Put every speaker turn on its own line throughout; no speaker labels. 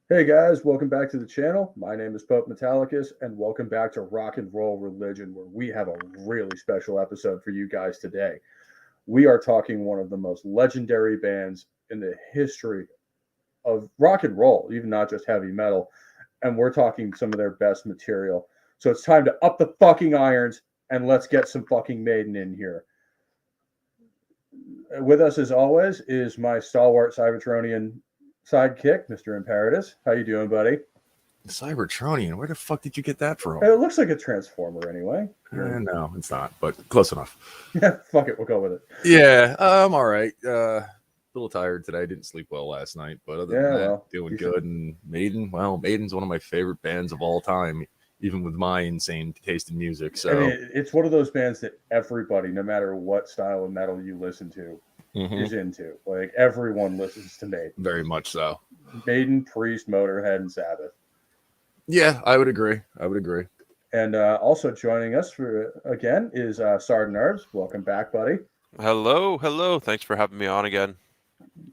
Hey guys, welcome back to the channel. My name is Pope Metallicus, and welcome back to Rock and Roll Religion, where we have a really special episode for you guys today. We are talking one of the most legendary bands in the history of rock and roll, even not just heavy metal, and we're talking some of their best material. So it's time to up the fucking irons and let's get some fucking Maiden in here. With us, as always, is my stalwart Cybertronian sidekick, Mr. Imperitus. How you doing, buddy?
Cybertronian, where the fuck did you get that from?
It looks like a transformer anyway.
No, it's not, but close enough.
Yeah, fuck it, we'll go with it.
Yeah, I'm all right. A little tired today. Didn't sleep well last night, but other than that, doing good. And Maiden, well, Maiden's one of my favorite bands of all time, even with my insane taste in music. So
I mean, it's one of those bands that everybody, no matter what style of metal you listen to, is into. Like, everyone listens to Maiden.
Very much so.
Maiden, Priest, Motorhead, and Sabbath.
Yeah, I would agree.
And also joining us again is SgtHerbs. Welcome back, buddy.
Hello. Thanks for having me on again.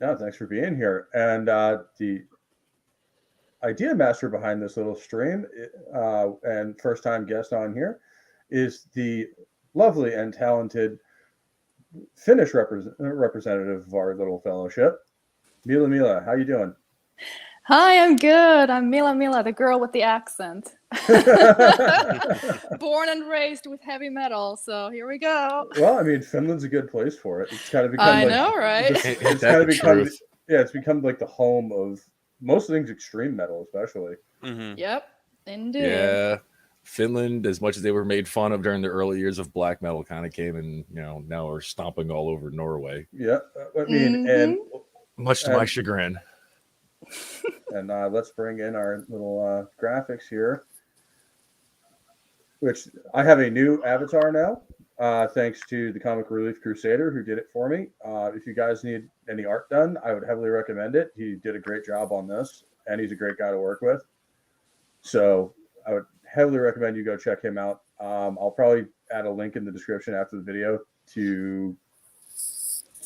Yeah, thanks for being here. And the idea master behind this little stream and first-time guest on here is the lovely and talented Finnish representative of our little fellowship, MilaMila. How you doing?
Hi, I'm good. I'm MilaMila, the girl with the accent. Born and raised with heavy metal, so here we go.
Well, I mean, Finland's a good place for it. It's kind of become
I know, right?
It's kind of become, it's become like the home of most things extreme metal, especially.
Yep, indeed.
Yeah, Finland, as much as they were made fun of during the early years of black metal, kind of came and now we're stomping all over Norway.
Yeah, I mean, and
much to my chagrin.
And let's bring in our little graphics here, which I have a new avatar now, thanks to the Comic Relief Crusader who did it for me. If you guys need any art done, I would heavily recommend it. He did a great job on this, and he's a great guy to work with. So I would heavily recommend you go check him out. I'll probably add a link in the description after the video to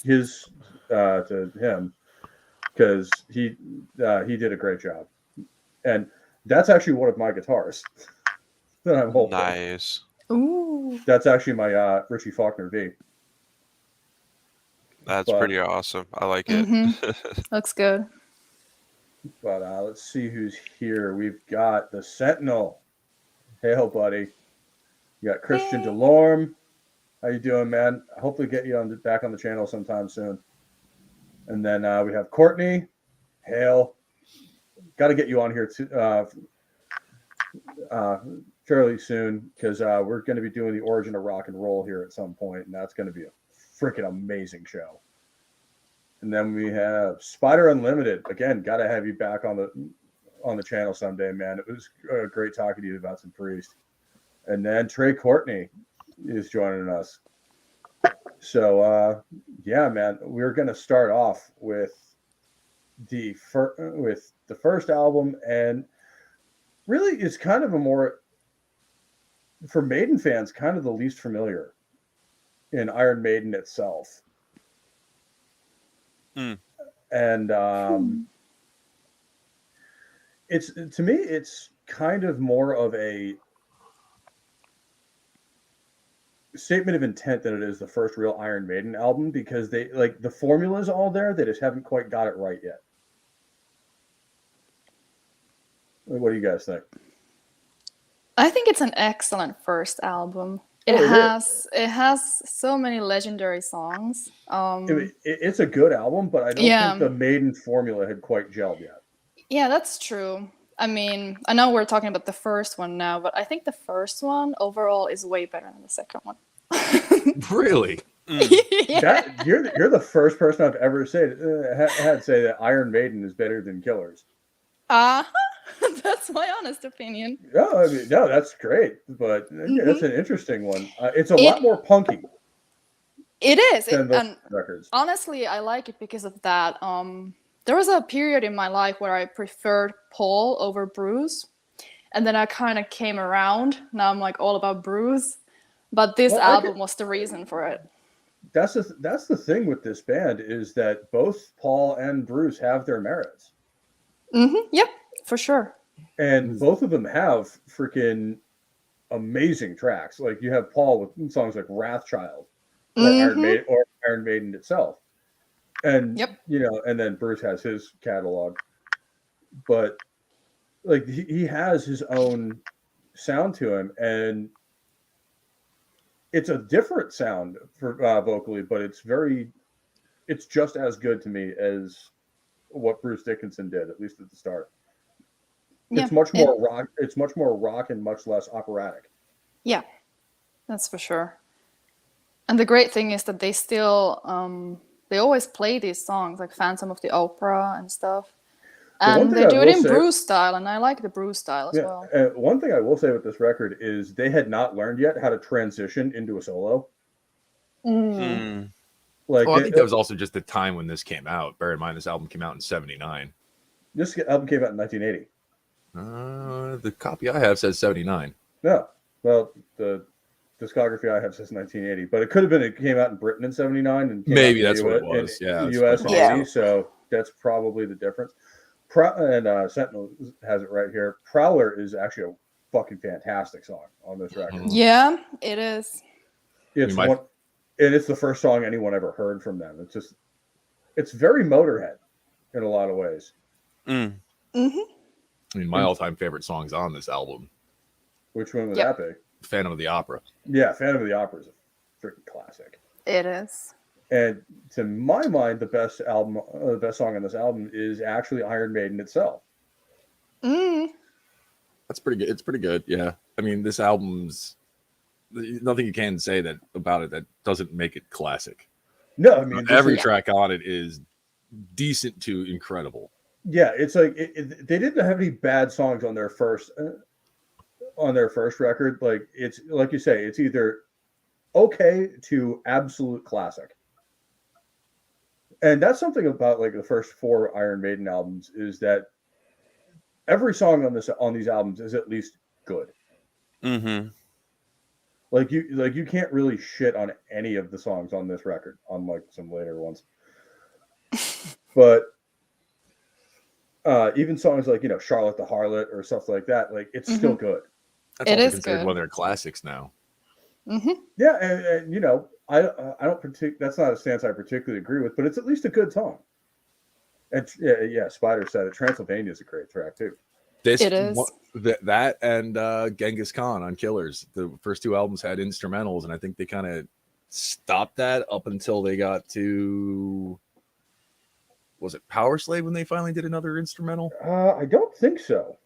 him, because he did a great job. And that's actually one of my guitars that I'm holding.
Nice.
Ooh.
That's actually my Richie Faulkner V.
That's pretty awesome. I like it.
Looks good.
But let's see who's here. We've got the Sentinel. Hail, buddy. You got Christian Delorme. How you doing, man? Hopefully get you back on the channel sometime soon. And then we have Courtney. Hail. Got to get you on here too, fairly soon, because we're going to be doing the origin of rock and roll here at some point, and that's going to be a freaking amazing show. And then we have Spider Unlimited. Again, got to have you back on the channel someday, man. It was great talking to you about some Priest. And then Trey Courtney is joining us. So yeah, man, we're going to start off with the first album, and really is kind of a more, for Maiden fans, kind of the least familiar in Iron Maiden itself. And it's, to me, it's kind of more of a statement of intent than it is the first real Iron Maiden album, because they, like, the formula's all there, they just haven't quite got it right yet. What do you guys think?
I think it's an excellent first album. It has so many legendary songs.
It's a good album, but I don't think the Maiden formula had quite gelled yet.
Yeah, that's true. I mean, I know we're talking about the first one now, but I think the first one overall is way better than the second one.
Really?
Yeah.
You're the first person I've ever had say that Iron Maiden is better than Killers.
That's my honest opinion.
No, I mean, no, that's great, but that's an interesting one. It's a lot more punky.
It is,
and records.
Honestly, I like it because of that. There was a period in my life where I preferred Paul over Bruce, and then I kind of came around. Now I'm like all about Bruce, but this album was the reason for it.
That's the thing with this band, is that both Paul and Bruce have their merits.
Yep, for sure.
And both of them have freaking amazing tracks. Like you have Paul with songs like Wrathchild or Iron Maiden itself. And and then Bruce has his catalog. But like he has his own sound to him, and it's a different sound for vocally, but it's just as good to me as what Bruce Dickinson did, at least at the start. It's much more rock. It's much more rock and much less operatic.
Yeah, that's for sure. And the great thing is that they still they always play these songs like Phantom of the Opera and stuff, and they do it in Bruce style, and I like the Bruce style as well.
One thing I will say with this record is they had not learned yet how to transition into a solo.
Like, I think that was also just the time when this came out. Bear in mind, this album came out in '79.
This album came out in 1980.
The copy I have says 79.
No, well, the discography I have says 1980, but it could have been it came out in Britain in 79 and
maybe that's what it was.
The US in 80, so that's probably the difference. Sentinel has it right here. Prowler is actually a fucking fantastic song on this record.
Yeah, it is.
And it's the first song anyone ever heard from them. It's very Motorhead in a lot of ways.
I mean, my all-time favorite songs on this album.
Which one would that be?
Phantom of the Opera.
Yeah, Phantom of the Opera is a freaking classic.
It is.
And to my mind, the best song on this album is actually Iron Maiden itself.
That's pretty good. It's pretty good. Yeah. I mean, this album's nothing you can say about it that doesn't make it classic.
No, I mean
every track on it is decent to incredible.
Yeah, it's like they didn't have any bad songs on their first record. Like it's like you say, it's either okay to absolute classic. And that's something about like the first 4 Iron Maiden albums is that every song on these albums is at least good. Like you can't really shit on any of the songs on this record, unlike some later ones. But even songs like Charlotte the Harlot or stuff like that, like it's still good.
That's also considered one of their classics now.
Yeah, and I don't that's not a stance I particularly agree with, but it's at least a good song. And Spider said it. Transylvania is a great track too.
It is.
That and Genghis Khan on Killers. The first 2 albums had instrumentals, and I think they kind of stopped that up until they got to, was it Power Slave when they finally did another instrumental?
I don't think so.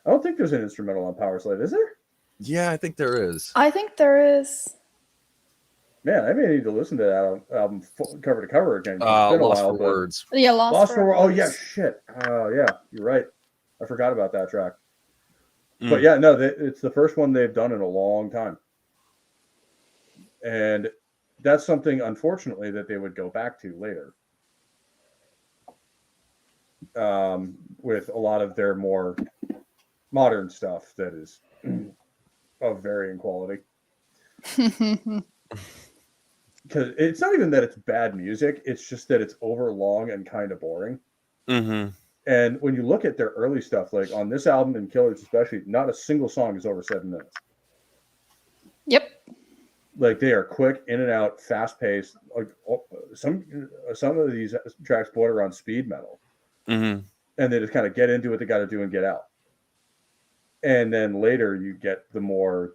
I don't think there's an instrumental on Power Slave, is there?
Yeah, I think there is.
I think there is.
Man, I may need to listen to that album cover to cover again.
Lost for Words.
Yeah, Lost for Words.
Oh, yeah, shit. Oh, yeah, you're right. I forgot about that track. But yeah, no, it's the first one they've done in a long time. And that's something, unfortunately, that they would go back to later. With a lot of their more modern stuff that is of varying quality. Because it's not even that it's bad music, it's just that it's overlong and kind of boring. And when you look at their early stuff, like on this album and Killers especially, not a single song is over 7 minutes.
Yep.
Like they are quick, in and out, fast paced. Like some of these tracks border on speed metal. And they just kind of get into what they got to do and get out. And then later you get the more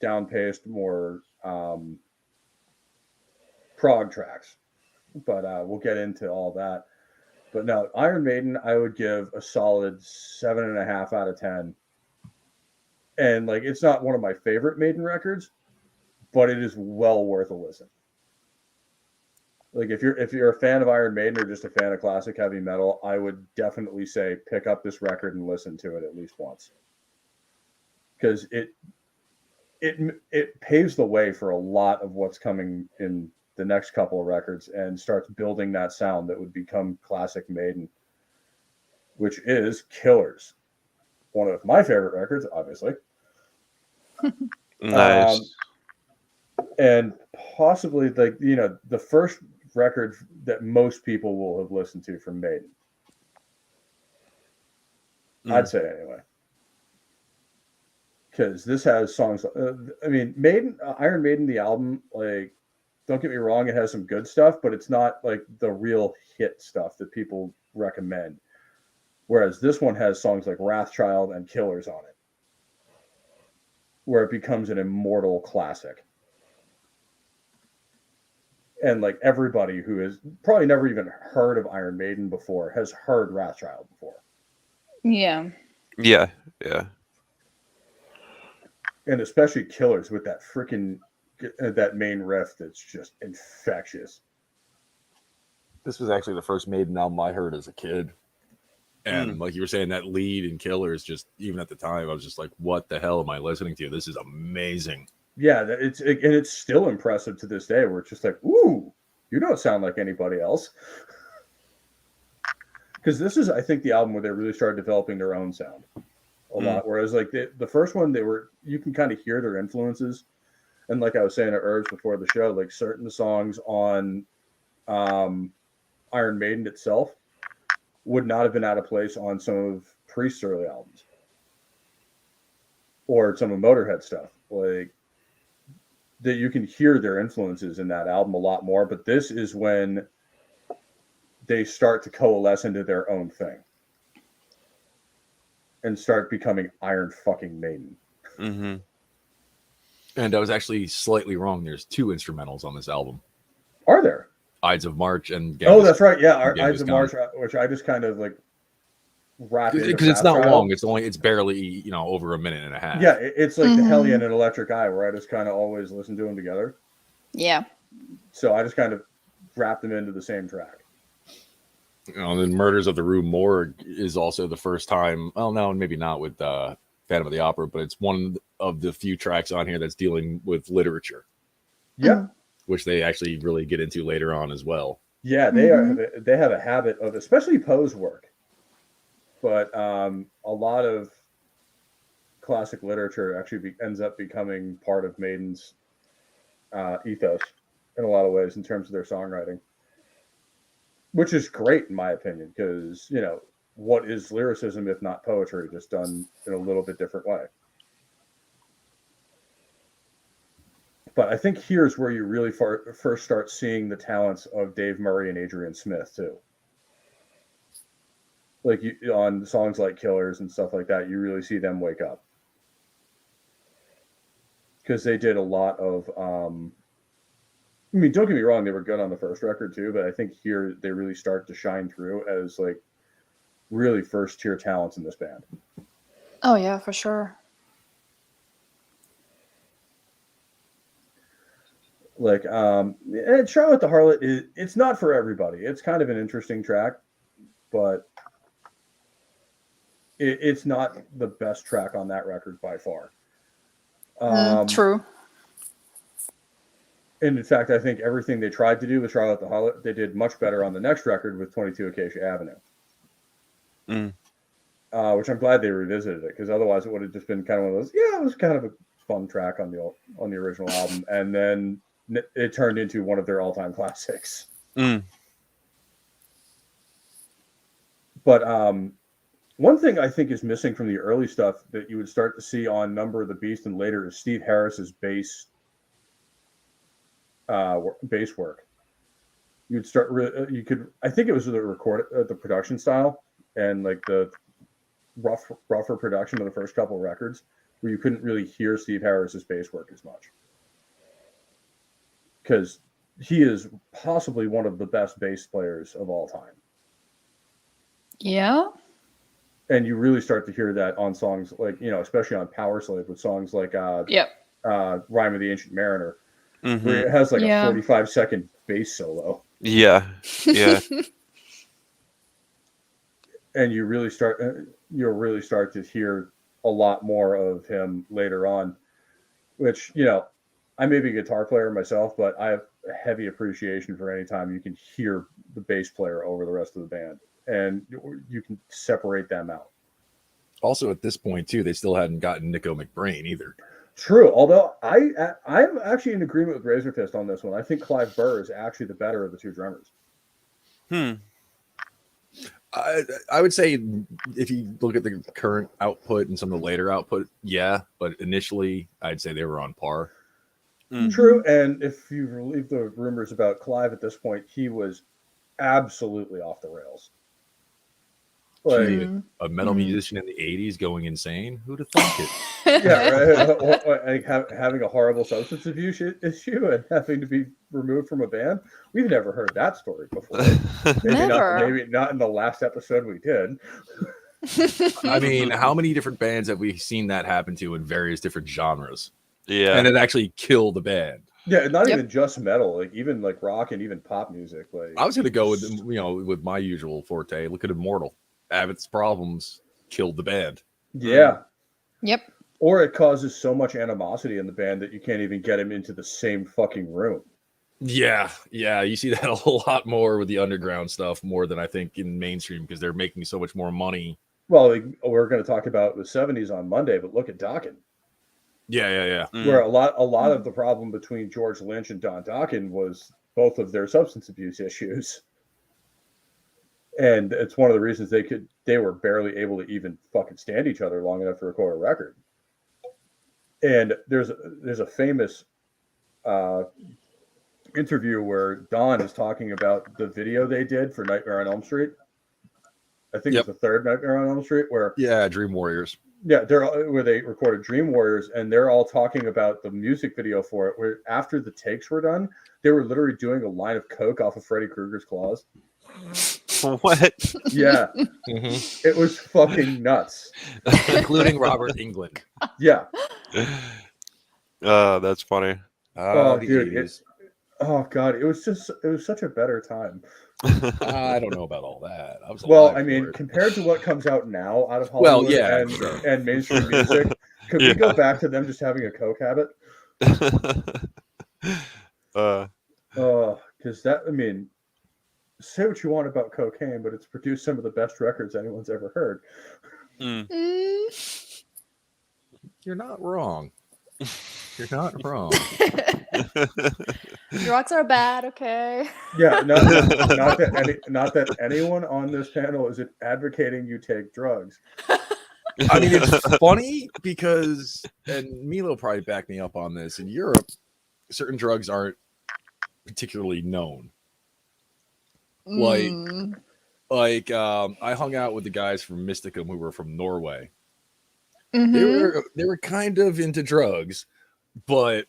down paced, more prog tracks. But we'll get into all that. But no, Iron Maiden, I would give a solid 7.5 out of 10. And like, it's not one of my favorite Maiden records, but it is well worth a listen. Like if you're a fan of Iron Maiden or just a fan of classic heavy metal, I would definitely say pick up this record and listen to it at least once. Because it paves the way for a lot of what's coming in the next couple of records and starts building that sound that would become classic Maiden, which is Killers. One of my favorite records, obviously.
Nice.
And possibly the first record that most people will have listened to from Maiden. I'd say anyway. Because this has songs. I mean, Iron Maiden, the album, like, don't get me wrong, it has some good stuff, but it's not like the real hit stuff that people recommend. Whereas this one has songs like Wrathchild and Killers on it, where it becomes an immortal classic. And like everybody who has probably never even heard of Iron Maiden before has heard Wrathchild before.
Yeah.
Yeah. Yeah.
And especially Killers with that freaking that main riff that's just infectious.
This was actually the first Maiden album I heard as a kid. And like you were saying, that lead in Killers, just even at the time, I was just like, what the hell am I listening to? This is amazing.
Yeah, it's still impressive to this day, where it's just like, ooh, you don't sound like anybody else. Because this is, I think, the album where they really started developing their own sound a lot. Whereas like the first one, you can kind of hear their influences. And like I was saying to Herbs before the show, like certain songs on Iron Maiden itself would not have been out of place on some of Priest's early albums. Or some of Motorhead stuff. Like, that you can hear their influences in that album a lot more, but this is when they start to coalesce into their own thing and start becoming Iron fucking Maiden.
Mm-hmm.
And I was actually slightly wrong. There's 2 instrumentals on this album.
Are there?
Ides of March and
Genghis, that's right. Yeah, Ides of March, which I just kind of like wrap into
because it's not long. It's barely over a minute and a half.
Yeah, it's like the Hellion and Electric Eye, where I just kind of always listen to them together.
Yeah. So
I just kind of wrap them into the same track.
The Murders of the Rue Morgue is also the first time. Well, no, maybe not with Phantom of the Opera, but it's one of the few tracks on here that's dealing with literature.
Yeah.
Which they actually really get into later on as well.
Yeah, they have a habit of, especially Poe's work, but a lot of classic literature actually ends up becoming part of Maiden's ethos in a lot of ways in terms of their songwriting, which is great in my opinion, because what is lyricism if not poetry, just done in a little bit different way. But I think here's where you really first start seeing the talents of Dave Murray and Adrian Smith too. Like on songs like Killers and stuff like that, you really see them wake up. Because they did a lot of, don't get me wrong, they were good on the first record too, but I think here they really start to shine through as like really first tier talents in this band.
Oh yeah, for sure.
Like, and Charlotte the Harlot, it's not for everybody. It's kind of an interesting track, but it's not the best track on that record by far.
True.
And in fact, I think everything they tried to do with Charlotte the Harlot, they did much better on the next record with 22 Acacia Avenue. Which I'm glad they revisited it, because otherwise it would have just been kind of one of those, it was kind of a fun track on the original album. And then it turned into one of their all-time classics. But one thing I think is missing from the early stuff that you would start to see on Number of the Beast and later is Steve Harris's bass work. You'd start, I think it was the production style and like the rougher production of the first couple of records, where you couldn't really hear Steve Harris's bass work as much. Because he is possibly one of the best bass players of all time.
Yeah.
And you really start to hear that on songs like, especially on Power Slave with songs like Rhyme of the Ancient Mariner, where it has like a 45-second bass solo.
Yeah. Yeah.
And you'll really start to hear a lot more of him later on, which, I may be a guitar player myself, but I have a heavy appreciation for any time you can hear the bass player over the rest of the band, and you can separate them out.
Also, at this point, too, they still hadn't gotten Nico McBrain either.
True, although I'm actually in agreement with Razorfist on this one. I think Clive Burr is actually the better of the two drummers.
I would say if you look at the current output and some of the later output, yeah, but initially I'd say they were on par.
True, and if you believe the rumors about Clive at this point, he was absolutely off the rails.
Like, a metal musician in the 80s going insane? Who'd have thought it?
Yeah, right. Like having a horrible substance abuse issue and having to be removed from a band. We've never heard that story before. Maybe not in the last episode we did.
I mean, how many different bands have we seen that happen to in various different genres?
Yeah.
And it actually killed the band.
Yeah, not even just metal, like even like rock and even pop music. Like
I was gonna go with with my usual forte. Look at Immortal. Abbott's problems killed the band.
Yeah.
Yep.
Or it causes so much animosity in the band that you can't even get him into the same fucking room.
Yeah. You see that a whole lot more with the underground stuff more than I think in mainstream because they're making so much more money.
Well, we're going to talk about the 70s on Monday, but look at Dokken.
Yeah.
Where a lot of the problem between George Lynch and Don Dokken was both of their substance abuse issues. And it's one of the reasons they were barely able to even fucking stand each other long enough to record a record. And there's a famous interview where Don is talking about the video they did for Nightmare on Elm Street. I think it's the third Nightmare on Elm Street where
Dream Warriors.
Yeah, where they recorded Dream Warriors, and they're all talking about the music video for it. Where after the takes were done, they were literally doing a line of coke off of Freddy Krueger's claws.
What?
Yeah, It was fucking nuts,
including Robert Englund.
Yeah.
That's funny.
Dude, oh god, it was such a better time.
I don't know about all that.
I mean, compared to what comes out now out of Hollywood and mainstream music, could we go back to them just having a coke habit? Because say what you want about cocaine, but it's produced some of the best records anyone's ever heard.
You're not wrong. You're not wrong.
Drugs are bad, okay?
Yeah, not that anyone on this panel is advocating you take drugs.
I mean, it's funny because, and Mila will probably back me up on this, in Europe, certain drugs aren't particularly known. Like I hung out with the guys from Mysticum who were from Norway. They were kind of into drugs, but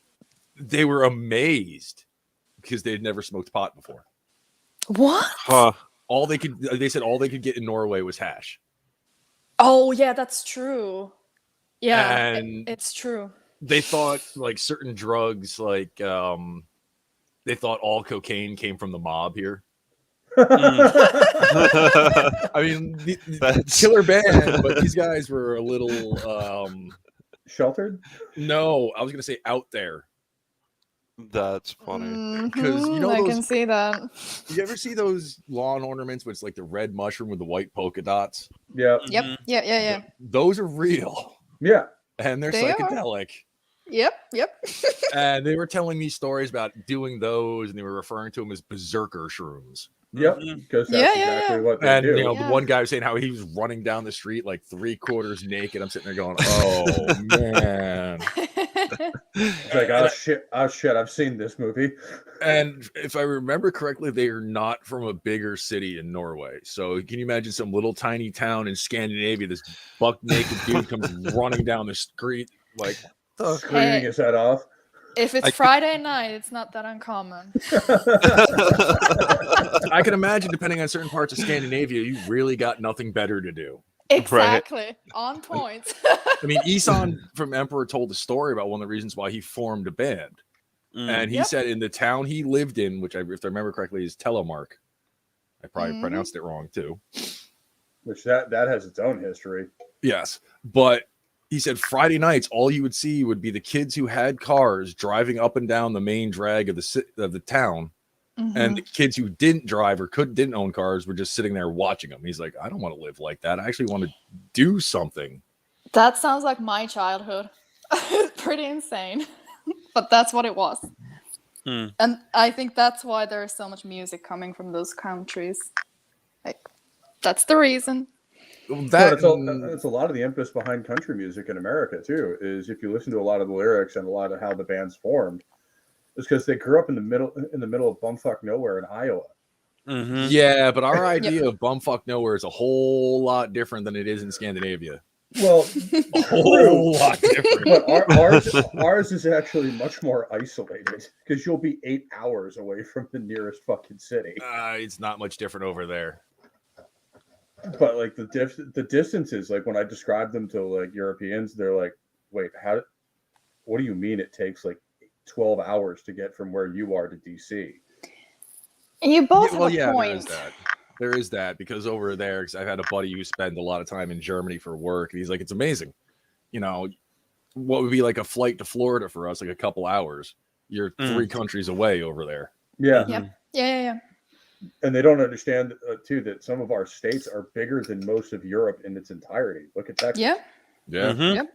they were amazed because they'd never smoked pot before.
What?
Huh.
They said all they could get in Norway was hash.
Oh yeah, that's true. Yeah,
and
it's true.
They thought like certain drugs, like they thought all cocaine came from the mob here. I mean, that's killer band, but these guys were a little
sheltered.
No, I was gonna say out there.
That's funny
because
I can see that.
You ever see those lawn ornaments where it's like the red mushroom with the white polka dots?
Yeah.
Yeah.
Those are real.
Yeah,
and they're psychedelic.
Yep.
And they were telling me stories about doing those, and they were referring to them as berserker shrooms.
Yep, because that's exactly what they do.
And the one guy was saying how he was running down the street like 3/4 naked. I'm sitting there going, "Oh man!"
It's like, oh shit! I've seen this movie.
And if I remember correctly, they are not from a bigger city in Norway. So can you imagine some little tiny town in Scandinavia? This buck naked dude comes running down the street like
screaming his head off.
If it's Friday night, it's not that uncommon.
I can imagine, depending on certain parts of Scandinavia, you really got nothing better to do.
Exactly. Right. On point.
I mean, Isan from Emperor told a story about one of the reasons why he formed a band. And he said in the town he lived in, which if I remember correctly is Telemark. I probably pronounced it wrong too.
Which that has its own history.
Yes. But he said Friday nights, all you would see would be the kids who had cars driving up and down the main drag of the town. And the kids who didn't drive or didn't own cars were just sitting there watching them. He's like, I don't want to live like that. I actually want to do something.
That sounds like my childhood. Pretty insane. But that's what it was. And I think that's why there's so much music coming from those countries. Like, That's the reason.
That
it's a lot of the impetus behind country music in America too. Is if you listen to a lot of the lyrics and a lot of how the band's formed, it's because they grew up in the middle of bumfuck nowhere in Iowa.
Mm-hmm.
Yeah, but our idea of bumfuck nowhere is a whole lot different than it is in Scandinavia.
Well,
a whole lot different.
But ours is actually much more isolated because you'll be 8 hours away from the nearest fucking city.
It's not much different over there.
But like the distances, like when I describe them to like Europeans, they're like, "Wait, what do you mean it takes like 12 hours to get from where you are to DC?"
And you both have a point.
There is that because over there, because I've had a buddy who spent a lot of time in Germany for work, and he's like, it's amazing. You know, what would be like a flight to Florida for us, like a couple hours? You're 3 countries away over there.
Yeah.
Yep. Yeah.
And they don't understand too that some of our states are bigger than most of Europe in its entirety. Look at Texas.
Yeah.
Mm-hmm.
Yep.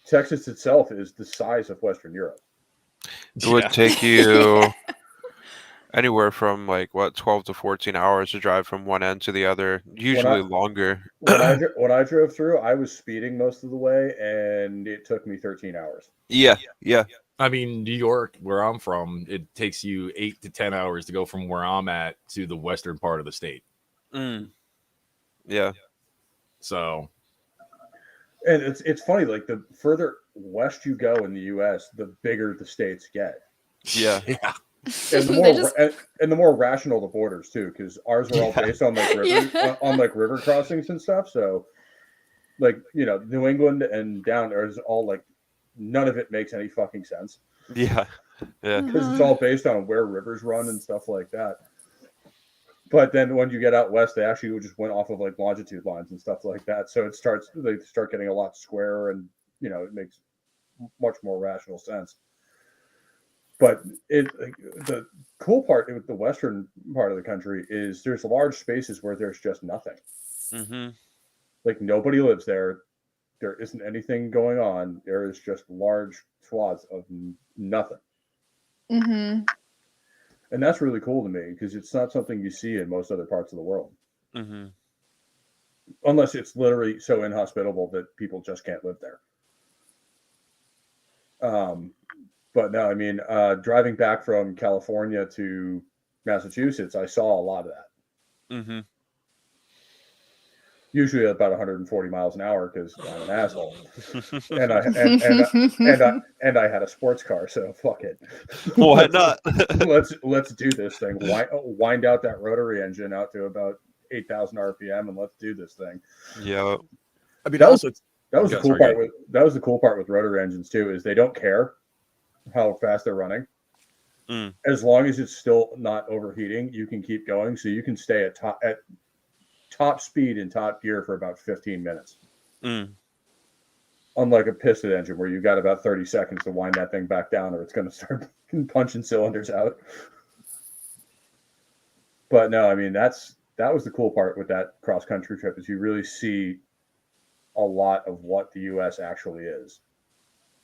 Texas itself is the size of Western Europe.
It would take you anywhere from 12 to 14 hours to drive from one end to the other, usually longer.
When I drove through, I was speeding most of the way, and it took me 13 hours.
Yeah.
I mean, New York, where I'm from, it takes you 8 to 10 hours to go from where I'm at to the western part of the state.
Yeah.
So,
and it's funny, like the further west you go in the U.S., the bigger the states get.
Yeah.
And the more rational the borders too, because ours were all based on like river, on like river crossings and stuff. So, like New England and down there is all like none of it makes any fucking sense.
Yeah.
Because it's all based on where rivers run and stuff like that. But then when you get out west, they actually just went off of like longitude lines and stuff like that. So they start getting a lot squarer, and it makes much more rational sense. But the cool part with the western part of the country is there's large spaces where there's just nothing.
Mm-hmm.
Like nobody lives there. There isn't anything going on. There is just large swaths of nothing.
Mm-hmm.
And that's really cool to me because it's not something you see in most other parts of the world.
Mm-hmm.
Unless it's literally so inhospitable that people just can't live there. But no, I mean, driving back from California to Massachusetts, I saw a lot of that.
Mm-hmm.
Usually about 140 miles an hour because I'm an asshole, and I had a sports car, so fuck it.
Why not?
let's do this thing. Wind out that rotary engine out to about 8,000 RPM, and let's do this thing.
Yeah,
I mean,
that was the cool part. That was the cool part with rotary engines too, is they don't care how fast they're running. As long as it's still not overheating, you can keep going, so you can stay at top speed and top gear for about 15 minutes. Unlike a piston engine where you got about 30 seconds to wind that thing back down or it's going to start punching cylinders out. But no, I mean, that was the cool part with that cross-country trip is you really see a lot of what the U.S. actually is.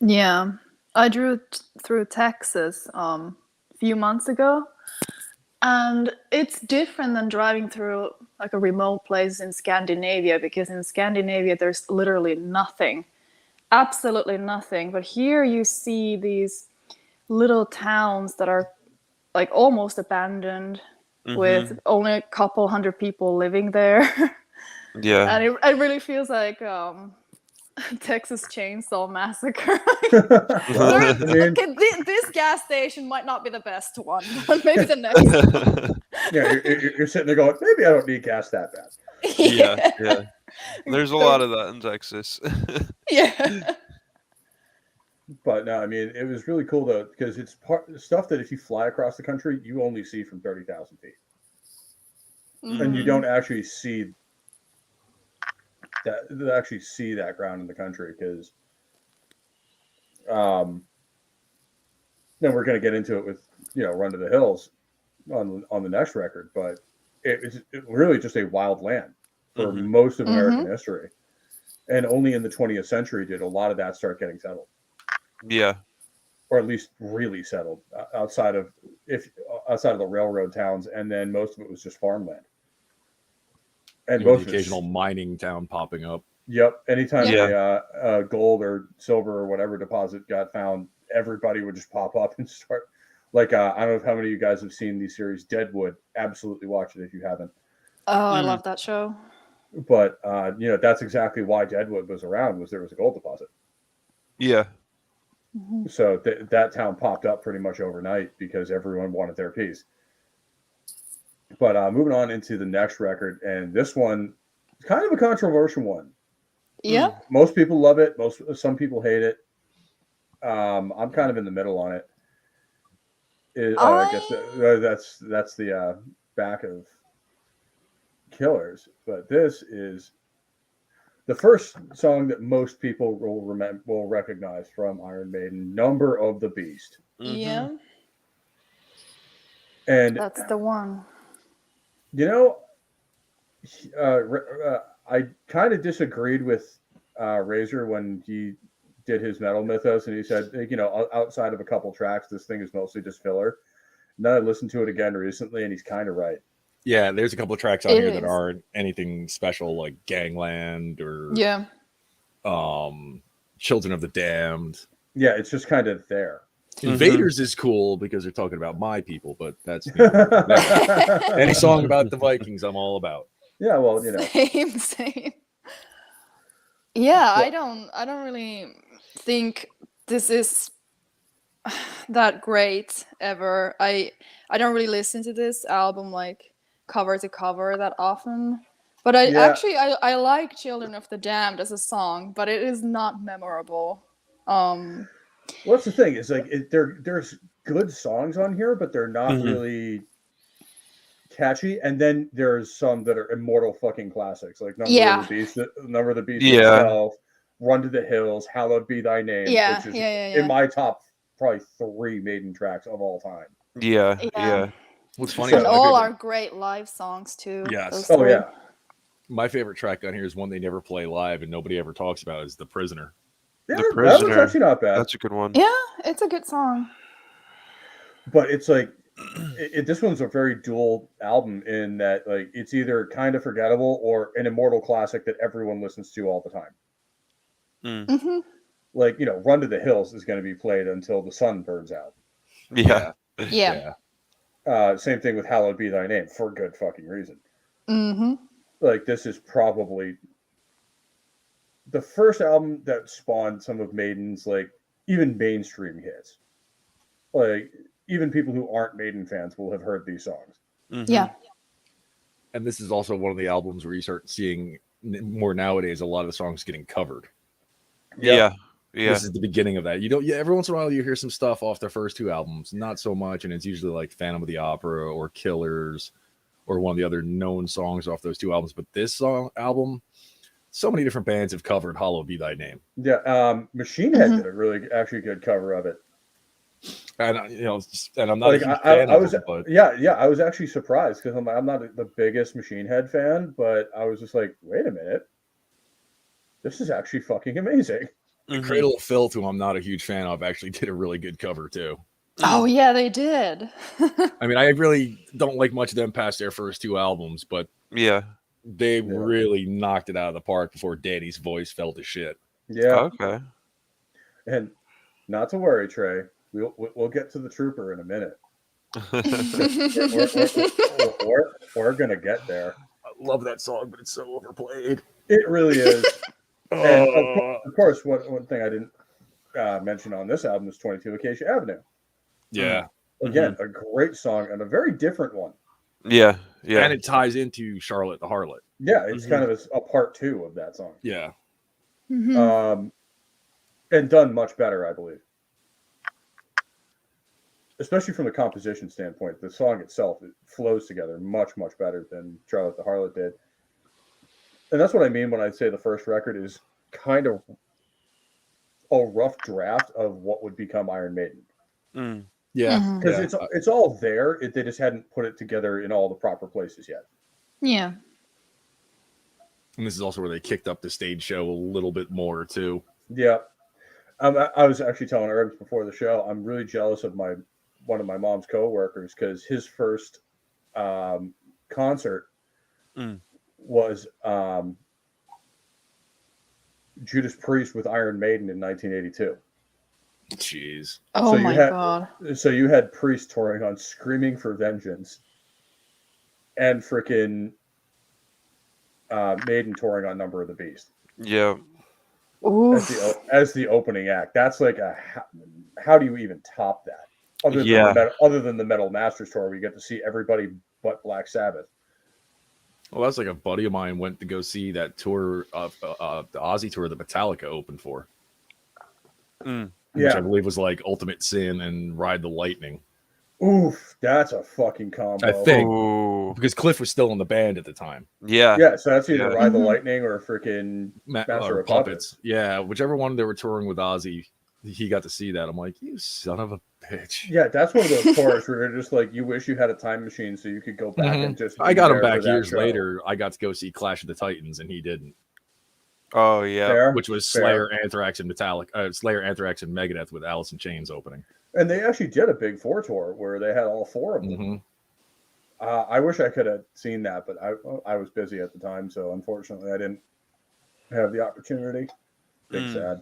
Yeah. I drove through Texas a few months ago. And it's different than driving through like a remote place in Scandinavia, because in Scandinavia, there's literally nothing, absolutely nothing. But here you see these little towns that are like almost abandoned with only a couple hundred people living there.
Yeah.
And it really feels like Texas Chainsaw Massacre. This gas station might not be the best one, but maybe the next one.
Yeah, you're sitting there going, maybe I don't need gas that bad.
Yeah. There's a lot of that in Texas.
Yeah.
But no, I mean, it was really cool though, because it's stuff that if you fly across the country, you only see from 30,000 feet. And you don't actually see that ground in the country, because then we're going to get into it with Run to the Hills on the next record, but it's really just a wild land for most of American history, and only in the 20th century did a lot of that start getting settled.
Yeah,
or at least really settled outside of the railroad towns, and then most of it was just farmland. And
most the occasional mining town popping up.
Yep. Anytime a gold or silver or whatever deposit got found, everybody would just pop up and start. Like, I don't know how many of you guys have seen the series Deadwood. Absolutely watch it if you haven't.
Oh, I love that show.
But, that's exactly why Deadwood was around, was there was a gold deposit.
Yeah.
Mm-hmm.
So that town popped up pretty much overnight because everyone wanted their piece. But moving on into the next record, and this one is kind of a controversial one.
Yeah.
Most people love it. Some people hate it. I'm kind of in the middle on it. I guess that's the back of Killers, but this is the first song that most people will recognize from Iron Maiden, "Number of the Beast."
Yeah,
and
that's the one.
I kind of disagreed with Razor when he did his Metal Mythos, and he said, outside of a couple tracks, this thing is mostly just filler. And then I listened to it again recently, and he's kind of right.
Yeah, there's a couple of tracks on here that aren't anything special, like Gangland or Children of the Damned.
Yeah, it's just kind of there.
Invaders is cool because they're talking about my people, but that's any song about the Vikings I'm all about.
Yeah, well,
Same. Yeah, I don't really think this is that great ever. I don't really listen to this album like cover to cover that often. But I like Children of the Damned as a song, but it is not memorable.
What's the thing? Is like there's good songs on here, but they're not really catchy. And then there's some that are immortal fucking classics, like Number of the Beast itself, Run to the Hills, Hallowed Be Thy Name, which is in my top probably 3 Maiden tracks of all time.
Yeah.
What's funny
and all are great live songs too.
Yes.
Oh yeah.
My favorite track on here is one they never play live and nobody ever talks about, is The Prisoner.
Yeah, that was actually not bad.
That's a good one.
Yeah, it's a good song.
But it's like this one's a very dual album in that like it's either kind of forgettable or an immortal classic that everyone listens to all the time. Like, Run to the Hills is going to be played until the sun burns out.
Yeah.
Same thing with Hallowed Be Thy Name, for good fucking reason. Like, this is probably the first album that spawned some of Maiden's, like, even mainstream hits. Like, even people who aren't Maiden fans will have heard these songs.
Yeah.
And this is also one of the albums where you start seeing more nowadays a lot of the songs getting covered.
Yeah.
This is the beginning of that. Every once in a while you hear some stuff off their first 2 albums, not so much, and it's usually like Phantom of the Opera or Killers or one of the other known songs off those 2 albums. But this album, so many different bands have covered "Hallowed Be Thy Name."
Yeah, Machine Head did a really actually good cover of it.
And and I'm not a huge fan of it, but
I was actually surprised because I'm not the biggest Machine Head fan, but I was just like, wait a minute, this is actually fucking amazing.
Cradle of Filth, who I'm not a huge fan of, actually did a really good cover too.
Oh yeah, they did.
I mean, I really don't like much of them past their first 2 albums, but they really knocked it out of the park before Danny's voice fell to shit.
Yeah.
Okay.
And not to worry, Trey. We'll get to the Trooper in a minute. we're gonna get there.
I love that song, but it's so overplayed.
It really is. And of course, one thing I didn't mention on this album is 22 Acacia Avenue.
Yeah.
Again, a great song and a very different one.
Yeah.
And it ties into Charlotte the Harlot.
Yeah, it's kind of a part 2 of that song.
Yeah.
And done much better, I believe. Especially from the composition standpoint, the song itself, it flows together much, much better than Charlotte the Harlot did. And that's what I mean when I say the first record is kind of a rough draft of what would become Iron Maiden.
Yeah.
Because it's all there. They just hadn't put it together in all the proper places yet.
Yeah.
And this is also where they kicked up the stage show a little bit more, too.
Yeah. I was actually telling Herbs before the show, I'm really jealous of one of my mom's co-workers because his first concert was Judas Priest with Iron Maiden in 1982.
Jeez.
Oh my god.
So you had Priest touring on Screaming for Vengeance and freaking Maiden touring on Number of the Beast.
Yeah.
As the opening act. That's like how do you even top that? Other than the Metal Masters tour, where you get to see everybody but Black Sabbath.
Well, that's like a buddy of mine went to go see that tour of the Ozzy tour that Metallica opened for. Which I believe was like Ultimate Sin and Ride the Lightning.
Oof, that's a fucking combo.
I think because Cliff was still in the band at the time.
Yeah.
Yeah, so that's either Ride the Lightning or freaking Master of Puppets.
Yeah, whichever one they were touring with Ozzy, he got to see that. I'm like, you son of a bitch.
Yeah, that's one of those tours where they're just like, you wish you had a time machine so you could go back and just.
I got him back years later. I got to go see Clash of the Titans, and he didn't.
Oh yeah,
Fair.
Which was Slayer, Anthrax, and Slayer, Anthrax, and Megadeth with Alice in Chains opening.
And they actually did a big 4 tour where they had all 4 of them. I wish I could have seen that, but I was busy at the time, so unfortunately I didn't have the opportunity. Big sad.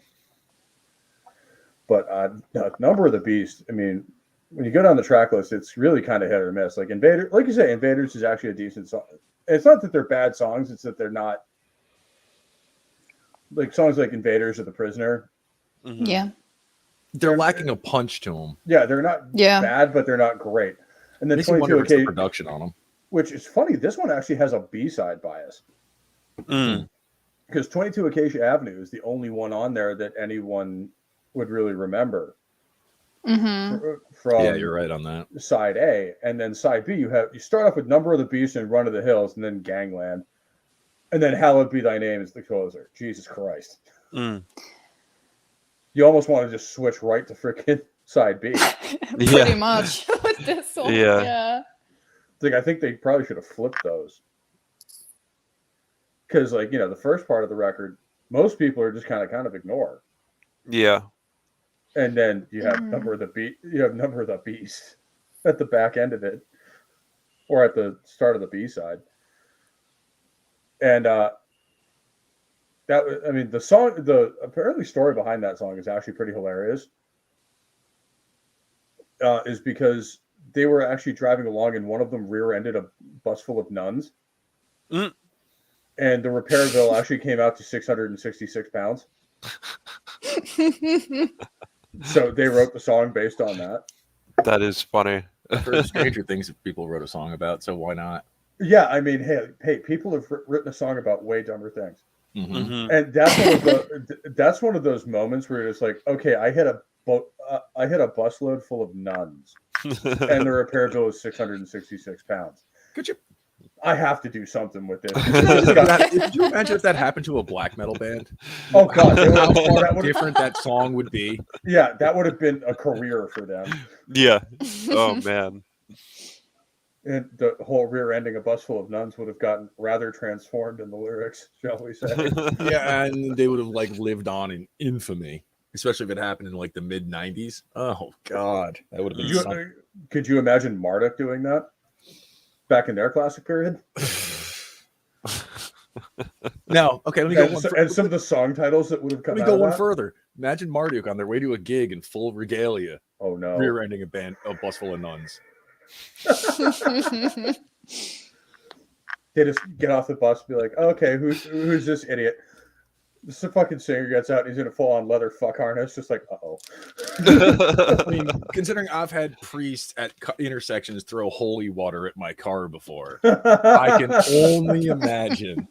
But Number of the Beast, I mean, when you go down the track list, it's really kind of hit or miss. Like like you say, Invaders is actually a decent song. It's not that they're bad songs, it's that they're not. Like songs like Invaders or The Prisoner.
Yeah.
They're lacking a punch to them.
Yeah, they're not bad, but they're not great. And then 22 Acacia
production on them.
Which is funny, this one actually has a B-side bias. Because 22 Acacia Avenue is the only one on there that anyone would really remember. From
you're right on that.
Side A. And then side B, you start off with Number of the Beast and Run of the Hills, and then Gangland. And then Hallowed Be Thy Name is the closer. Jesus Christ. You almost want to just switch right to freaking side B.
Pretty much with this one.
Yeah.
Like, I think they probably should have flipped those. Because, like, the first part of the record, most people are just kind of ignore.
Yeah.
And then you have Number of the Beast at the back end of it. Or at the start of the B side. And the song, the apparently story behind that song is actually pretty hilarious. Is because they were actually driving along and one of them rear-ended a bus full of nuns. And the repair bill actually came out to 666 pounds. So they wrote the song based on that.
That is funny.
I've heard stranger things that people wrote a song about, so why not?
Yeah, I mean, hey, people have written a song about way dumber things, and that's one of those moments where it's like, okay, I hit a busload full of nuns, and the repair bill is 666 pounds.
Could you?
I have to do something with this.
Could you imagine if that happened to a black metal band?
Oh God,
how far different that song would be.
Yeah, that would have been a career for them.
Yeah. Oh man.
And the whole rear-ending a bus full of nuns would have gotten rather transformed in the lyrics, shall we say?
Yeah, and they would have lived on in infamy, especially if it happened in the mid '90s. Oh God, that would have been. Something.
Could you imagine Marduk doing that back in their classic period?
No, okay. Let me go.
And some of the song titles that would have come.
Let me go one further. Imagine Marduk on their way to a gig in full regalia.
Oh no!
Rear-ending a bus full of nuns.
They just get off the bus and be like, okay, who's this idiot? This fucking singer gets out and he's in a full-on leather fuck harness, just like, uh-oh.
I mean, considering I've had priests at intersections throw holy water at my car before, I can only imagine.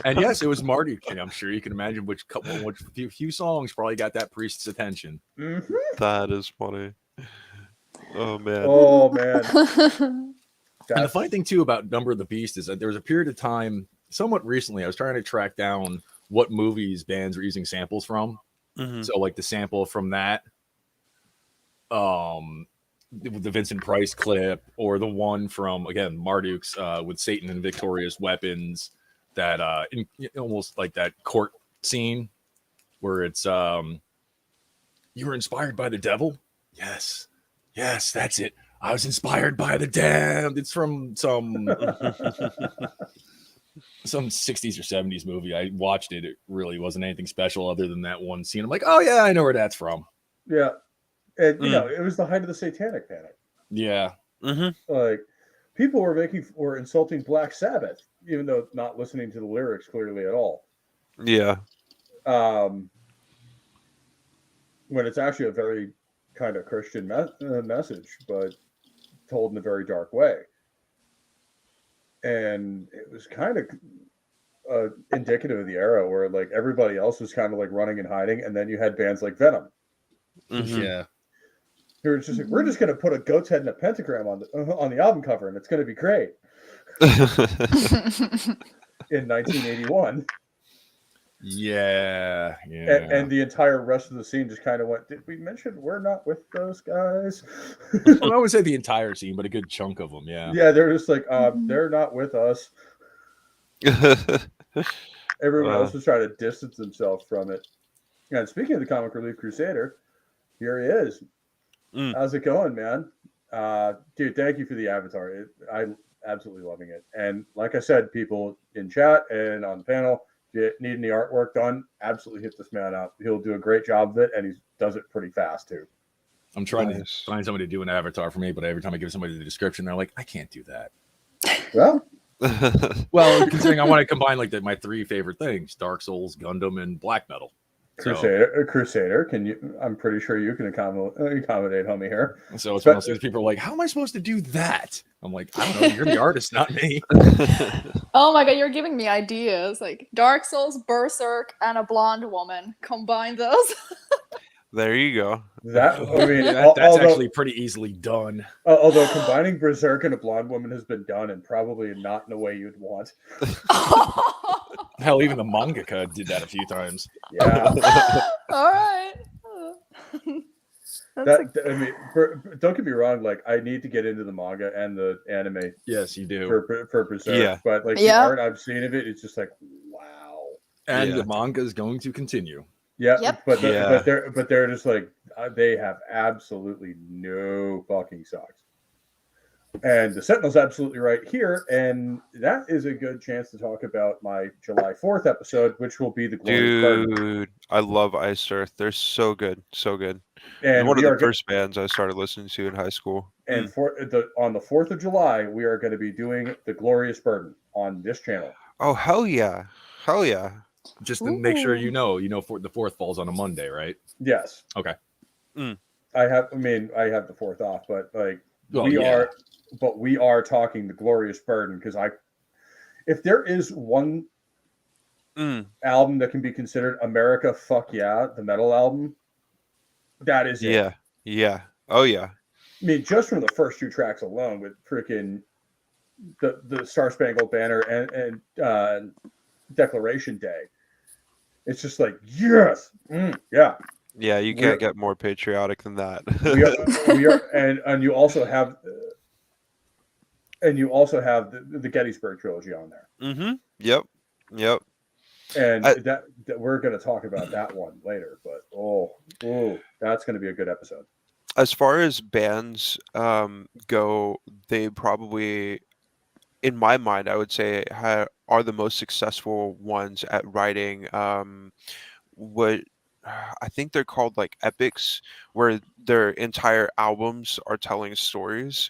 And yes, it was Marduk. I'm sure you can imagine which few songs probably got that priest's attention.
That is funny. Oh man.
And the funny thing too about Number of the Beast is that there was a period of time, somewhat recently, I was trying to track down what movies bands are using samples from. So the sample from that, the Vincent Price clip, or the one from again Marduk's with Satan and Victorious Weapons, that almost like that court scene where it's you were inspired by the devil. Yes, that's it. I was inspired by the damned. It's from some some 60s or 70s movie. I watched it. It really wasn't anything special other than that one scene. I'm like, oh yeah, I know where that's from.
Yeah. And, it was the height of the Satanic Panic.
Yeah.
Mm-hmm.
Like, people were insulting Black Sabbath, even though not listening to the lyrics clearly at all.
Yeah.
When it's actually a very kind of Christian message, but told in a very dark way. And it was kind of indicative of the era where like everybody else was kind of like running and hiding, and then you had bands like Venom.
Mm-hmm.
Yeah.
Who were just like, we're just going to put a goat's head and a pentagram on the album cover, and it's going to be great. In 1981.
Yeah.
And the entire rest of the scene just kind of went, did we mention we're not with those guys?
I would say the entire scene, but a good chunk of them, yeah.
Yeah, they're just like, they're not with us. Everyone else was trying to distance themselves from it. And speaking of the Comic Relief Crusader, here he is. How's it going, man? Dude, thank you for the avatar. I'm absolutely loving it. And like I said, people in chat and on the panel, need any artwork done, absolutely hit this man up. He'll do a great job of it, and he does it pretty fast too.
I'm trying to find somebody to do an avatar for me, but every time I give somebody the description, they're like, I can't do that. Well, considering I want to combine like my three favorite things: Dark Souls, Gundam, and black metal.
Crusader, can you? I'm pretty sure you can accommodate homie here.
So it's one of those people are like, how am I supposed to do that? I'm like, I don't know. You're the artist, not me.
Oh my god, you're giving me ideas. Like Dark Souls, Berserk, and a blonde woman. Combine those.
There you go.
That's
actually pretty easily done.
Although combining Berserk and a blonde woman has been done, and probably not in a way you'd want.
Hell, even the mangaka did that a few times.
Yeah.
All right.
Don't get me wrong. Like, I need to get into the manga and the anime.
Yes, you do.
For Berserk.
Yeah.
But like the art I've seen of it, it's just like, wow.
And the manga is going to continue.
Yeah.
Yep.
But they're just like, they have absolutely no fucking socks. And the Sentinel's absolutely right here, and that is a good chance to talk about my July 4th episode, which will be the Glorious Burden.
Dude, I love Iced Earth. They're so good, so good.
And
one of the first bands I started listening to in high school.
And on the 4th of July, we are going to be doing the Glorious Burden on this channel.
Oh, hell yeah. Hell yeah.
Just to make sure the 4th falls on a Monday, right?
Yes.
Okay.
I have the 4th off, but like we are talking the Glorious Burden, because if there is one album that can be considered America Fuck Yeah, the metal album, that is it.
Yeah. Oh yeah.
I mean, just from the first two tracks alone, with freaking the Star Spangled Banner and Declaration Day, it's just like, yes, yeah.
Yeah, you can't get more patriotic than that.
we are, and you also have. And you also have the Gettysburg trilogy on there.
Mm-hmm. Yep.
And that we're going to talk about that one later. But that's going to be a good episode.
As far as bands go, they probably, in my mind, I would say are the most successful ones at writing what I think they're called like epics, where their entire albums are telling stories.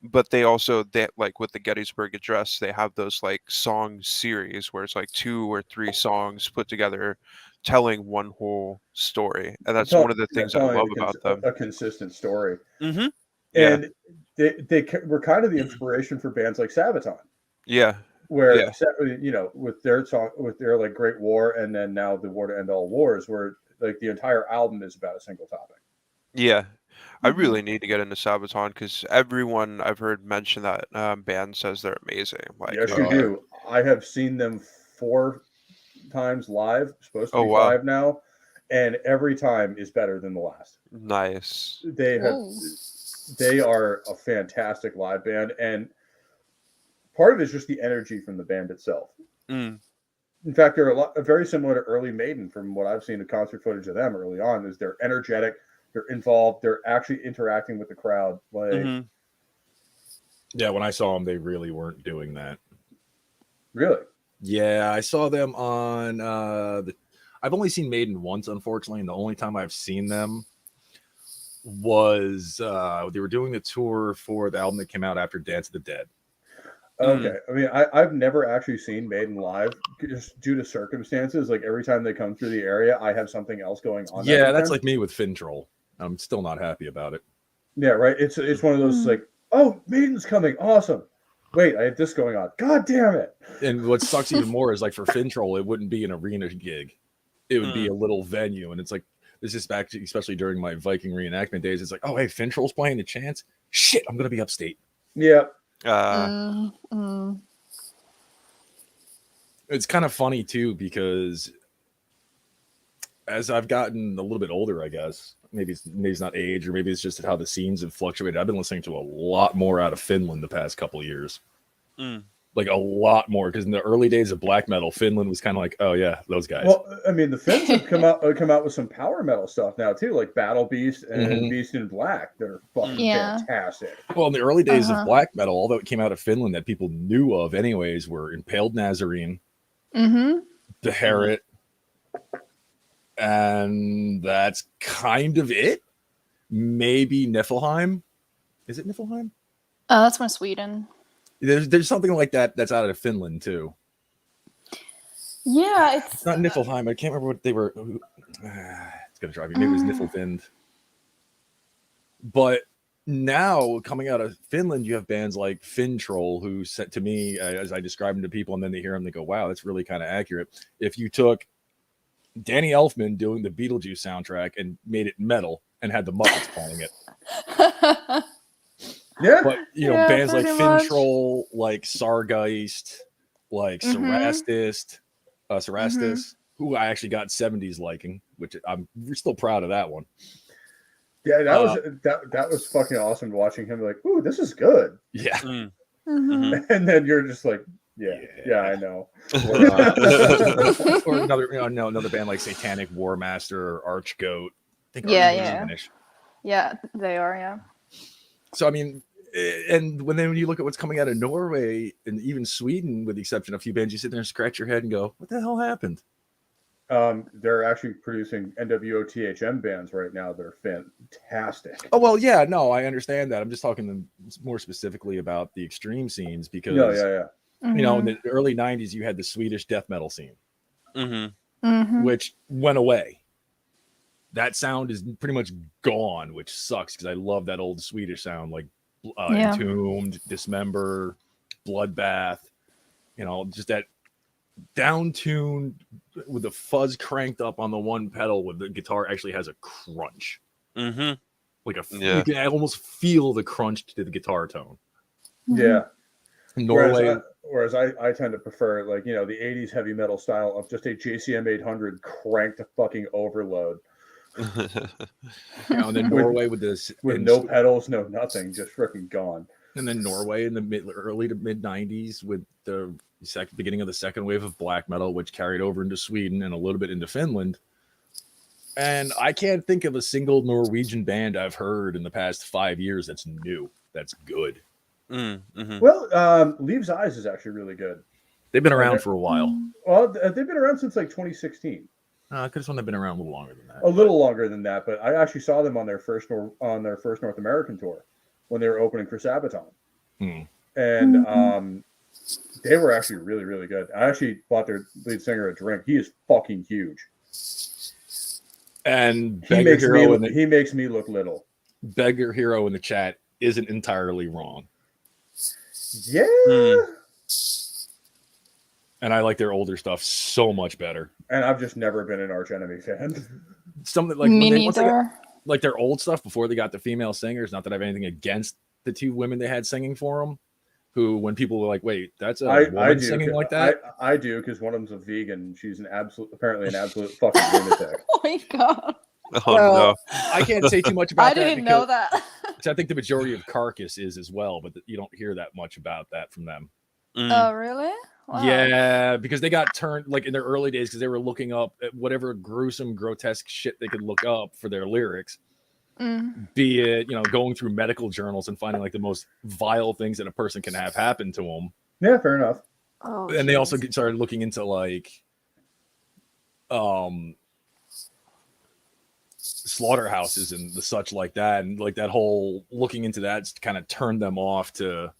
But they like with the Gettysburg Address, they have those like song series where it's like 2 or 3 songs put together telling one whole story. And that's one of the things I love about them.
A consistent story.
Mm-hmm.
And they were kind of the inspiration for bands like Sabaton.
Yeah.
Where, with their song, with their like Great War, and then now the War to End All Wars, where like the entire album is about a single topic.
Yeah. I really need to get into Sabaton, because everyone I've heard mention that band says they're amazing. Like,
yes, you do. I have seen them 4 times live, supposed to be 5 now, and every time is better than the last.
Nice.
They are a fantastic live band, and part of it is just the energy from the band itself. In fact, they're very similar to early Maiden, from what I've seen the concert footage of them early on. Is they're energetic. They're involved. They're actually interacting with the crowd. Like,
yeah, when I saw them, they really weren't doing that.
Really?
Yeah, I saw them on I've only seen Maiden once, unfortunately, and the only time I've seen them was they were doing the tour for the album that came out after Dance of the Dead.
Okay. I mean, I've never actually seen Maiden live just due to circumstances. Like every time they come through the area, I have something else going on.
Yeah, that's like me with Fintroll. I'm still not happy about it.
Yeah, right. It's one of those like, oh, Maiden's coming, awesome. Wait, I have this going on. God damn it!
And what sucks even more is like for Fintroll, it wouldn't be an arena gig; it would be a little venue, and it's like this is back, especially during my Viking reenactment days. It's like, oh, hey, Fintroll's playing the Chance. Shit, I'm gonna be upstate.
Yeah.
It's kind of funny too because as I've gotten a little bit older, I guess maybe it's not age, or maybe it's just how the scenes have fluctuated. I've been listening to a lot more out of Finland the past couple of years, like a lot more. Because in the early days of black metal, Finland was kind of like, oh yeah, those guys.
Well, I mean, the Finns have come out with some power metal stuff now too, like Battle Beast and Beast in Black. They're fucking fantastic.
Well, in the early days of black metal, all that came out of Finland that people knew of, anyways, were Impaled Nazarene, the Harrot. And that's kind of it. Maybe Niflheim. Is it Niflheim?
That's from Sweden.
There's something like that that's out of Finland too.
Yeah,
it's not Niflheim. I can't remember what they were. It's gonna drive me. Maybe it was Niflfind. But now coming out of Finland, you have bands like Fintroll, who said to me, as I describe them to people, and then they hear them, they go, "Wow, that's really kind of accurate." If you took Danny Elfman doing the Beetlejuice soundtrack and made it metal and had the Muppets playing it.
Yeah.
But, bands like Fintroll, like Sargeist, like Cerastus, who I actually got 70s liking, which I'm still proud of that one.
Yeah, that was fucking awesome watching him like, ooh, this is good.
Yeah.
And then you're just like, yeah, I know.
Or another band like Satanic War Master or Archgoat. I think
Finnish. Yeah, they are. Yeah.
So I mean, and when you look at what's coming out of Norway and even Sweden, with the exception of a few bands, you sit there and scratch your head and go, "What the hell happened?"
They're actually producing NWO/THM bands right now. They're fantastic.
Oh well, yeah, no, I understand that. I'm just talking more specifically about the extreme scenes because in the early 90s, you had the Swedish death metal scene, which went away. That sound is pretty much gone, which sucks because I love that old Swedish sound, like Entombed, Dismember, Bloodbath. Just that down-tuned with the fuzz cranked up on the one pedal, with the guitar actually has a crunch. Like you can almost feel the crunch to the guitar tone.
Yeah.
Norway.
Whereas I tend to prefer the 80s heavy metal style of just a JCM 800 cranked fucking overload.
And then Norway with
no pedals, no nothing, just freaking gone.
And then Norway in the early to mid 90s with the beginning of the second wave of black metal, which carried over into Sweden and a little bit into Finland. And I can't think of a single Norwegian band I've heard in the past 5 years that's new, that's good.
Well, Leaves Eyes is actually really good.
They've been around for a while.
Well, they've been around since 2016.
I could have sworn they've been around a little longer than that.
A little longer than that, but I actually saw them on their first North American tour when they were opening for Sabaton, and they were actually really, really good. I actually bought their lead singer a drink. He is fucking huge,
and
he makes me look little.
Beggar Hero in the chat isn't entirely wrong.
Yeah.
And I like their older stuff so much better.
And I've just never been an Arch Enemy fan.
Something like
me neither.
Like their old stuff before they got the female singers. Not that I have anything against the two women they had singing for them. Who, when people were like, "Wait, that's a woman singing like that?"
I do, because one of them's a vegan. She's apparently an absolute fucking lunatic.
Oh my god.
No.
I can't say too much about that.
I didn't know that.
I think the majority of Carcass is as well, but you don't hear that much about that from them.
Oh, really? Wow.
Yeah, because they got turned like in their early days because they were looking up at whatever gruesome, grotesque shit they could look up for their lyrics. Be it, going through medical journals and finding like the most vile things that a person can have happen to them.
Yeah, fair enough.
Oh,
And they also
jeez.
started looking into like slaughterhouses and the such like that, and like that whole looking into that kind of turned them off to.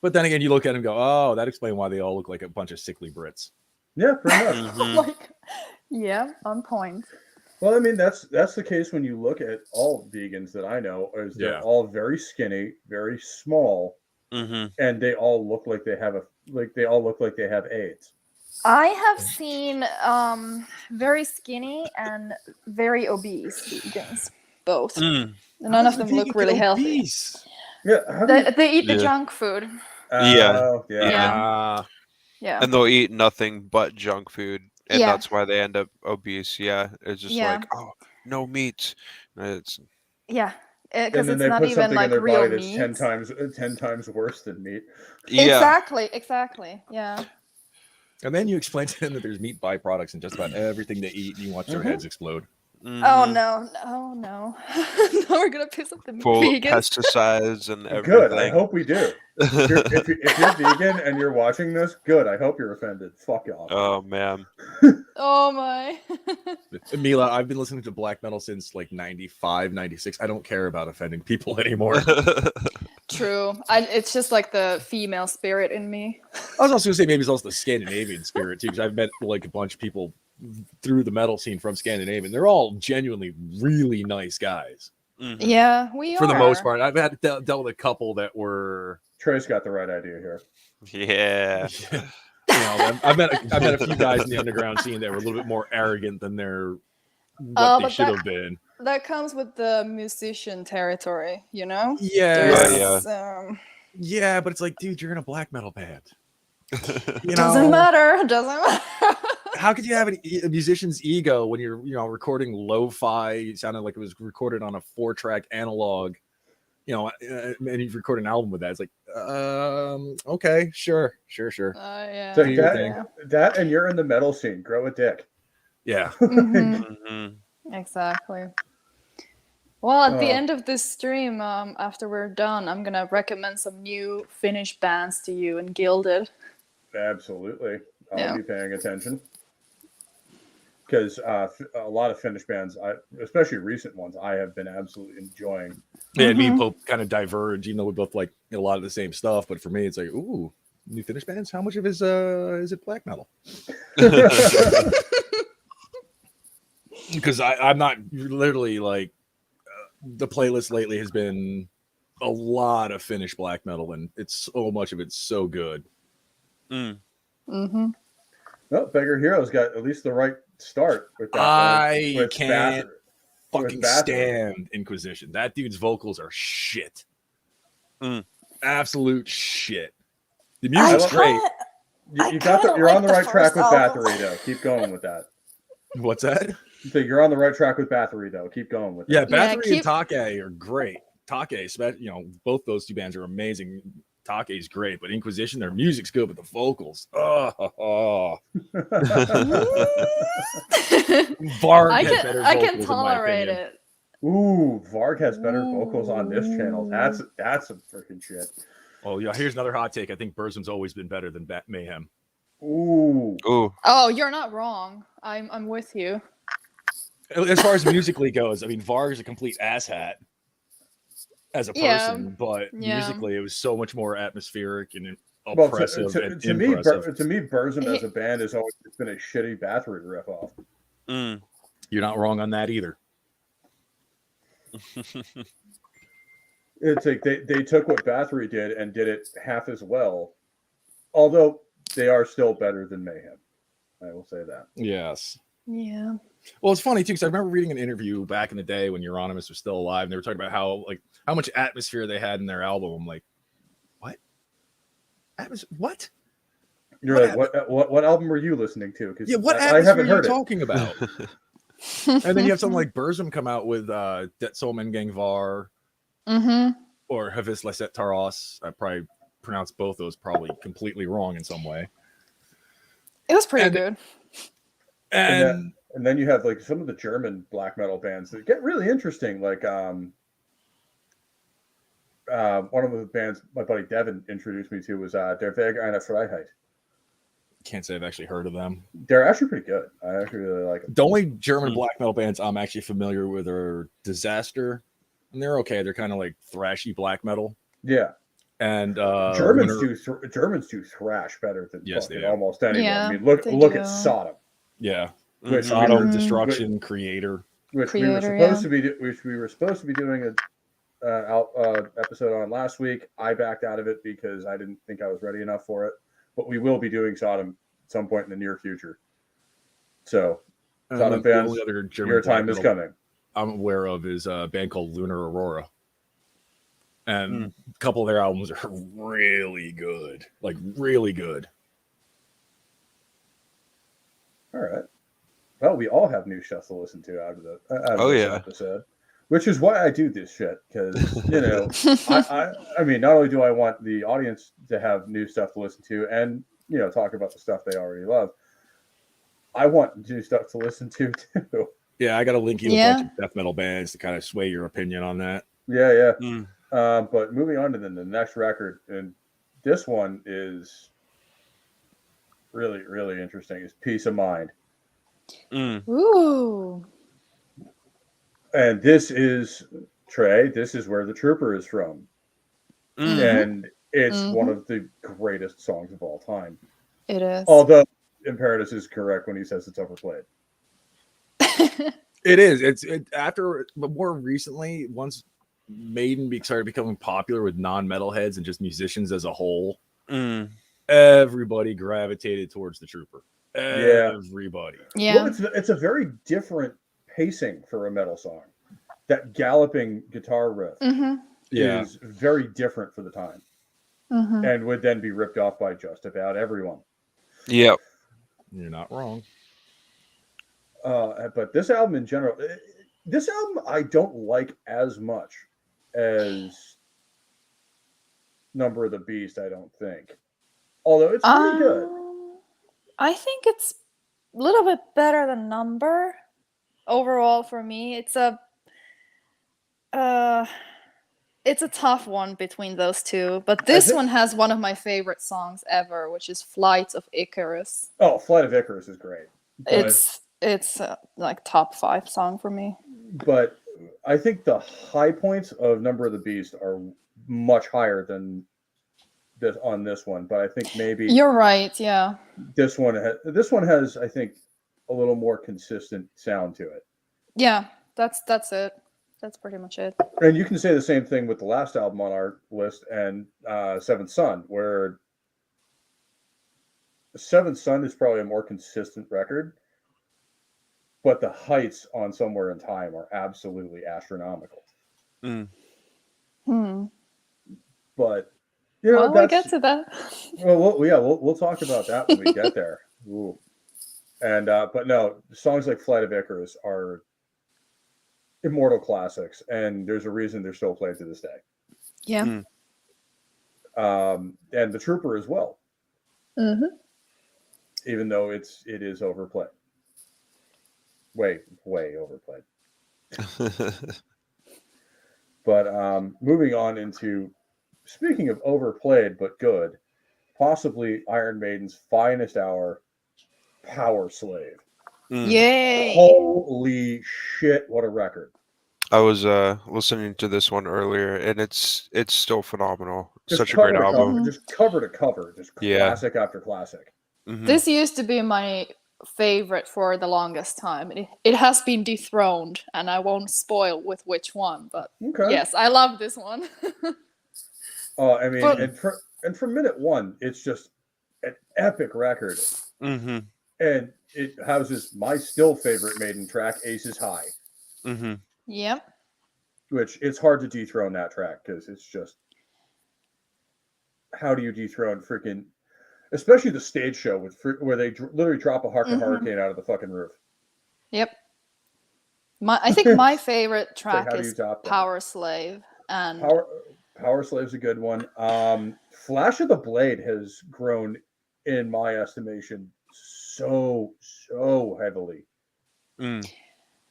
But then again, you look at them and go, oh, that explains why they all look like a bunch of sickly Brits.
Yeah, pretty much.
Mhm.
Yeah, on point.
Well, I mean, that's the case when you look at all vegans that I know, is they're
Yeah.
all very skinny, very small,
Mhm.
and they all look like they have AIDS.
I have seen very skinny and very obese vegans, both.
Mm.
None of them look really healthy.
Yeah, how do you...
They eat the
Yeah.
junk food.
Oh, yeah.
Yeah. Yeah.
And they'll eat nothing but junk food, and
Yeah.
that's why they end up obese. Yeah, it's just
Yeah.
like, oh, no meat. It's
Yeah,
And
because
then
it's
they
not
put
even
something in
like
their
real
body that's
meat.
10 times worse than meat.
yeah.
Exactly. Yeah.
And then you explain to them that there's meat byproducts in just about everything they eat, and you watch their heads explode.
Mhm.
Oh no! Now we're gonna piss off the
Full
vegans.
pesticides and everything.
Good. I hope we do. If you're vegan and you're watching this, good. I hope you're offended. Fuck off.
Oh man.
Oh my!
Mila, I've been listening to black metal since like 95, 96. I don't care about offending people anymore.
True. It's just like the female spirit in me.
I was also going to say maybe it's also the Scandinavian spirit too, because I've met like a bunch of people through the metal scene from Scandinavia. They're all genuinely really nice guys.
Mhm.
Yeah, we
For
are.
the most part. I've had dealt with a couple that were.
Trey's got the right idea here.
Yeah.
You know, I've met a few guys in the underground scene that were a little bit more arrogant than what they
but
should have been.
That comes with the musician territory, you know?
Yeah.
There's,
Yeah, but it's like, dude, you're in a black metal band. You
doesn't
know,
matter. Doesn't matter.
how could you have a musician's ego when you're, recording lo-fi? It sounded like it was recorded on a 4-track analog, and you've recorded an album with that. It's like, okay, sure.
Yeah.
So
Do your thing.
that and you're in the metal scene. Grow a dick.
Yeah.
Mhm.
Mhm.
Exactly. Well, at the end of this stream, after we're done, I'm gonna recommend some new Finnish bands to you and Gilded.
Absolutely. I'll be paying attention. Because a lot of Finnish bands, especially recent ones, I have been absolutely enjoying.
Yeah, me and Pope kind of diverge, even though we both like a lot of the same stuff. But for me, it's like, ooh, new Finnish bands. How much of it is it black metal? Because I'm not literally like the playlist lately has been a lot of Finnish black metal, and it's so much of it's so good.
Mm.
Mm-hmm.
Well, Beggar Hero's got at least the right start with that.
I can't fucking stand Inquisition. That dude's vocals are shit. Absolute shit. The music's great.
You're on the right track with Bathory, though. Keep going with that.
What's that?
So you're on the right track with Bathory, though. Keep going with that.
Yeah, Bathory and Take are great. Take, both those two bands are amazing. Take's great, but Inquisition, their music's good, but the vocals, Varg has better vocals,
I can tolerate it.
Ooh, Varg has better vocals on this channel. That's some freaking shit.
Oh yeah, here's another hot take. I think Burzum's always been better than Mayhem.
Ooh.
Oh, you're not wrong. I'm with you.
As far as musically goes, I mean, Varg is a complete asshat as a person, but musically, it was so much more atmospheric and oppressive and impressive.
To me, Burzum as a band has always been a shitty Bathory ripoff.
You're not wrong on that either.
It's like they took what Bathory did and did it half as well, although they are still better than Mayhem. I will say that.
Yes.
Yeah.
Well, it's funny too, because I remember reading an interview back in the day when Euronymous was still alive, and they were talking about how much atmosphere they had in their album. I'm like, what? What?
You're what album were you listening to? Because
what
I haven't heard
are you talking about? And then you have something like Burzum come out with Det Somen Gang Var, or Havis Leset Taros. I probably pronounced both those probably completely wrong in some way.
It was pretty good.
And then you have like some of the German black metal bands that get really interesting, like one of the bands my buddy Devin introduced me to was Der Weg einer Freiheit.
Can't say I've actually heard of them.
They're actually pretty good. I actually really like them.
The only German black metal bands I'm actually familiar with are Disaster, and they're okay. They're kind of like thrashy black metal.
Yeah.
And
Germans do thrash better than almost anyone.
Yeah,
I mean, look at Sodom.
Yeah.
Which
Sodom, Destruction, Creator.
Which we were supposed to be doing a episode on last week. I backed out of it because I didn't think I was ready enough for it. But we will be doing Sodom at some point in the near future. So, Sodom fans, your time is coming.
I'm aware of is a band called Lunar Aurora. And a couple of their albums are really good. Like, really good.
All right. Well, we all have new stuff to listen to out of this episode. Which is why I do this shit. Because, I mean, not only do I want the audience to have new stuff to listen to and, talk about the stuff they already love, I want new stuff to listen to, too.
Yeah, I got to link you a bunch of death metal bands to kind of sway your opinion on that.
Yeah. But moving on to the next record, and this one is really, really interesting, is Peace of Mind.
Ooh.
And this is, Trey, this is where the Trooper is from. And it's one of the greatest songs of all time.
It is.
Although Imperitus is correct when he says it's overplayed.
It is. But more recently, once Maiden started becoming popular with non-metalheads and just musicians as a whole, everybody gravitated towards the Trooper. Everybody.
Yeah.
Well, it's a very different pacing for a metal song. That galloping guitar riff is very different for the time. And would then be ripped off by just about everyone.
Yep.
You're not wrong.
But this album in general, I don't like as much as Number of the Beast, I don't think. Although it's pretty good.
I think it's a little bit better than Number. Overall, for me, it's a tough one between those two. But this one has one of my favorite songs ever, which is Flight of Icarus.
Oh, Flight of Icarus is great.
It's like top 5 song for me.
But I think the high points of Number of the Beast are much higher than this on this one. But I think maybe
you're right. Yeah.
This one has I think a little more consistent sound to it.
Yeah, that's it. That's pretty much it.
And you can say the same thing with the last album on our list and Seventh Son, where Seventh Son is probably a more consistent record, but the heights on Somewhere in Time are absolutely astronomical. But
we'll get to that.
We'll talk about that when we get there. Ooh. And but no, songs like Flight of Icarus are immortal classics, and there's a reason they're still played to this day.
Yeah.
And the Trooper as well. Even though it is overplayed. Way overplayed. But moving on into, speaking of overplayed but good, possibly Iron Maiden's finest hour, Power Slave.
Yay!
Holy shit, what a record.
I was listening to this one earlier, and it's still phenomenal.
Just
such a great album.
Just cover to cover, just classic after classic.
This used to be my favorite for the longest time. It has been dethroned, and I won't spoil with which one, but yes, I love this one.
I mean, and from minute one, it's just an epic record. And it houses my still favorite Maiden track, Aces High.
Yep.
Which it's hard to dethrone that track because it's just, how do you dethrone freaking, especially the stage show where they literally drop a hurricane out of the fucking roof.
Yep. I think my favorite track is Power Slave. And
Power Slave's a good one. Flash of the Blade has grown, in my estimation, so heavily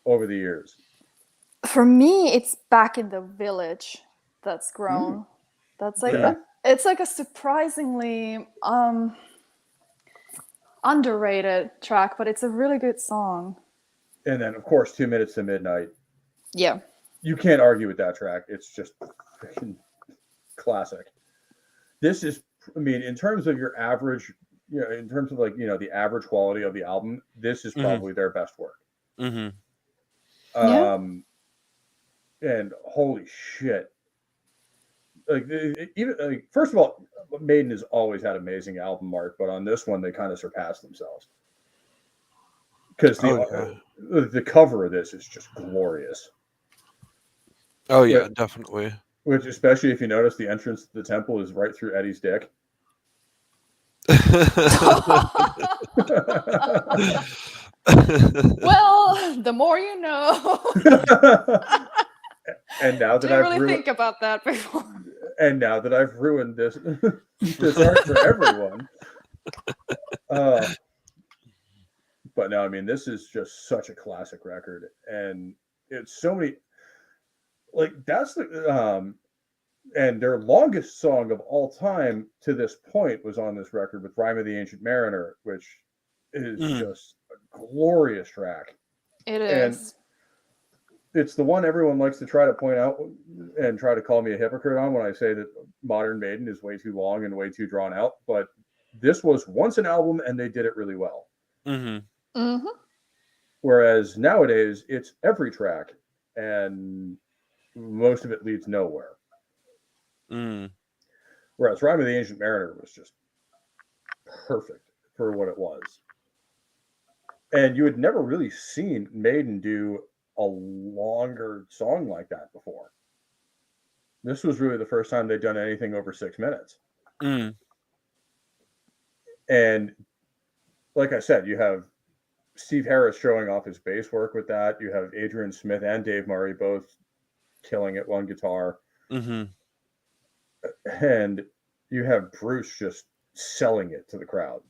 over the years.
For me, it's Back in the Village. that's grown. That's like
Yeah.
it's like a surprisingly underrated track, but it's a really good song.
And then, of course, 2 Minutes to Midnight.
Yeah.
You can't argue with that track. It's just freaking classic. This is, I mean, in terms of your average, in terms of like, the average quality of the album, this is probably their best work.
Mm-hmm.
And holy shit. Like, even like, first of all, Maiden has always had amazing album art, but on this one, they kind of surpassed themselves. Because the cover of this is just glorious.
Oh, yeah, definitely.
Which, especially if you notice, the entrance to the temple is right through Eddie's dick.
Well, the more you know.
And now that I've
really think about that before.
And now that I've ruined this art for everyone. But no, I mean, this is just such a classic record, and it's so many. Like, that's the and their longest song of all time to this point was on this record with "Rime of the Ancient Mariner," which is just a glorious track.
It is.
And it's the one everyone likes to try to point out and try to call me a hypocrite on when I say that modern Maiden is way too long and way too drawn out. But this was once an album, and they did it really well.
Mm-hmm.
Mm-hmm.
Whereas nowadays, it's every track, and most of it leads nowhere. Whereas Rime of the Ancient Mariner was just perfect for what it was. And you had never really seen Maiden do a longer song like that before. This was really the first time they'd done anything over 6 minutes. And like I said, you have Steve Harris showing off his bass work with that. You have Adrian Smith and Dave Murray both killing it on guitar. And you have Bruce just selling it to the crowd.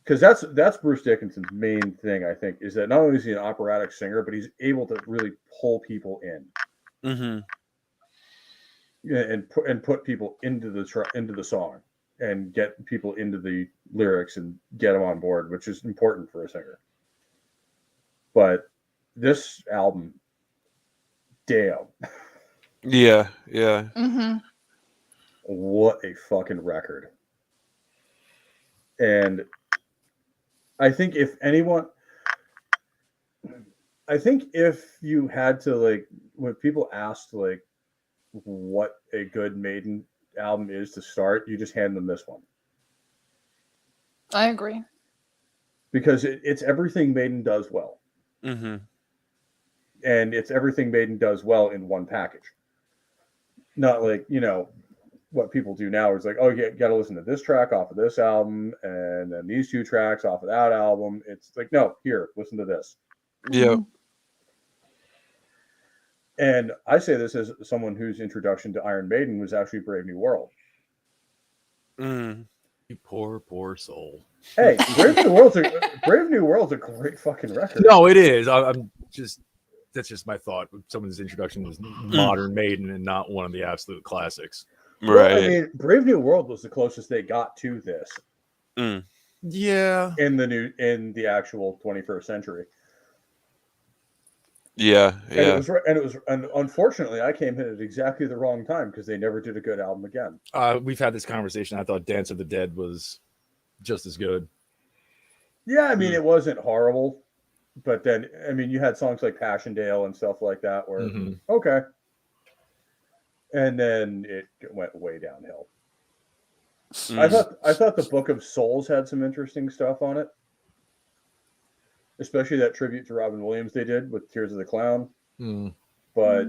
Because that's Bruce Dickinson's main thing, I think, is that not only is he an operatic singer, but he's able to really pull people in, and put people into the song, and get people into the lyrics and get them on board, which is important for a singer. But this album, damn,
yeah,
what a fucking record! And I think if you had to, like, when people asked, like, what a good Maiden album is to start, you just hand them this one.
I agree.
Because it's everything Maiden does well. And it's everything Maiden does well in one package. Not like, what people do now is like, oh, you got to listen to this track off of this album, and then these 2 tracks off of that album. It's like, no, here, listen to this.
Yeah.
And I say this as someone whose introduction to Iron Maiden was actually Brave New World.
You poor soul.
Hey, Brave New World's a great fucking record.
No, it is. That's just my thought. Someone's introduction was modern Maiden and not one of the absolute classics.
Right.
Well, I mean, Brave New World was the closest they got to this.
Yeah.
In the actual 21st century.
Yeah.
And unfortunately, I came in at exactly the wrong time because they never did a good album again.
We've had this conversation. I thought Dance of the Dead was just as good.
Yeah, I mean, it wasn't horrible, but then, I mean, you had songs like Passchendaele and stuff like that where, okay. And then it went way downhill. I thought the Book of Souls had some interesting stuff on it, especially that tribute to Robin Williams they did with Tears of the Clown. But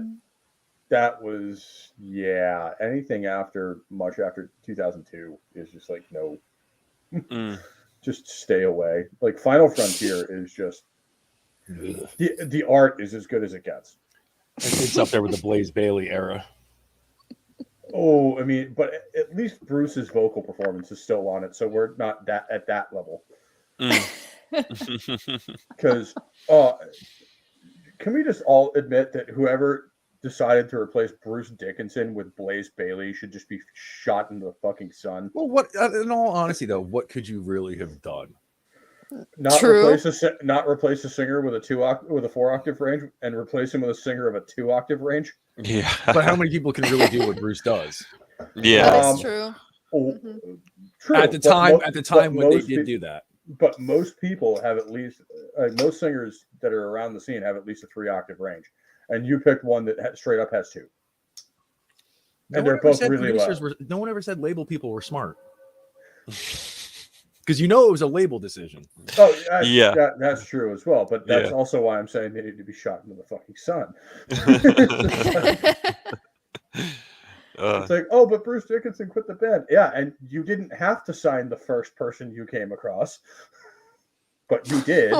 that was, anything much after 2002 is just like, no, just stay away. Like, Final Frontier is just, the art is as good as it gets.
It's up there with the Blaze Bayley era.
Oh, I mean, but at least Bruce's vocal performance is still on it, so we're not at that level. Because can we just all admit that whoever decided to replace Bruce Dickinson with Blaze Bayley should just be shot into the fucking sun.
Well, what? In all honesty, though, what could you really have done?
Not
True.
replace a singer with a 4-octave range and replace him with a singer of a 2-octave range.
Yeah.
But how many people can really do what Bruce does?
Yeah.
That is true.
True.
At the time when they did do that.
But most people have at least most singers that are around the scene have at least a 3-octave range, and you picked one that straight up has 2. And they're both really low.
No one ever said label people were smart. Because it was a label decision.
Oh, yeah, that's true as well. But that's also why I'm saying they need to be shot into the fucking sun. It's like, oh, but Bruce Dickinson quit the band. Yeah, and you didn't have to sign the first person you came across, but you did.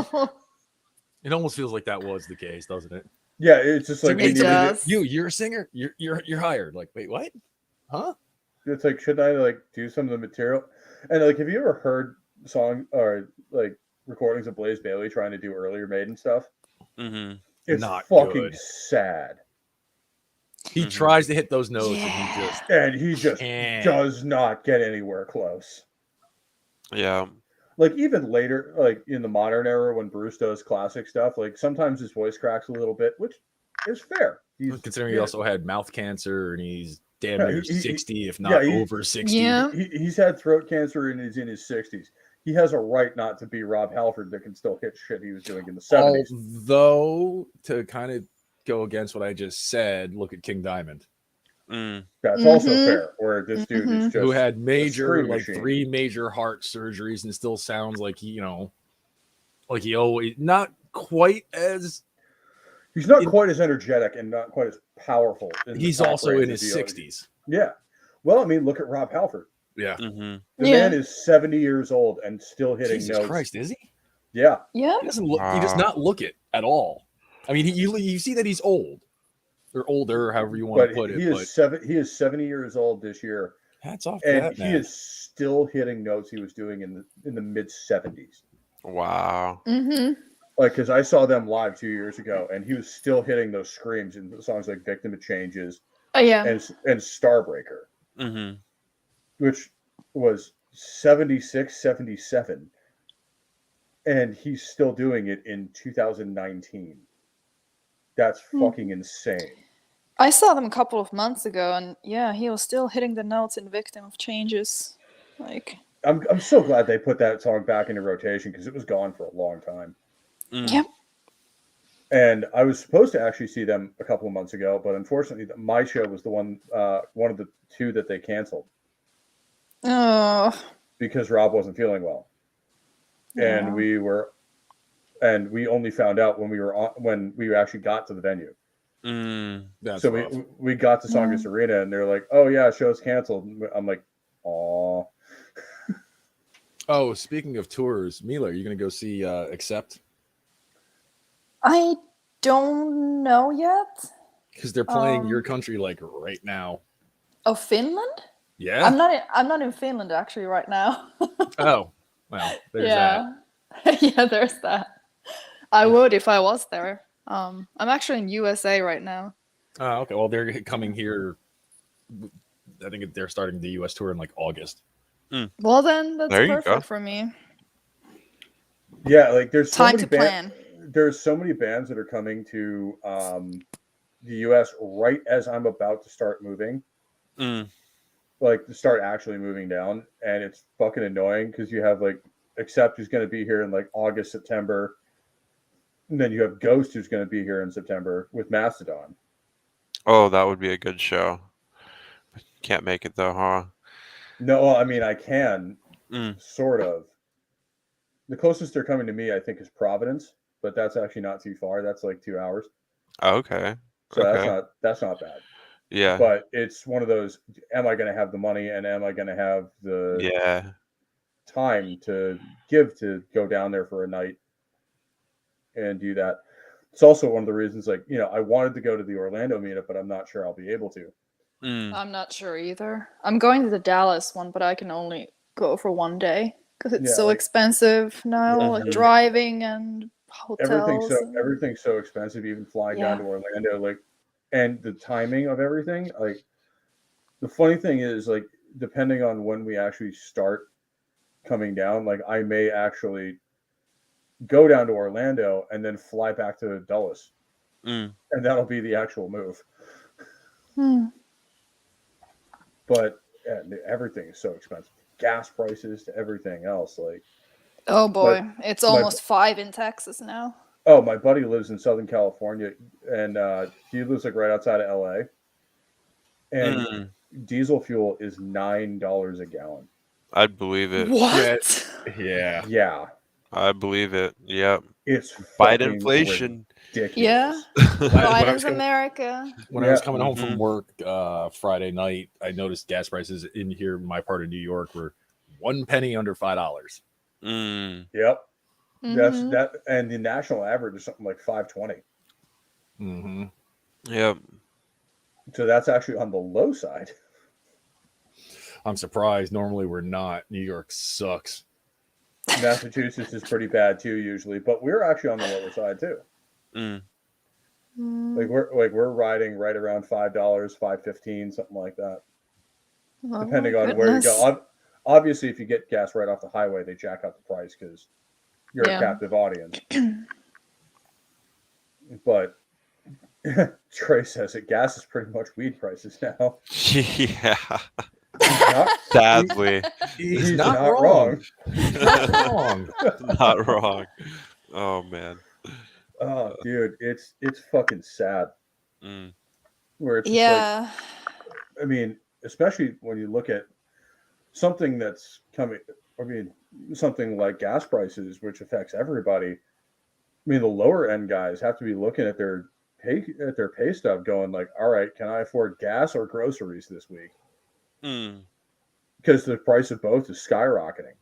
It almost feels like that was the case, doesn't it?
Yeah, it's just like
it does.
You're a singer. You're hired. Like, wait, what? Huh?
It's like, should I like do some of the material? And like, have you ever heard song or like recordings of Blaze Bayley trying to do earlier Maiden stuff?
Mm-hmm.
It's
not
fucking
good.
Sad.
He tries to hit those notes, and he just
does not get anywhere close.
Yeah.
Like even later, like in the modern era, when Bruce does classic stuff, like sometimes his voice cracks a little bit, which is fair.
Considering he also had mouth cancer and he's damn near 60, if not over 60.
Yeah.
He's had throat cancer and he's in his 60s. He has a right not to be Rob Halford that can still hit shit he was doing in the 70s.
Although, to kind of go against what I just said, look at King Diamond.
That's also fair, where this dude is just
who had like 3 major heart surgeries and still sounds like he always not quite as
he's not quite as energetic and not quite as powerful.
He's also in his 60s.
Yeah. Well, I mean, look at Rob Halford.
Yeah.
The man is 70 years old and still hitting
Jesus
notes.
Christ, is he?
Yeah.
Yeah.
He doesn't look. He does not look it at all. I mean, you see that he's old or older, however you want to put it.
He is 70 years old this year.
Hats off to
and
that man.
He is still hitting notes he was doing in the mid 70s.
Wow.
Like, because I saw them live 2 years ago, and he was still hitting those screams in songs like "Victim of Changes," and "Starbreaker," which was 76, 77, and he's still doing it in 2019. That's fucking insane.
I saw them a couple of months ago, and he was still hitting the notes in "Victim of Changes." Like,
I'm so glad they put that song back into rotation because it was gone for a long time.
Yep.
And I was supposed to actually see them a couple of months ago, but unfortunately, my show was the one of the 2 that they canceled.
Oh. Because
Rob wasn't feeling well, and we only found out when we actually got to the venue. So we got to Songus Arena, and they're like, "Oh yeah, show's canceled." I'm like, "Aw."
Oh, speaking of tours, Mila, are you gonna go see Accept? I
don't know yet.
Because they're playing your country like right now.
Oh, Finland?
Yeah.
I'm not in Finland actually right now.
Oh, well, there's that.
Yeah, there's that. I would if I was there. I'm actually in USA right now.
Oh, okay. Well, they're coming here. I think they're starting the US tour in like August.
Well, then that's perfect for me.
Yeah, like there's
time to plan.
There's so many bands that are coming to the US right as I'm about to start moving. Like to start actually moving down, and it's fucking annoying because you have like Accept who's going to be here in like August, September, and then you have Ghost who's going to be here in September with Mastodon.
Oh, that would be a good show. Can't make it though, huh?
No, I mean I can, sort of. The closest they're coming to me, I think, is Providence, but that's actually not too far. That's like 2 hours.
Okay.
So that's not bad.
Yeah.
But it's one of those, am I going to have the money and am I going to have the time to give to go down there for a night and do that? It's also one of the reasons, like, I wanted to go to the Orlando meetup, but I'm not sure I'll be able to.
I'm not sure either. I'm going to the Dallas one, but I can only go for one day because it's so expensive now, like driving and hotels.
Everything's so expensive, even flying down to Orlando. Like, and the timing of everything. Like, the funny thing is, like, depending on when we actually start coming down, like, I may actually go down to Orlando and then fly back to Dulles, and that'll be the actual move. But everything is so expensive. Gas prices to everything else, like.
Oh boy, it's almost 5 in Texas now.
Oh, my buddy lives in Southern California, and he lives like right outside of LA. And diesel fuel is $9 a gallon.
I'd believe it.
What?
Yeah.
I believe it. Yep.
It's
fight inflation.
Ridiculous.
Yeah. Biden's America.
When I was coming home from work Friday night, I noticed gas prices in here in my part of New York were 1 penny under $5.
Yep. That's that, and the national average is something like $5.20.
Yep.
So that's actually on the low side.
I'm surprised. Normally we're not. New York sucks.
Massachusetts is pretty bad too, usually, but we're actually on the lower side too. We're riding right around $5, $5.15, something like that, depending on where you go. Obviously, if you get gas right off the highway, they jack up the price because you're a captive audience. But Trey says that gas is pretty much weed prices now.
Yeah. Sadly.
He's not wrong.
Not wrong. Oh, man.
Oh, dude, it's fucking sad. Where it's just I mean, especially when you look at something that's coming. I mean, something like gas prices, which affects everybody. I mean, the lower end guys have to be looking at their pay stub, going like, "All right, can I afford gas or groceries this week?" Because the price of both is skyrocketing.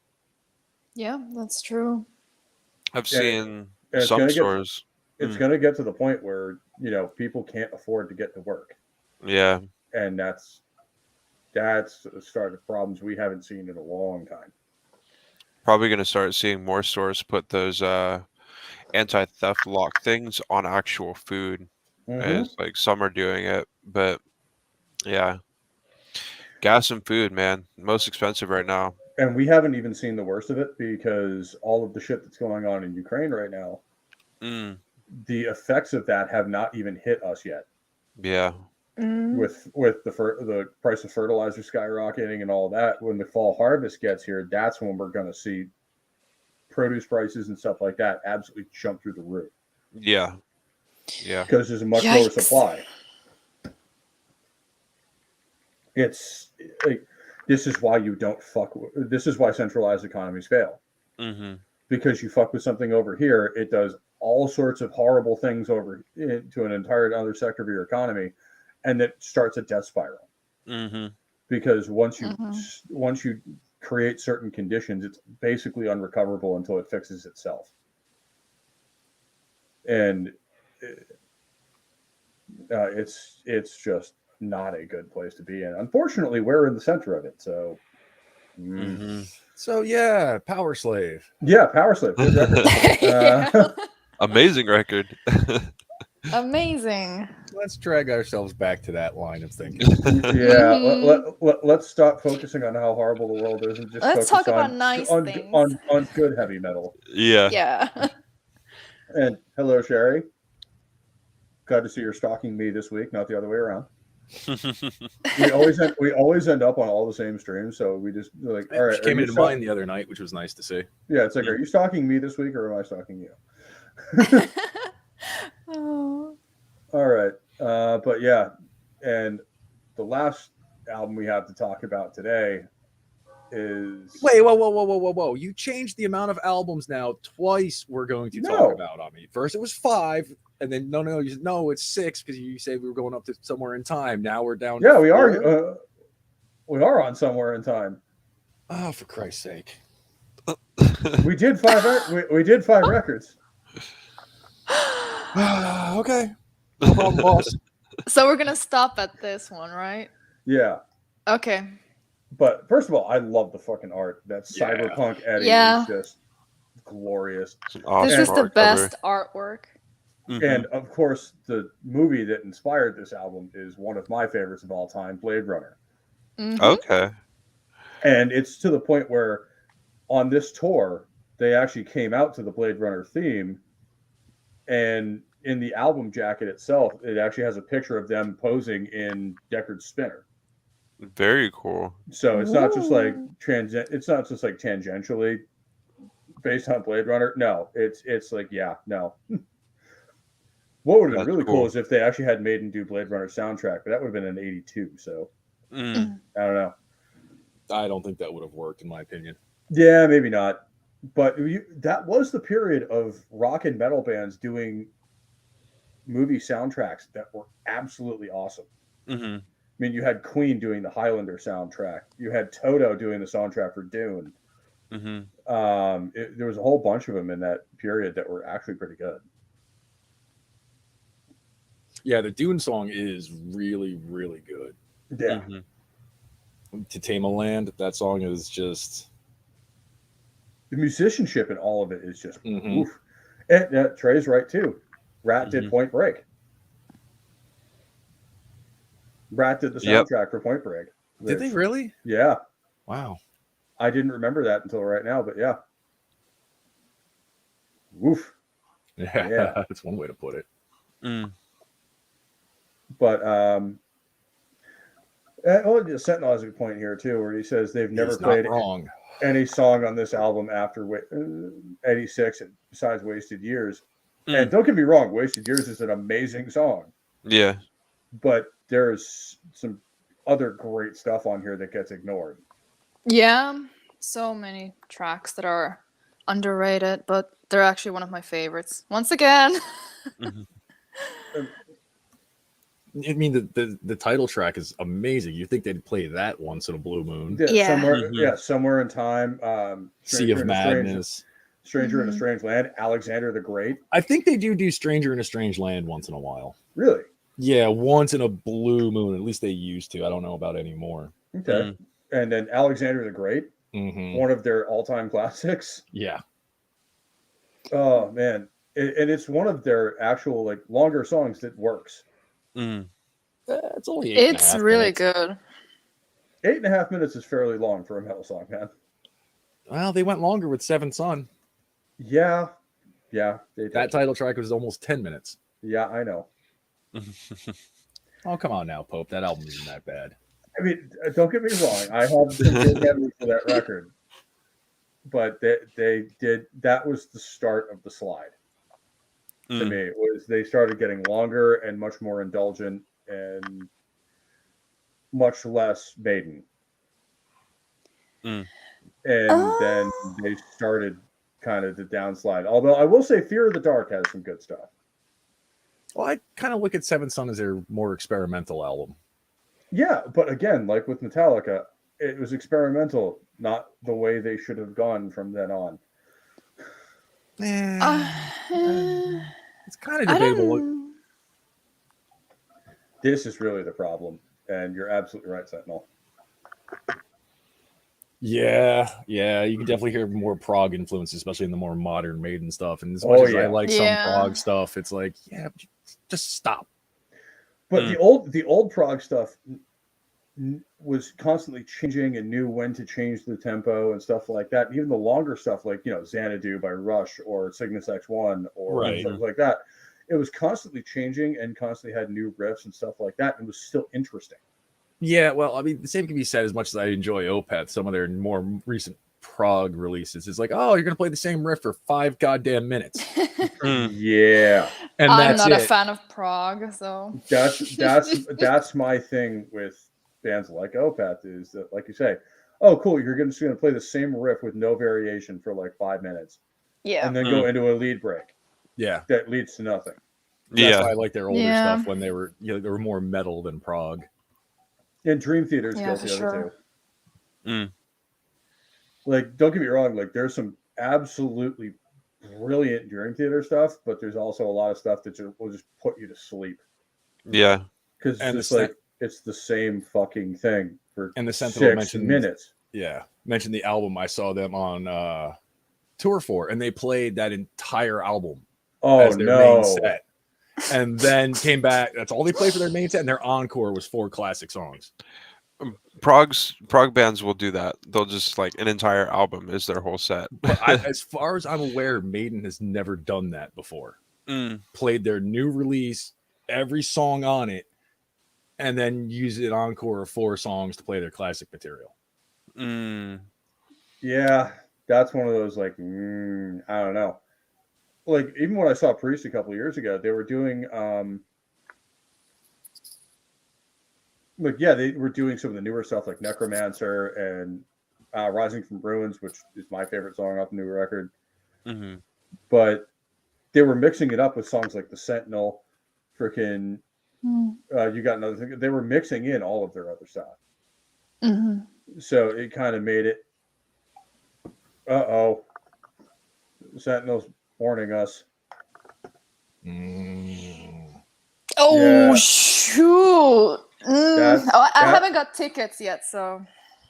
Yeah, that's true.
I've seen some stores.
It's going to get to the point where, people can't afford to get to work.
Yeah.
And that's a start of problems we haven't seen in a long time.
Probably going to start seeing more stores put those anti-theft lock things on actual food. It's like some are doing it, but yeah. Gas and food, man, most expensive right now.
And we haven't even seen the worst of it because all of the shit that's going on in Ukraine right now, the effects of that have not even hit us yet.
Yeah.
With the price of fertilizer skyrocketing and all that, when the fall harvest gets here, that's when we're going to see produce prices and stuff like that absolutely jump through the roof.
Yeah. Yeah.
Because there's a much lower supply. It's like, this is why you don't this is why centralized economies fail. Because you fuck with something over here, it does all sorts of horrible things over to an entire other sector of your economy, and it starts a death spiral. Because once you create certain conditions, it's basically unrecoverable until it fixes itself. And it's just not a good place to be in. Unfortunately, we're in the center of it. So,
So yeah, Power Slave.
Yeah, Power Slave. Good record.
Amazing record.
Amazing.
Let's drag ourselves back to that line of thinking.
Yeah, let's stop focusing on how horrible the world is and just
let's
focus
talk about nice things.
on good heavy metal.
Yeah.
Yeah.
And hello, Sherry. Glad to see you're stalking me this week, not the other way around. we always end up on all the same streams, so we just like, all right.
She came into mine the other night, which was nice to see.
Yeah, it's like, are you stalking me this week or am I stalking you?
Oh.
All right, but yeah, and the last album we have to talk about today is
whoa! You changed the amount of albums now twice. We're going to talk about on me. First it was 5. And then no, you said no, it's 6 because you said we were going up to somewhere in time. Now we're down.
Yeah, we are. We are on somewhere in time.
Oh, for Christ's sake!
We did 5. We did 5 records.
Okay, no problem, boss.
So we're gonna stop at this one, right?
Yeah.
Okay.
But first of all, I love the fucking art. That cyberpunk Eddie is just glorious.
Awesome
this is the best artwork.
And of course, the movie that inspired this album is one of my favorites of all time, Blade Runner.
Okay.
And it's to the point where on this tour, they actually came out to the Blade Runner theme. And in the album jacket itself, it actually has a picture of them posing in Deckard's spinner.
Very cool.
So it's not just like tangentially based on Blade Runner. No, it's like, yeah, no. What would have been really cool is if they actually had Maiden do Blade Runner soundtrack, but that would have been in '82. So I don't know.
I don't think that would have worked, in my opinion.
Yeah, maybe not. But that was the period of rock and metal bands doing movie soundtracks that were absolutely awesome. I mean, you had Queen doing the Highlander soundtrack. You had Toto doing the soundtrack for Dune. There was a whole bunch of them in that period that were actually pretty good.
Yeah, the Dune song is really, really good.
Yeah.
To Tame a Land, that song is just...
The musicianship in all of it is just oof. And Trey's right, too. Rat did Point Break. Rat did the soundtrack for Point Break.
Did they really?
Yeah.
Wow.
I didn't remember that until right now, but yeah. Woof.
Yeah, that's one way to put it.
But Sentinel has a point here too, where he says they've never played any song on this album after '86, besides "Wasted Years." And don't get me wrong, "Wasted Years" is an amazing song.
Yeah,
but there's some other great stuff on here that gets ignored.
Yeah, so many tracks that are underrated, but they're actually one of my favorites. Once again.
I mean, the title track is amazing. You think they'd play that once in a blue moon?
Yeah, Somewhere in Time,
Sea of Madness,
Stranger in a Strange Land, Alexander the Great.
I think they do Stranger in a Strange Land once in a while.
Really?
Yeah, once in a blue moon. At least they used to. I don't know about anymore.
Okay. And then Alexander the Great, one of their all-time classics.
Yeah.
Oh man, and it's one of their actual like longer songs that works.
It's only 8.5
It's really
minutes.
good.
8.5 minutes is fairly long for a metal song, man.
Well, they went longer with Seventh Son.
Yeah. They did.
That title track was almost 10 minutes.
Yeah, I know.
Oh, come on now, Pope. That album isn't that bad.
I mean, don't get me wrong. I have some good memories for that record. But they did. That was the start of the slide. To me, it was they started getting longer and much more indulgent and much less Maiden. And then they started kind of the downslide. Although I will say Fear of the Dark has some good stuff.
Well, I kind of look at Seventh Son as their more experimental album.
Yeah, but again, like with Metallica, it was experimental, not the way they should have gone from then on.
It's kind of debatable.
This is really the problem, and you're absolutely right, Sentinel.
Yeah, you can definitely hear more prog influence, especially in the more modern Maiden stuff. And as much as I like some prog stuff, it's like, just stop.
But the old prog stuff was constantly changing and knew when to change the tempo and stuff like that. And even the longer stuff, like Xanadu by Rush or Cygnus X1 or stuff like that, it was constantly changing and constantly had new riffs and stuff like that, and was still interesting.
Yeah, well, I mean, the same can be said as much as I enjoy Opeth, some of their more recent prog releases. It's like, oh, you're gonna play the same riff for 5 goddamn minutes.
Yeah,
and
I'm not a fan of prog, so
that's my thing with bands like Opeth is that, like you say, oh, cool, you're just gonna play the same riff with no variation for like 5 minutes, and then go into a lead break.
Yeah,
that leads to nothing.
That's why I like their older stuff when they were they were more metal than prog.
And Dream Theater's guilty of it too. Like, don't get me wrong, like there's some absolutely brilliant Dream Theater stuff, but there's also a lot of stuff that will just put you to sleep.
Yeah,
because it's like it's the same fucking thing for
and the Sentinel
6 minutes.
Yeah, mentioned the album. I saw them on tour for, and they played that entire album as their main set. and then came back. That's all they played for their main set, and their encore was 4 classic songs.
Prog bands will do that. They'll just like an entire album is their whole set.
But as far as I'm aware, Maiden has never done that before. Played their new release, every song on it, and then use it encore of 4 songs to play their classic material.
Yeah, that's one of those like I don't know. Like even when I saw Priest a couple of years ago, they were doing they were doing some of the newer stuff like Necromancer and Rising from Ruins, which is my favorite song off the new record. But they were mixing it up with songs like The Sentinel, freaking You Got Another Thing. They were mixing in all of their other stuff. So it kind of made it, Sentinel's warning us.
Oh, shoot. I haven't got tickets yet, so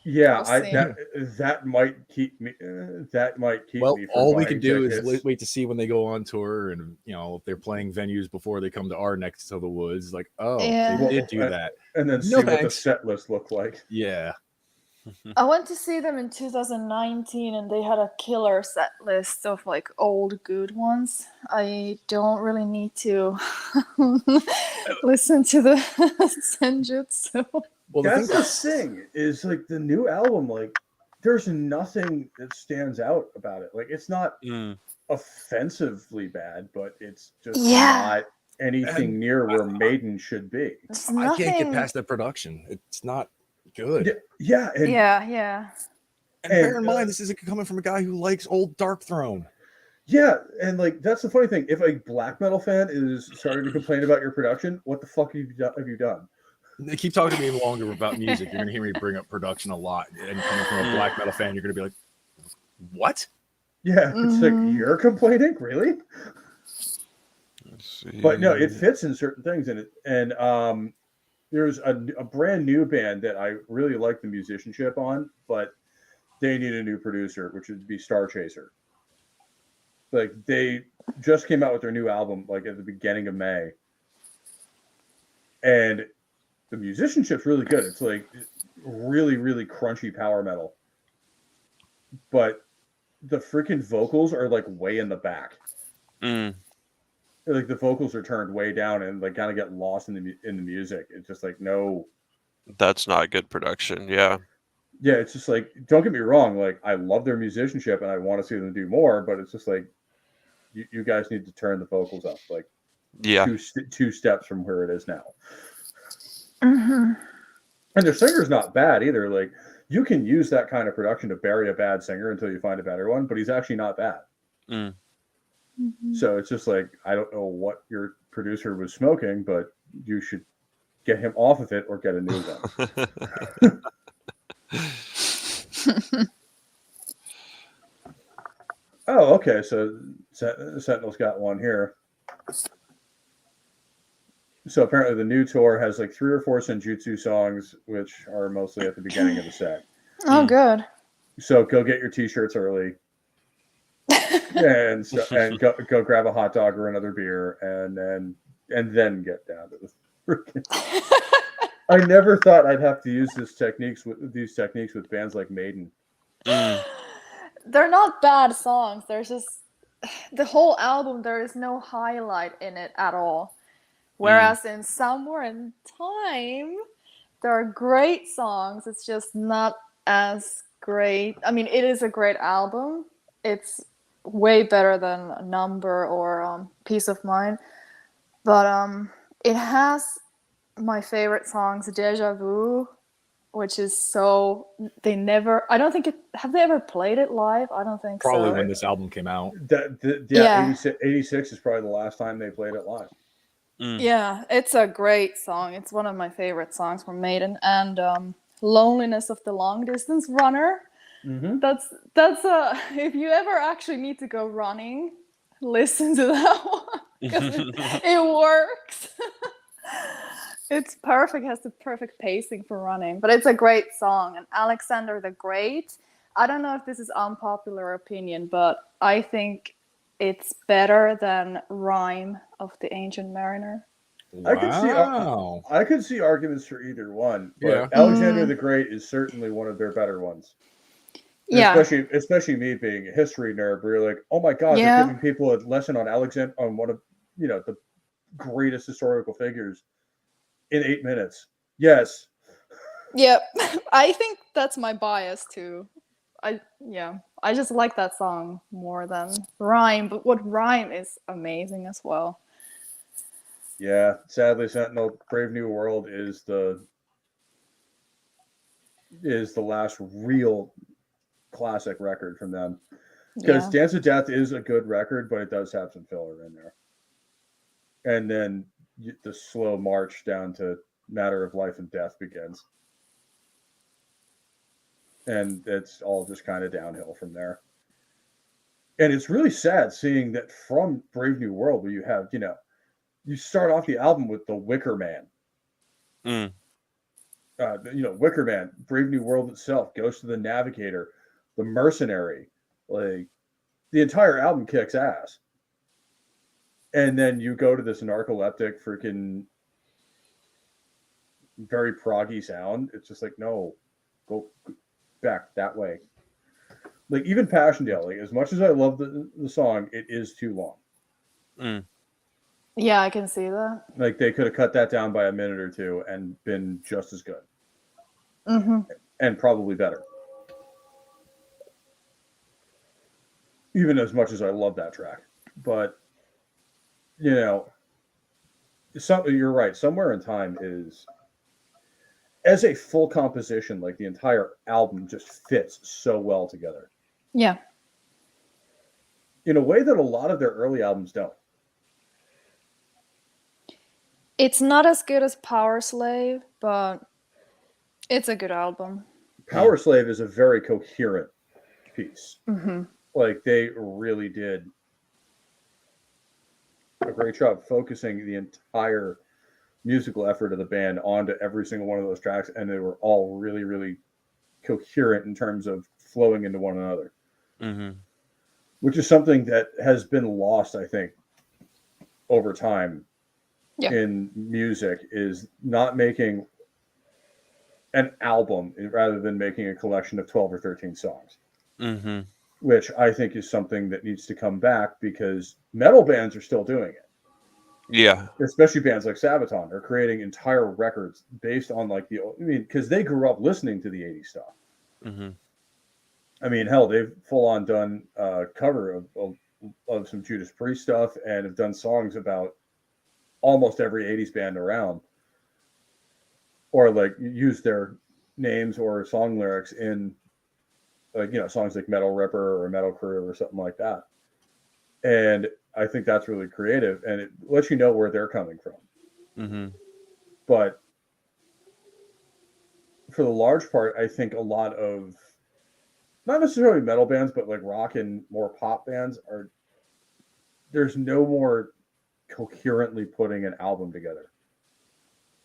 yeah, that might keep me.
Well,
me from
all we
buying
can do
tickets.
is wait to see when they go on tour, and if they're playing venues before they come to our neck to the woods. Like, they did do that,
and then see what the set list looked like.
Yeah,
I went to see them in 2019, and they had a killer set list of like old good ones. I don't really need to listen to the Senjutsu.
Well, that's the thing is like the new album, like there's nothing that stands out about it. Like it's not offensively bad, but it's just not anything near where Maiden should be.
I can't get past that production. It's not good.
Yeah.
And bear in mind, this is coming from a guy who likes old Dark Throne.
Yeah, and like that's the funny thing. If a black metal fan is starting to complain about your production, what the fuck have you done?
They keep talking to me longer about music. You're gonna hear me bring up production a lot, and coming from a black metal fan, you're gonna be like, "What?"
Yeah, it's like you're complaining, really?
Let's see.
But no, it fits in certain things, and there's a brand new band that I really like the musicianship on, but they need a new producer, which would be Star Chaser. Like they just came out with their new album like at the beginning of May, and the musicianship's really good. It's like really, really crunchy power metal, but the freaking vocals are like way in the back. Like the vocals are turned way down and like kind of get lost in the music. It's just like no,
that's not good production. Yeah,
it's just like don't get me wrong. Like I love their musicianship and I want to see them do more, but it's just like you guys need to turn the vocals up like two steps from where it is now. And their singer's not bad either. Like you can use that kind of production to bury a bad singer until you find a better one, but he's actually not bad. So it's just like I don't know what your producer was smoking, but you should get him off of it or get a new one. Oh, okay. So Sentinel's got one here. So apparently the new tour has like 3 or 4 Senjutsu songs, which are mostly at the beginning of the set.
Oh, good.
So go get your t-shirts early. and go grab a hot dog or another beer and then get down to the freaking I never thought I'd have to use these techniques with bands like Maiden.
They're not bad songs. There's just the whole album, there is no highlight in it at all. Whereas in Somewhere in Time, there are great songs. It's just not as great. I mean, it is a great album. It's way better than Number or Peace of Mind. But it has my favorite songs, Deja Vu, which is so... I don't think have they ever played it live? I don't think
probably
so.
when this album came out.
86 is probably the last time they played it live.
Yeah, it's a great song. It's one of my favorite songs from Maiden. And Loneliness of the Long Distance Runner. That's if you ever actually need to go running, listen to that one because it works. It's perfect, has the perfect pacing for running, but it's a great song. And Alexander the Great, I don't know if this is unpopular opinion, but I think it's better than Rhyme of the Ancient Mariner.
Wow.
I could see arguments for either one, but
Yeah.
Alexander the Great is certainly one of their better ones.
Yeah.
Especially me being a history nerd, where you're like, oh my god,
Yeah.
they're giving people a lesson on Alexander, on one of the greatest historical figures in 8 minutes. Yes.
Yep. I think that's my bias too. I just like that song more than Rhyme, but what Rhyme is amazing as well.
Yeah, sadly, Sentinel Brave New World is the last real classic record from them. Because Dance of Death is a good record, but it does have some filler in there. And then the slow march down to Matter of Life and Death begins. And it's all just kind of downhill from there. And it's really sad seeing that from Brave New World, where you have, you start off the album with the Wicker Man. Wicker Man, Brave New World itself, Ghost of the Navigator, The Mercenary, like the entire album kicks ass. And then you go to this narcoleptic freaking very proggy sound. It's just like, no, go back that way. Like even Passchendaele, like as much as I love the song, it is too long.
Yeah, I can see that.
Like they could have cut that down by a minute or two and been just as good. And probably better. Even as much as I love that track. But, you're right. Somewhere in Time is, as a full composition, like the entire album just fits so well together.
Yeah.
In a way that a lot of their early albums don't.
It's not as good as Power Slave, but it's a good album.
Power Slave is a very coherent piece. Like they really did a great job focusing the entire musical effort of the band onto every single one of those tracks, and they were all really, really coherent in terms of flowing into one another. Which is something that has been lost, I think, over time in music, is not making an album rather than making a collection of 12 or 13 songs. Which I think is something that needs to come back, because metal bands are still doing it.
Yeah.
Especially bands like Sabaton are creating entire records based on because they grew up listening to the 80s stuff. I mean, hell, they've full on done a cover of some Judas Priest stuff and have done songs about almost every 80s band around, or like use their names or song lyrics in songs like Metal Ripper or Metal Crew or something like that. And I think that's really creative, and it lets you know where they're coming from. But for the large part, I think a lot of, not necessarily metal bands, but like rock and more pop bands, there's no more coherently putting an album together.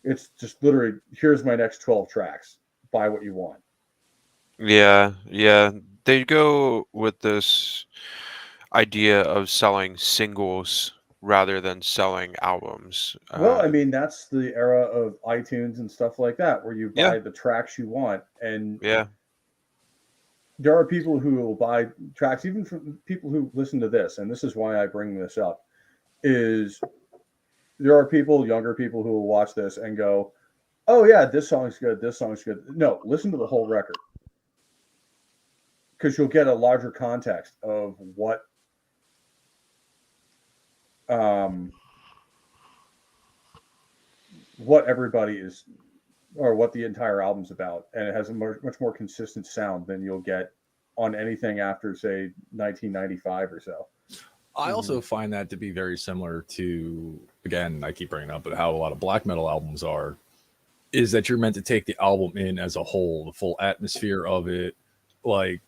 It's just literally, here's my next 12 tracks, buy what you want.
Yeah. They go with this idea of selling singles rather than selling albums.
Well, I mean, that's the era of iTunes and stuff like that, where you buy the tracks you want. And there are people who will buy tracks, even from people who listen to this, and this is why I bring this up, is there are younger people who will watch this and go, oh yeah, this song's good, this song's good. No, listen to the whole record. Because you'll get a larger context of what everybody is, or what the entire album's about, and it has a much more consistent sound than you'll get on anything after, say, 1995 or so.
I also find that to be very similar to, again, I keep bringing up, but how a lot of black metal albums are, is that you're meant to take the album in as a whole, the full atmosphere of it, like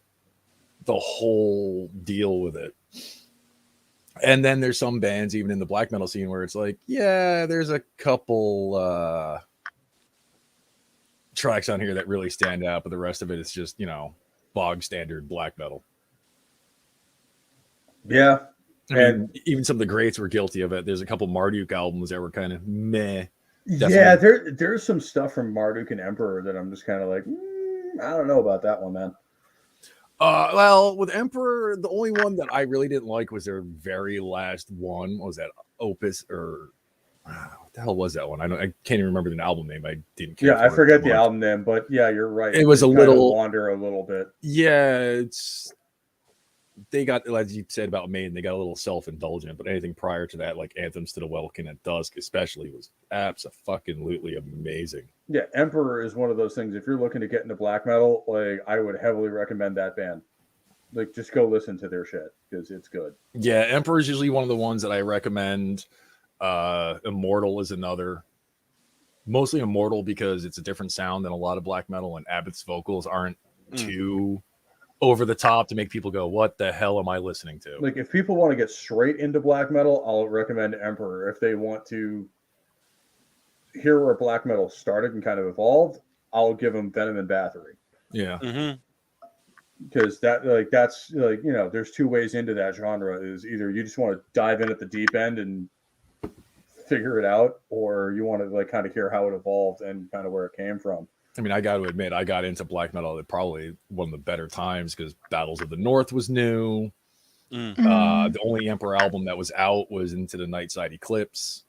the whole deal with it. And then there's some bands, even in the black metal scene, where it's like, yeah, there's a couple tracks on here that really stand out, but the rest of it is just, bog standard black metal.
Yeah.
I mean, even some of the greats were guilty of it. There's a couple Marduk albums that were kind of meh.
Definitely. Yeah, there's some stuff from Marduk and Emperor that I'm just kind of like, I don't know about that one, man.
Well, with Emperor, the only one that I really didn't like was their very last one. What was that Opus or what the hell was that one? I can't even remember the album name. I didn't care.
Yeah, I forget the album name, but yeah, you're right.
It was a little
wander a little bit.
Yeah, they got, as you said about Maiden, they got a little self-indulgent, but anything prior to that, like Anthems to the Welkin at Dusk, especially, was abso-fucking-lutely amazing.
Yeah, Emperor is one of those things. If you're looking to get into black metal, like I would heavily recommend that band. Like, just go listen to their shit because it's good.
Yeah, Emperor is usually one of the ones that I recommend. Immortal is another. Mostly Immortal because it's a different sound than a lot of black metal, and Abbott's vocals aren't too over the top to make people go, what the hell am I listening to?
Like, if people want to get straight into black metal, I'll recommend Emperor. If they want to hear where black metal started and kind of evolved, I'll give them Venom and Bathory.
Yeah.
Because that's there's two ways into that genre. Is either you just want to dive in at the deep end and figure it out, or you want to like kind of hear how it evolved and kind of where it came from.
I mean, I got to admit, I got into black metal at probably one of the better times because Battles of the North was new. The only Emperor album that was out was Into the Nightside Eclipse.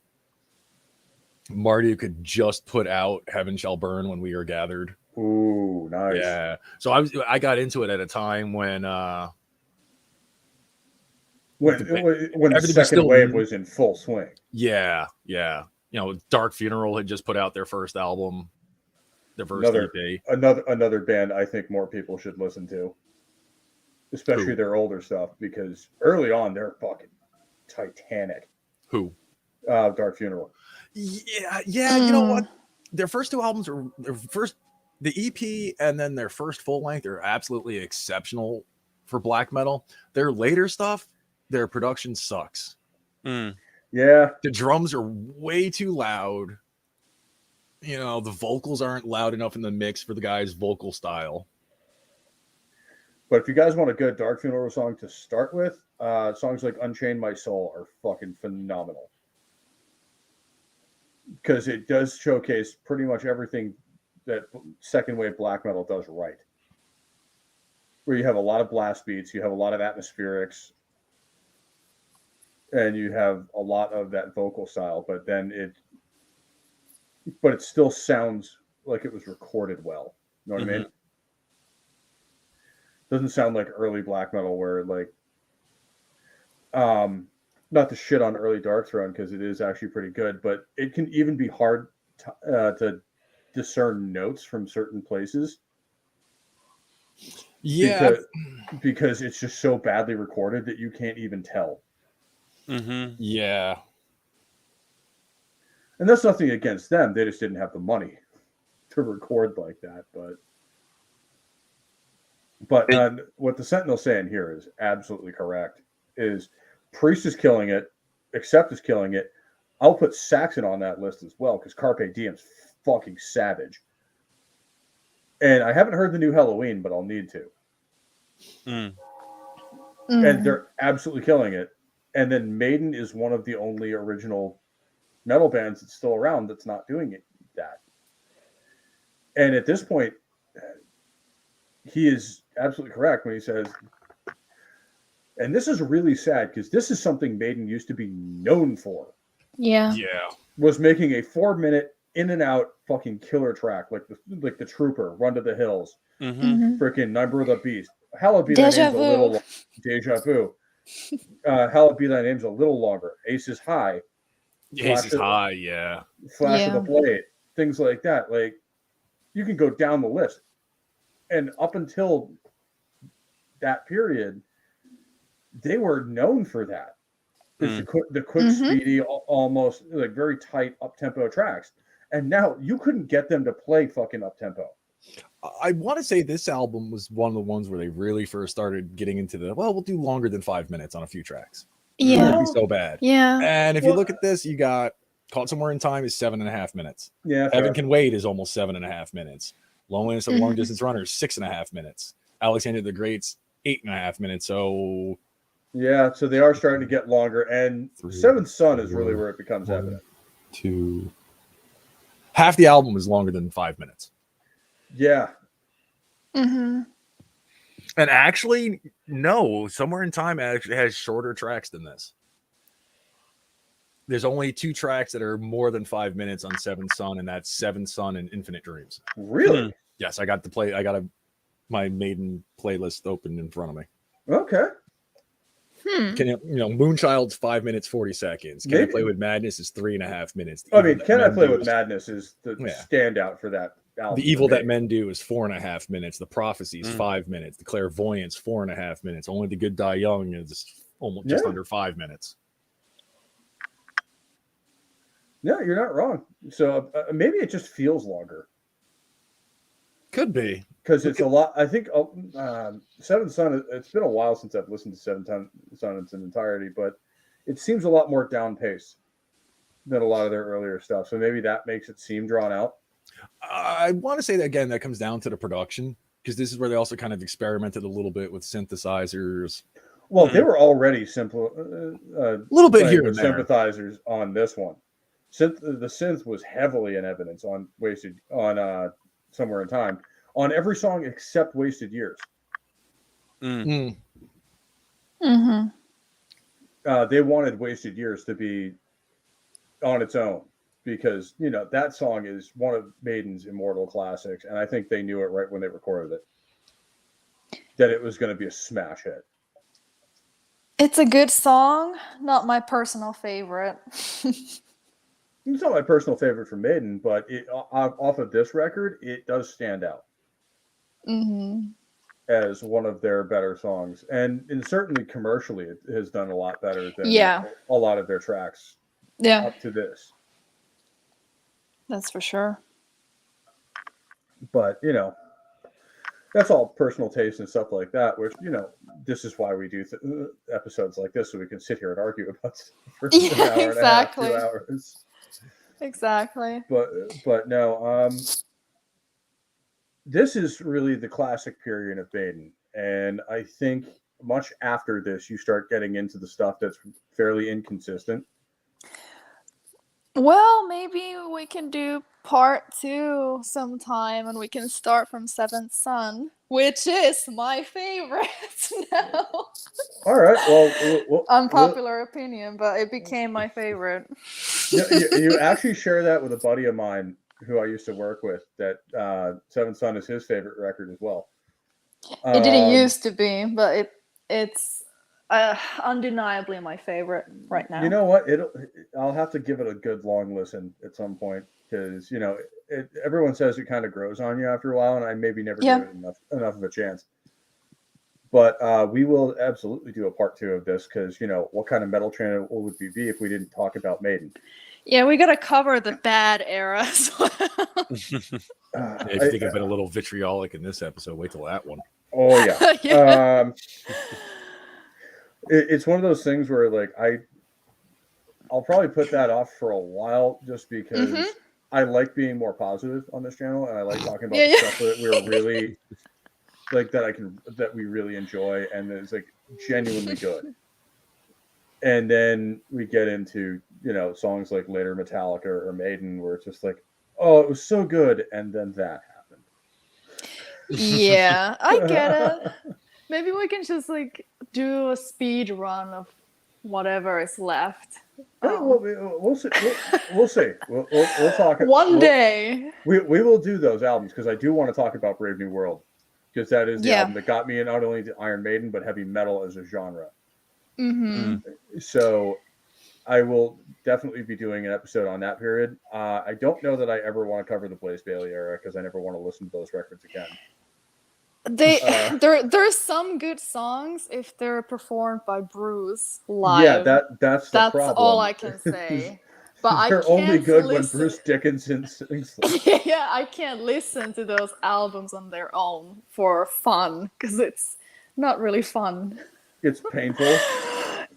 Marduk had just put out Heaven Shall Burn When We Are Gathered.
Ooh, nice.
Yeah. So I got into it at a time when the
second wave was in full swing.
Yeah. Dark Funeral had just put out their first album. Their first EP.
Another band I think more people should listen to, especially their older stuff, because early on they're fucking titanic.
Who?
Dark Funeral.
Yeah. You know what? Their first two albums are the EP and then their first full length are absolutely exceptional for black metal. Their later stuff, their production sucks.
Yeah,
the drums are way too loud. The vocals aren't loud enough in the mix for the guy's vocal style.
But if you guys want a good Dark Funeral song to start with, songs like Unchained My Soul are fucking phenomenal. Because it does showcase pretty much everything that second wave black metal does right. Where you have a lot of blast beats, you have a lot of atmospherics, and you have a lot of that vocal style, but it still sounds like it was recorded well. You know what I mean? Doesn't sound like early black metal where not to shit on early Dark Throne because it is actually pretty good, but it can even be hard to discern notes from certain places.
Yeah.
Because it's just so badly recorded that you can't even tell.
Yeah.
And that's nothing against them. They just didn't have the money to record like that. But what the Sentinel's saying here is absolutely correct. Is Priest is killing it. Accept is killing it. I'll put Saxon on that list as well because Carpe Diem's fucking savage. And I haven't heard the new Halloween, but I'll need to. And they're absolutely killing it. And then Maiden is one of the only original metal bands that's still around that's not doing that. And at this point, he is absolutely correct when he says, and this is really sad because this is something Maiden used to be known for.
Yeah.
Was making a 4-minute in and out fucking killer track like the Trooper, Run to the Hills, freaking Number of the Beast. Hallowed be Thy Name's a little longer. Deja Vu. Hallowed be Thy Name's a little longer. Ace is High.
Ace is High, yeah.
Flash of the Blade. Things like that. Like, you can go down the list. And up until that period, they were known for that. The quick, speedy, almost like very tight up-tempo tracks. And now you couldn't get them to play fucking up-tempo.
I want to say this album was one of the ones where they really first started getting into we'll do longer than 5 minutes on a few tracks.
Yeah.
It won't be so bad.
Yeah.
And if you look at this, you got Caught Somewhere in Time is 7.5 minutes.
Yeah.
Heaven Can Wait is almost 7.5 minutes. Loneliness of a Long Distance Runner is 6.5 minutes. Alexander the Great's 8.5 minutes. So
Yeah, so they are starting to get longer, and Seventh Son is really where it becomes evident.
2. Half the album is longer than 5 minutes.
Yeah.
Mm-hmm.
And actually, no, Somewhere in Time actually has shorter tracks than this. There's only 2 tracks that are more than 5 minutes on Seventh Son, and that's Seventh Son and Infinite Dreams.
Really?
Yes, I got my Maiden playlist open in front of me.
Okay.
Can Moonchild's 5 minutes 40 seconds. Can I Play with Madness is 3.5 minutes.
I mean, Can I Play with Madness is the standout for that album.
The Evil That Men Do is 4.5 minutes. The Prophecy is 5 minutes. The Clairvoyance 4.5 minutes. Only the Good Die Young is almost just under 5 minutes.
Yeah, you're not wrong. So maybe it just feels longer.
Could be.
Because it's a lot. I think Seventh Son, it's been a while since I've listened to Seventh Son in its entirety, but it seems a lot more down paced than a lot of their earlier stuff. So maybe that makes it seem drawn out.
I want to say that, again, that comes down to the production, because this is where they also kind of experimented a little bit with synthesizers.
Well, they were already simple.
A little bit here and there.
Synthesizers on this one. The synth was heavily in evidence on Somewhere in Time, on every song except Wasted Years.
Mm-hmm.
They wanted Wasted Years to be on its own because, that song is one of Maiden's immortal classics, and I think they knew it right when they recorded it, that it was going to be a smash hit.
It's a good song, not my personal favorite.
It's not my personal favorite from Maiden, but off of this record, it does stand out as one of their better songs. And certainly commercially, it has done a lot better than a lot of their tracks up to this.
That's for sure.
But, that's all personal taste and stuff like that, which, this is why we do episodes like this, so we can sit here and argue about stuff for an hour and a half, 2 hours.
Exactly.
But no, this is really the classic period of Maiden, and I think much after this, you start getting into the stuff that's fairly inconsistent.
Well, maybe we can do part 2 sometime, and we can start from Seventh Son, which is my favorite now.
All right. Well,
unpopular opinion, but it became my favorite.
You actually share that with a buddy of mine who I used to work with. That Seventh Son is his favorite record as well.
It didn't used to be, but it's undeniably my favorite right now.
You know what? I'll have to give it a good long listen at some point because everyone says it kind of grows on you after a while, and I maybe never give it enough of a chance. But we will absolutely do a part 2 of this because what kind of metal channel would we be if we didn't talk about Maiden?
Yeah, we gotta cover the bad era as well.
If you think I've been a little vitriolic in this episode, wait till that one.
Oh yeah. It's one of those things where I'll probably put that off for a while just because I like being more positive on this channel and I like talking about the stuff that we're really that we really enjoy and it's genuinely good. And then we get into songs like later Metallica or Maiden where it's just oh, it was so good, and then that happened.
Yeah, I get it. Maybe we can just do a speed run of whatever is left.
We'll see. We'll see. We'll talk.
One day.
We will do those albums because I do want to talk about Brave New World because that is the album that got me not only to Iron Maiden but heavy metal as a genre. So I will definitely be doing an episode on that period. I don't know that I ever want to cover the Blaze Bayley era because I never want to listen to those records again.
There's some good songs if they're performed by Bruce live.
Yeah, that's the problem.
That's all I can say. But
they're only good when Bruce Dickinson sings them.
Yeah, I can't listen to those albums on their own for fun because it's not really fun.
It's painful.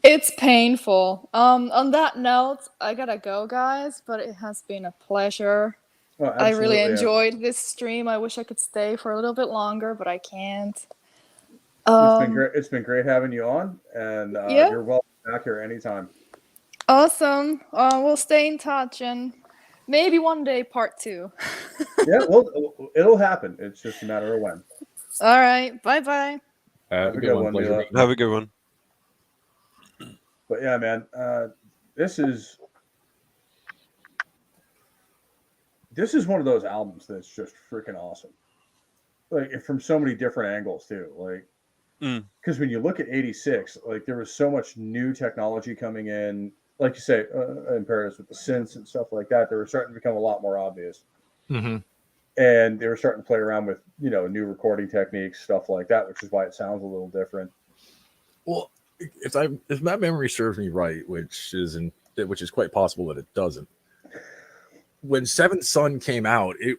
It's painful. On that note, I gotta go, guys, but it has been a pleasure.
Oh,
I really enjoyed this stream. I wish I could stay for a little bit longer, but I can't.
It's been great having you on, and you're welcome back here anytime.
Awesome. We'll stay in touch, and maybe one day part 2.
Yeah, well, it'll happen. It's just a matter of when.
All right. Bye-bye.
Have a good one. Pleasure.
Have a good one.
But yeah, man, this is one of those albums that's just freaking awesome. Like from so many different angles too. Like, because when you look at '86, like there was so much new technology coming in. Like you say, Imperitus with the synths and stuff like that, they were starting to become a lot more obvious.
Mm-hmm.
And they were starting to play around with, new recording techniques, stuff like that, which is why it sounds a little different.
Well, if my memory serves me right, which is quite possible that it doesn't. When Seventh Son came out, it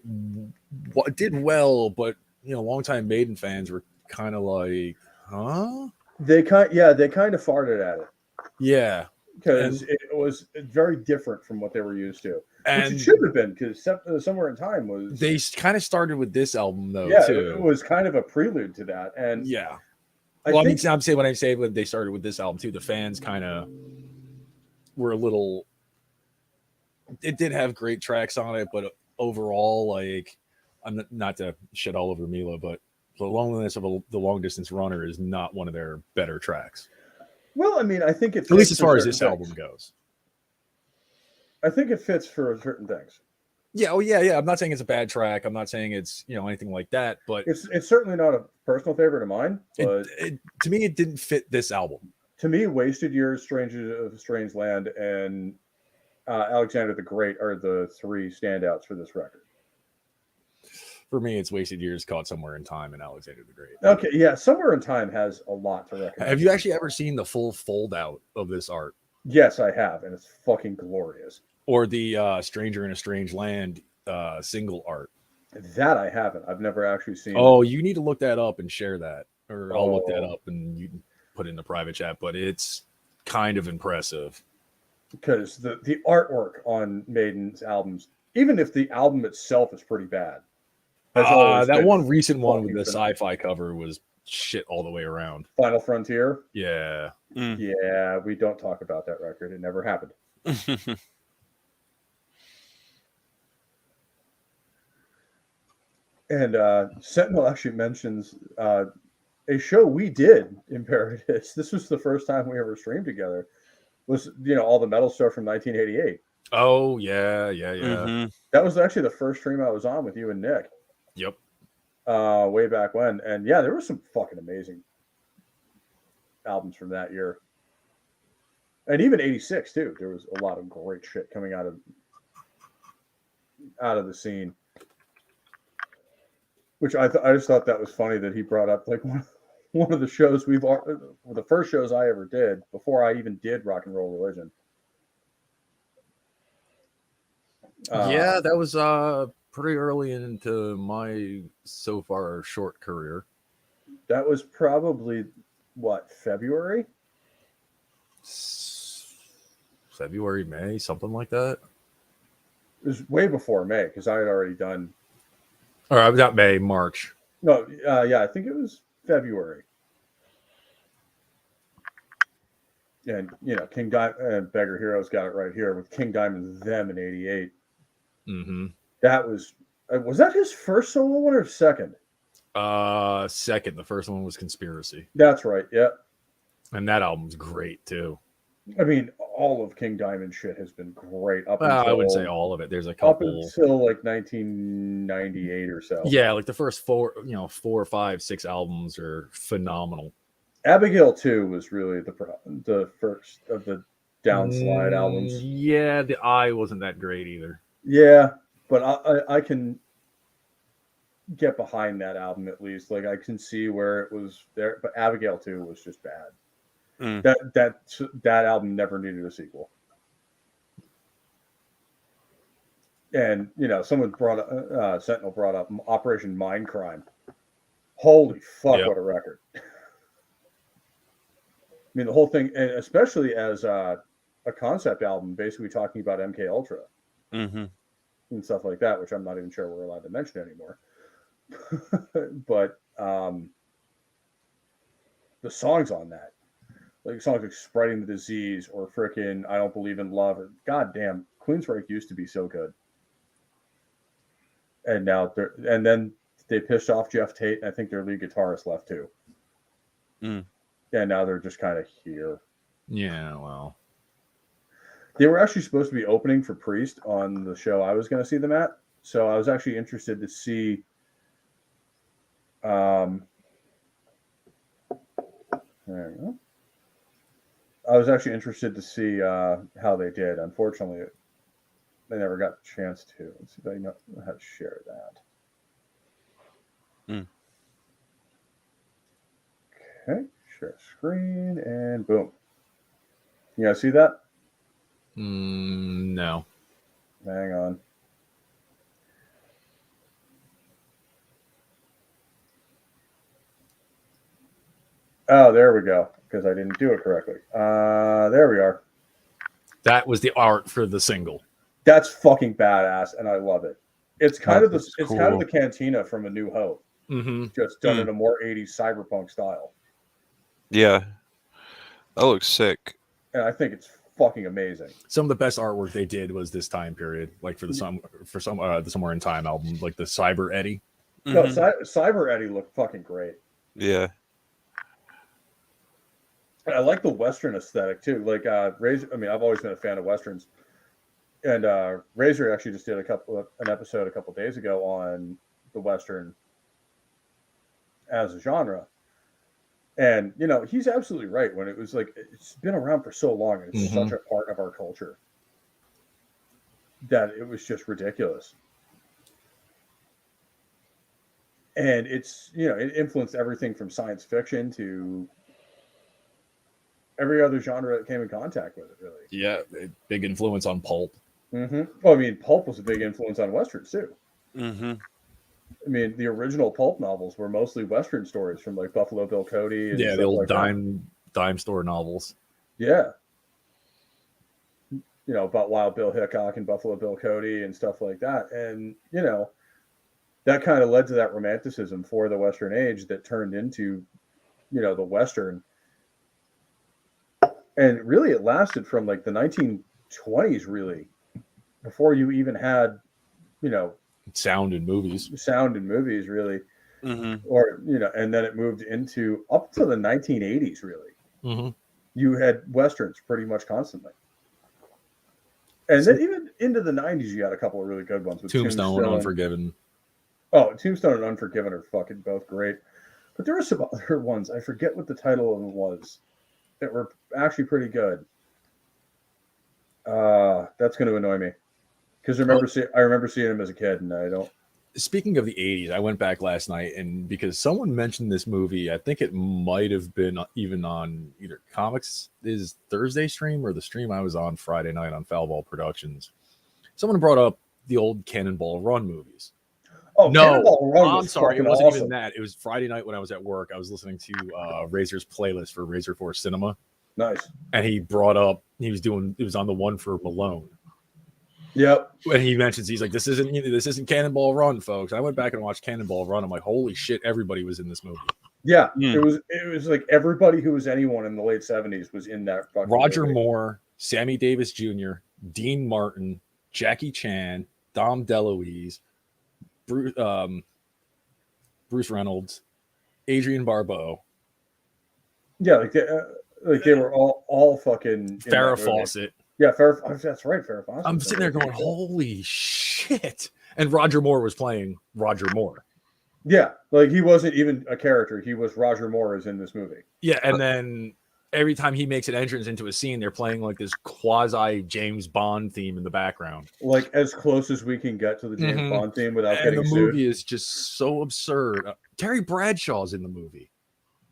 did well, but longtime Maiden fans were kind of like, huh?
They kind of farted at it.
Yeah.
Because it was very different from what they were used to. Which it should have been, because Somewhere in Time was...
They kind of started with this album, though, too.
It was kind of a prelude to that. And
yeah. I'm saying when I say when they started with this album, too, the fans kind of were a little... It did have great tracks on it, but overall, like, I'm not to shit all over Mila, but The Loneliness of the Long Distance Runner is not one of their better tracks.
Well, I mean, I think
at least as far as this album goes.
I think it fits for certain things.
Yeah. Oh, yeah. I'm not saying it's a bad track. I'm not saying it's anything like that. But
it's certainly not a personal favorite of mine. But
to me, it didn't fit this album.
To me, Wasted Years, Strangers of a Strange Land, and Alexander the Great are the 3 standouts for this record.
For me, it's Wasted Years, Caught Somewhere in Time, and Alexander the Great.
Okay, yeah, Somewhere in Time has a lot to recognize.
Have you actually ever seen the full fold out of this art?
Yes, I have, and it's fucking glorious.
Or the Stranger in a Strange Land single art.
That I haven't. I've never actually seen.
Oh, you need to look that up and share that, or I'll look that up and you can put it in the private chat. But it's kind of impressive
because the artwork on Maiden's albums, even if the album itself is pretty bad.
That one recent one with the sci-fi cover was shit all the way around.
Final Frontier?
Yeah.
Yeah, we don't talk about that record. It never happened. And Sentinel actually mentions a show we did, Imperitus. This was the first time we ever streamed together. Was all the metal stuff from 1988.
Oh, yeah. Mm-hmm.
That was actually the first stream I was on with you and Nick.
Yep.
Way back when. And yeah, there were some fucking amazing albums from that year. And even 86 too. There was a lot of great shit coming out of the scene. Which I just thought that was funny that he brought up like one of the shows the first shows I ever did before I even did Rock and Roll Religion.
Yeah, that was pretty early into my so far short career.
That was probably February?
February, May, something like that.
It was way before May because I had already done.
Or not May, March.
No, yeah, I think it was February. And King Diamond, Beggar Heroes got it right here with King Diamond's Them in '88.
Mm-hmm.
That was that his first solo one or second?
Second. The first one was Conspiracy.
That's right. Yep.
And that album's great too.
I mean, all of King Diamond shit has been great up until
I wouldn't say all of it. There's a couple
up until like 1998 or so.
Yeah, like the first 4, 4, 5, 6 albums are phenomenal.
Abigail 2 was really the first of the downslide albums.
Yeah, the Eye wasn't that great either.
Yeah, but I can get behind that album at least. Like I can see where it was there, but Abigail 2 was just bad. That album never needed a sequel. And someone Sentinel brought up Operation Mindcrime. Holy fuck! Yep. What a record! I mean, the whole thing, and especially as a concept album, basically talking about MK Ultra and stuff like that, which I'm not even sure we're allowed to mention anymore. But the songs on that, like songs like "Spreading the Disease" or frickin' "I Don't Believe in Love," or goddamn, Queensryche used to be so good, and now then they pissed off Jeff Tate, and I think their lead guitarist left too. And now they're just kind of here.
Yeah, well,
they were actually supposed to be opening for Priest on the show I was going to see them at, so I was actually interested to see. There you go. I was actually interested to see how they did. Unfortunately, they never got the chance to. Let's see if I know how to share that. Okay, share screen, and boom. You guys see that?
No.
Hang on. Oh, there we go. Because I didn't do it correctly. There we are.
That was the art for the single.
That's fucking badass, and I love it. It's kind of the
cool.
kind of the Cantina from A New Hope, just done in a more 80s cyberpunk style.
Yeah, that looks sick.
And I think it's fucking amazing.
Some of the best artwork they did was this time period, like the Somewhere in Time album, like the Cyber Eddie.
No, Cyber Eddie looked fucking great.
Yeah.
And I like the Western aesthetic too. Like Razor. I mean, I've always been a fan of Westerns. And Razor actually just did an episode a couple days ago on the Western as a genre. And, you know, he's absolutely right when it was like, it's been around for so long and it's such a part of our culture that it was just ridiculous. And it's, you know, it influenced everything from science fiction to every other genre that came in contact with it, really.
Yeah, big influence on pulp.
Well, I mean, pulp was a big influence on Westerns, too. I mean, the original pulp novels were mostly Western stories from like Buffalo Bill Cody. And
the old
like
dime store novels.
Yeah. You know, about Wild Bill Hickok and Buffalo Bill Cody and stuff like that. And, you know, that kind of led to that romanticism for the Western age that turned into, you know, the Western. And really it lasted from like the 1920s, really, before you even had, you know, sound in movies, really. Or, you know, and then it moved into up to the 1980s, really. You had Westerns pretty much constantly. And then even into the 90s, you had a couple of really good ones with
Tombstone and Unforgiven.
Oh, Tombstone and Unforgiven are fucking both great. But there were some other ones. I forget what the title of them was that were actually pretty good. That's going to annoy me. Because I remember seeing them as a kid, and I don't.
Speaking of the 80s, I went back last night, and because someone mentioned this movie, I think it might have been even on either Comics is Thursday stream or the stream I was on Friday night on Foulball Productions. Someone brought up the old Cannonball Run movies.
Oh, no, Cannonball Run
I'm sorry, it wasn't
awesome.
even that. It was Friday night when I was at work. I was listening to Razor's playlist for Razor Force Cinema.
Nice.
And he brought up, it was on the one for Malone.
Yep.
When he mentions, he's like, this isn't Cannonball Run, folks. I went back and watched Cannonball Run. I'm like, holy shit, everybody was in this movie.
Yeah, it was like everybody who was anyone in the late 70s was in that fucking
Roger
movie.
Moore, Sammy Davis Jr., Dean Martin, Jackie Chan, Dom DeLuise, Bruce Reynolds, Adrian Barbeau.
Yeah, they were all fucking
Farrah Fawcett.
Yeah, that's right, Farrah Fawcett.
I'm sitting there going, holy shit. And Roger Moore was playing Roger Moore.
Yeah, like he wasn't even a character. He was Roger Moore is in this movie.
Yeah, and then every time he makes an entrance into a scene, they're playing like this quasi James Bond theme in the background.
Like as close as we can get to the James Bond theme without getting sued.
The movie is just so absurd. Terry Bradshaw's in the movie.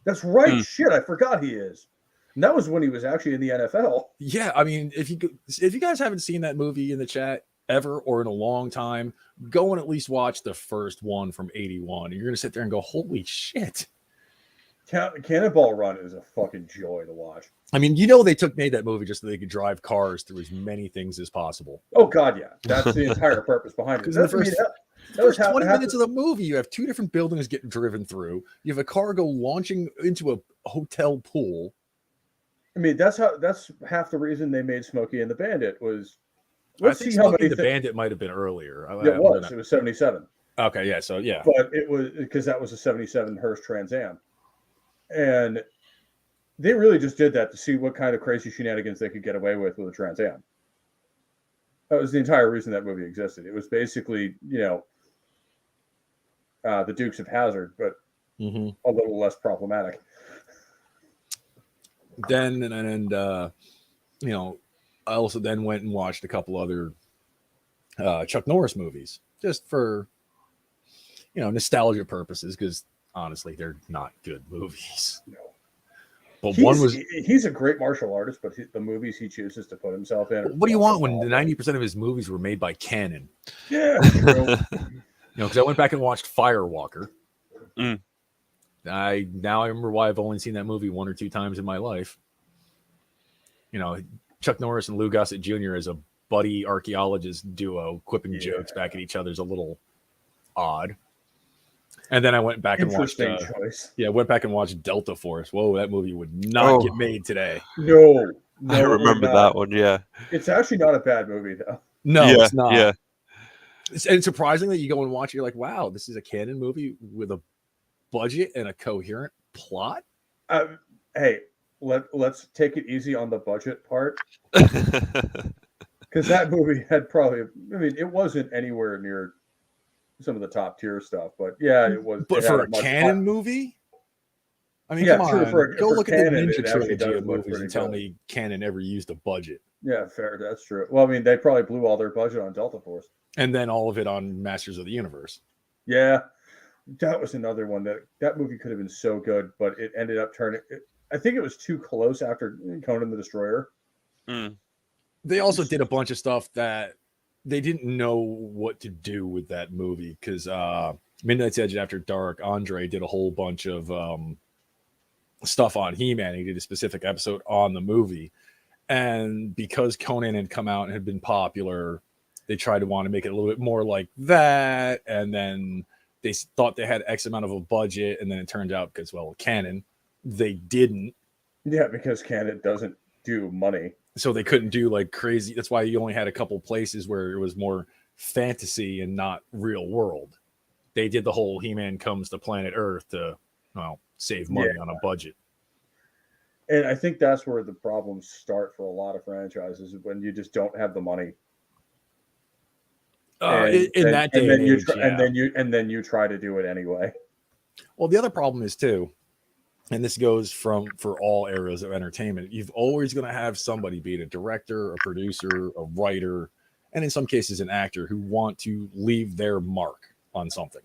That's right. Shit, I forgot he is. And that was when he was actually in the NFL.
Yeah, I mean, if you guys haven't seen that movie in the chat ever or in a long time, go and at least watch the first one from 81. And you're going to sit there and go, holy shit.
Cannonball Run is a fucking joy to watch.
I mean, you know, they made that movie just so they could drive cars through as many things as possible.
Oh, God, yeah. That's the entire purpose behind it.
The first 20 minutes of the movie, you have two different buildings getting driven through. You have a cargo launching into a hotel pool.
I mean, that's half the reason they made Smokey and the Bandit was.
Let's see how many. The Bandit might have been earlier.
It was 77.
Okay, yeah, so yeah,
but it was because that was a 77 Hearst Trans Am, and they really just did that to see what kind of crazy shenanigans they could get away with a Trans Am. That was the entire reason that movie existed. It was basically, the Dukes of Hazzard, but a little less problematic.
Then I also then went and watched a couple other Chuck Norris movies just for nostalgia purposes, because honestly they're not good movies. No. But
he's a great martial artist, but the movies he chooses to put himself in.
What do you want when 90% of his movies were made by Cannon?
Yeah.
Because I went back and watched Firewalker. I remember why I've only seen that movie one or two times in my life. Chuck Norris and Lou Gossett Jr. as a buddy archaeologist duo quipping jokes back at each other's a little odd. And then I went back and watched Delta Force. Whoa, that movie would not get made today.
No,
I remember that one. Yeah,
it's actually not a bad movie though.
No, it's not. Yeah, and surprisingly, you go and watch it, you're like, wow, this is a Cannon movie with a budget and a coherent plot.
Hey, let's take it easy on the budget part, because that movie had it wasn't anywhere near some of the top tier stuff, but yeah, it was.
But for a Cannon movie, I mean, come on, go look at the Ninja trilogy of movies and tell me Cannon ever used a budget.
Yeah, fair. That's true. Well, I mean, they probably blew all their budget on Delta Force,
and then all of it on Masters of the Universe.
Yeah, that was another one that movie could have been so good, but it ended up turning. I think it was too close after Conan the Destroyer.
They also did a bunch of stuff that they didn't know what to do with that movie, because Midnight's Edge and After Dark, Andre did a whole bunch of stuff on He-Man. He did a specific episode on the movie. And because Conan had come out and had been popular, they tried to want to make it a little bit more like that. And then they thought they had X amount of a budget. And then it turned out, because, Canon, they didn't.
Yeah, because Canon doesn't do money.
So they couldn't do like crazy. That's why you only had a couple places where it was more fantasy and not real world. They did the whole He-Man comes to planet Earth to, save money on a budget.
And I think that's where the problems start for a lot of franchises, when you just don't have the money.
And
then you try to do it anyway.
Well, the other problem is too, and this goes for all areas of entertainment, you've always going to have somebody, be it a director, a producer, a writer, and in some cases an actor, who want to leave their mark on something.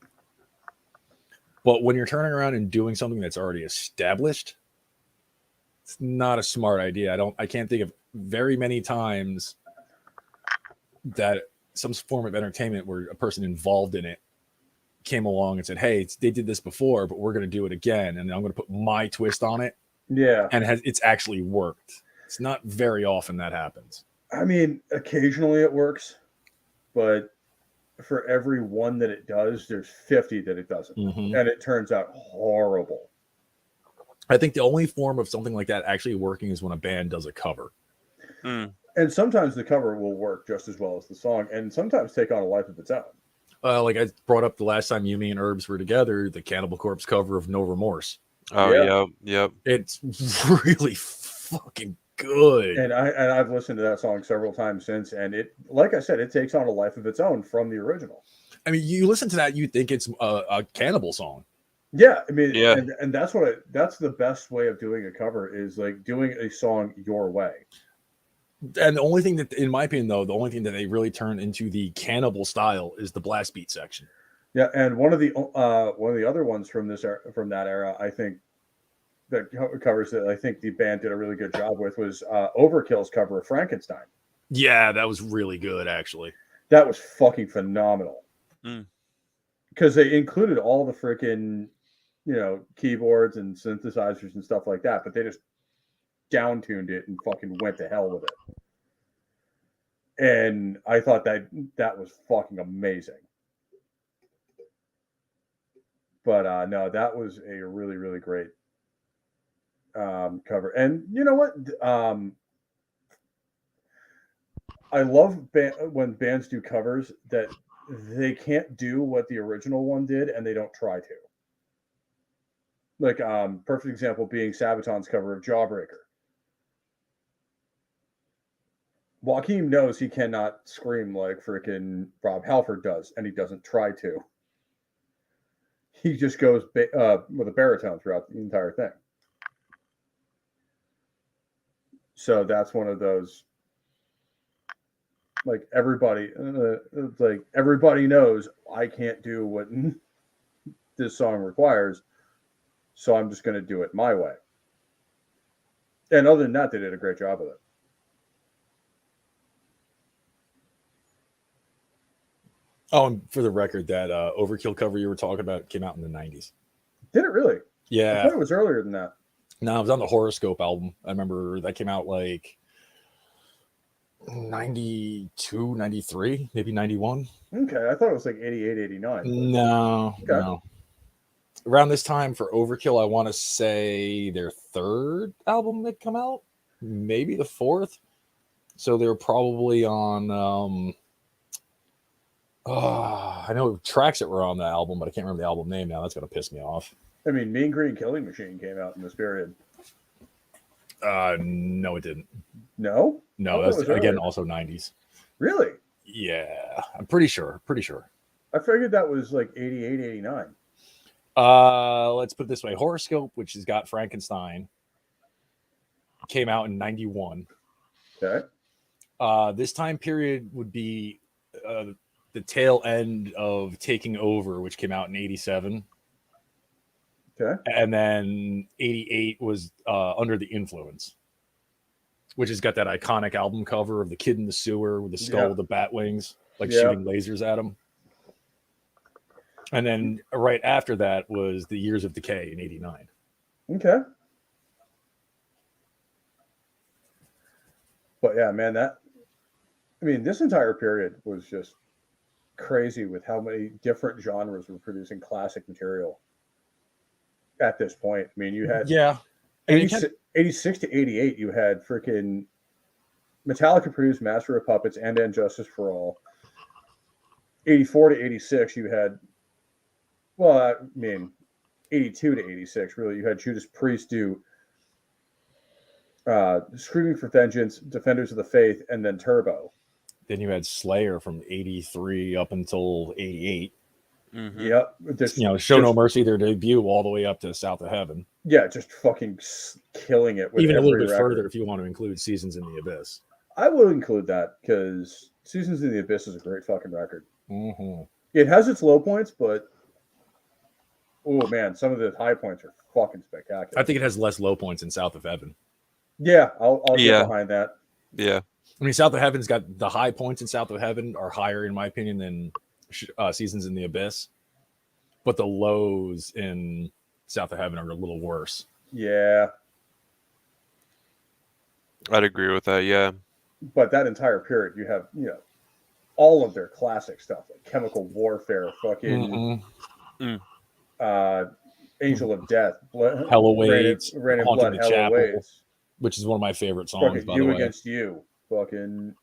But when you're turning around and doing something that's already established, it's not a smart idea. I can't think of very many times that some form of entertainment where a person involved in it came along and said, hey, they did this before, but we're going to do it again, and I'm going to put my twist on it.
Yeah.
And it's actually worked. It's not very often that happens.
I mean, occasionally it works, but for every one that it does, there's 50 that it doesn't. And it turns out horrible.
I think the only form of something like that actually working is when a band does a cover.
And sometimes the cover will work just as well as the song, and sometimes take on a life of its own.
Like I brought up the last time you, me, and Herbs were together, the Cannibal Corpse cover of No Remorse.
Oh, yeah.
It's really fucking good.
And I've listened to that song several times since, and it, like I said, it takes on a life of its own from the original.
I mean, you listen to that, you think it's a Cannibal song.
Yeah, I mean, and that's that's the best way of doing a cover, is like doing a song your way.
And the only thing that, in my opinion, though, the only thing that they really turn into the Cannibal style is the blast beat section.
Yeah, and one of the other ones from that era, I think, that covers that I think the band did a really good job with was Overkill's cover of Frankenstein.
Yeah, that was really good, actually.
That was fucking phenomenal. Because they included all the freaking, keyboards and synthesizers and stuff like that, but they just down-tuned it and fucking went to hell with it. And I thought that was fucking amazing. But no, that was a really, really great cover. And you know what? I love when bands do covers that they can't do what the original one did, and they don't try to. Like, perfect example being Sabaton's cover of Jawbreaker. Joaquin knows he cannot scream like freaking Rob Halford does, and he doesn't try to. He just goes with a baritone throughout the entire thing. So that's one of those, like, everybody knows I can't do what this song requires, so I'm just going to do it my way. And other than that, they did a great job of it.
Oh, and for the record, that Overkill cover you were talking about came out in the 90s.
Did it really?
Yeah.
I thought it was earlier than that.
No, it was on the Horoscope album. I remember that came out like 92, 93, maybe 91.
Okay, I thought it was like 88, 89.
No, no. Around this time for Overkill, I want to say their third album had come out, maybe the fourth. So they were probably on... I know tracks that were on the album, but I can't remember the album name now. That's going to piss me off.
I mean, Mean Green Killing Machine came out in this period.
No, it didn't.
No?
No, that's, again, also 90s.
Really?
Yeah, I'm pretty sure.
I figured that was like 88, 89.
Let's put it this way. Horoscope, which has got Frankenstein, came out in 91.
Okay.
This time period would be... the tail end of Taking Over, which came out in 87.
Okay.
And then 88 was Under the Influence, which has got that iconic album cover of the kid in the sewer with the skull with the bat wings, like shooting lasers at him. And then right after that was The Years of Decay in 89.
Okay. But yeah, man, this entire period was just crazy with how many different genres were producing classic material at this point. I mean, you had 86 to 88, you had freaking Metallica produced Master of Puppets and Justice for All. 84 to 86, you had, 82 to 86, really, you had Judas Priest do Screaming for Vengeance, Defenders of the Faith, and then Turbo.
Then you had Slayer from 83 up until 88.
Mm-hmm.
Yep.
Show No Mercy, their debut, all the way up to South of Heaven.
Yeah, just fucking killing it. With
even a little bit further if you want to include Seasons in the Abyss.
I will include that because Seasons in the Abyss is a great fucking record.
Mm-hmm.
It has its low points, but oh man, some of the high points are fucking spectacular.
I think it has less low points in South of Heaven.
Yeah, I'll get behind that.
Yeah.
I mean, South of Heaven's got the high points in South of Heaven are higher, in my opinion, than Seasons in the Abyss. But the lows in South of Heaven are a little worse.
Yeah.
I'd agree with that, yeah.
But that entire period, you have, all of their classic stuff, like Chemical Warfare, fucking Angel of Death,
Hell Awaits,
Rain and
Haunting
Blood,
the
Hell
Chapel,
Awaits.
Which is one of my favorite songs,
fucking
by
You
the way.
Against You. Fucking.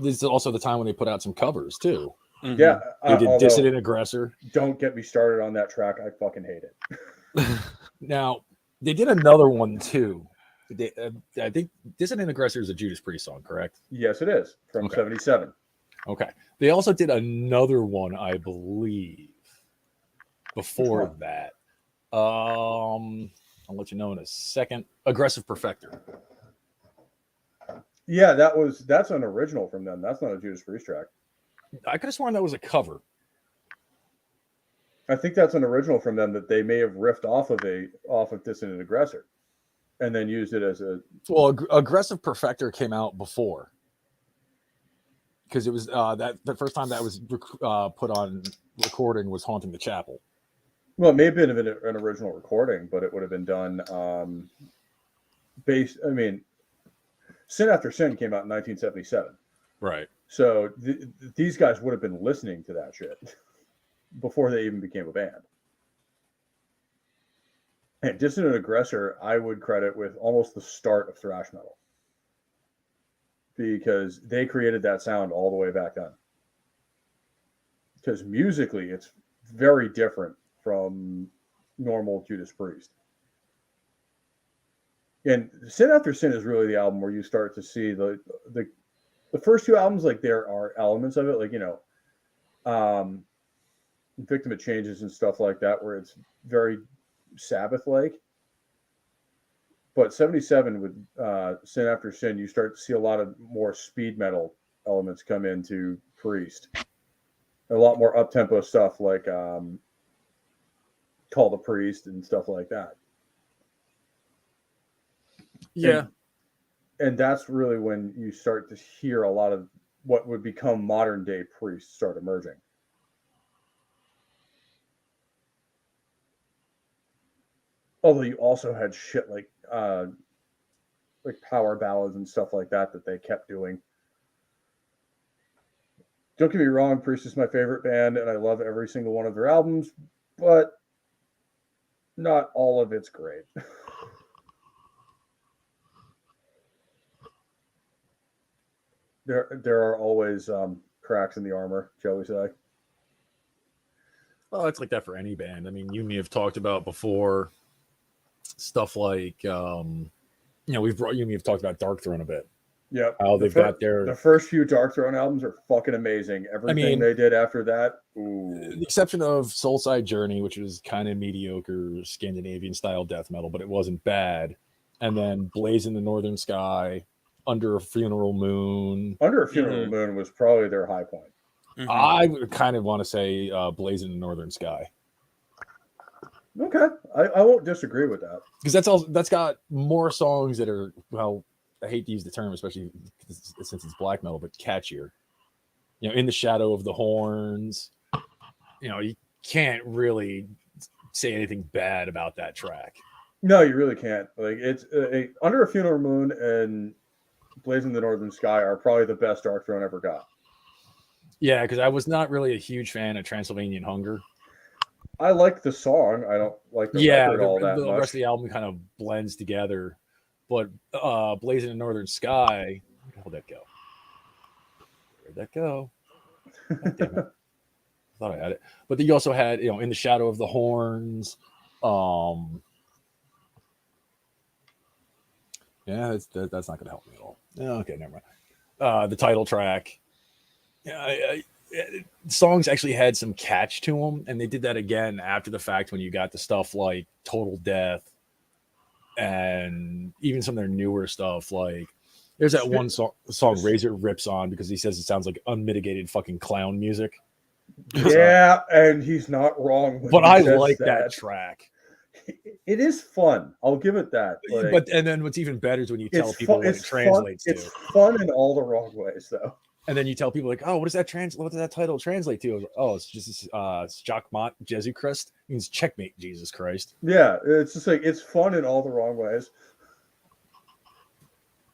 This is also the time when they put out some covers, too.
Mm-hmm.
Yeah.
They did Dissident Aggressor.
Don't get me started on that track. I fucking hate it.
Now, they did another one, too. I think Dissident Aggressor is a Judas Priest song, correct?
Yes, it is. From 77.
Okay. They also did another one, I believe, before that. I'll let you know in a second. Aggressive Perfector.
Yeah, that's an original from them. That's not a Judas Priest track.
I could have sworn that was a cover.
I think that's an original from them that they may have riffed off of Dissident Aggressor, and then used it as a.
Well, Aggressive Perfector came out before, because it was that the first time that was put on recording was Haunting the Chapel.
Well, it may have been an original recording, but it would have been done based. I mean, Sin After Sin came out in 1977.
Right.
So these guys would have been listening to that shit before they even became a band. Dissonant Aggressor, I would credit with almost the start of thrash metal, because they created that sound all the way back then. Because musically, it's very different from normal Judas Priest. And Sin After Sin is really the album where you start to see the first two albums, like there are elements of it, like, Victim of Changes and stuff like that, where it's very Sabbath-like. But 77 with Sin After Sin, you start to see a lot of more speed metal elements come into Priest. A lot more up-tempo stuff like Call the Priest and stuff like that.
Yeah.
And that's really when you start to hear a lot of what would become modern-day Priest start emerging. Although you also had shit like power ballads and stuff like that they kept doing. Don't get me wrong, Priest is my favorite band, and I love every single one of their albums, but not all of it's great. There are always cracks in the armor, shall we say.
Well, it's like that for any band. I mean, you may have talked about before stuff like, you may have talked about Dark Throne a bit.
Yep.
How they've got the
first few Dark Throne albums are fucking amazing. Everything they did after that,
the exception of Soulside Journey, which was kind of mediocre Scandinavian style death metal, but it wasn't bad. And then Blaze in the Northern Sky, Under a Funeral Moon.
Under a Funeral Moon was probably their high point.
Mm-hmm. I would kind of want to say Blaze in the Northern Sky.
Okay, I won't disagree with that,
because that's got more songs that are, well, I hate to use the term, especially since it's black metal, but catchier. In the Shadow of the Horns. You can't really say anything bad about that track.
No, you really can't. Like, it's Under a Funeral Moon and Blazing the Northern Sky are probably the best Dark Throne ever got.
Yeah, because I was not really a huge fan of Transylvanian Hunger.
I like the song. I don't like the record all that much.
The rest of the album kind of blends together. But Blazing in the Northern Sky, where'd that go? Where'd that go? God damn it. I thought I had it. But then you also had, In the Shadow of the Horns. Yeah, that's not going to help me at all. Okay, never mind. The title track. Yeah, songs actually had some catch to them, and they did that again after the fact when you got the stuff like Total Death and even some of their newer stuff. Like, there's that one song Razor rips on because he says it sounds like unmitigated fucking clown music.
Yeah, and he's not wrong.
But I like that track.
It is fun. I'll give it that.
But then what's even better is when you tell people what it translates to.
It's fun in all the wrong ways, though.
And then you tell people like, oh, what does that title translate to? Oh, it's just Jacquemont Jesu Christ. It means checkmate Jesus Christ.
Yeah, it's just like, it's fun in all the wrong ways.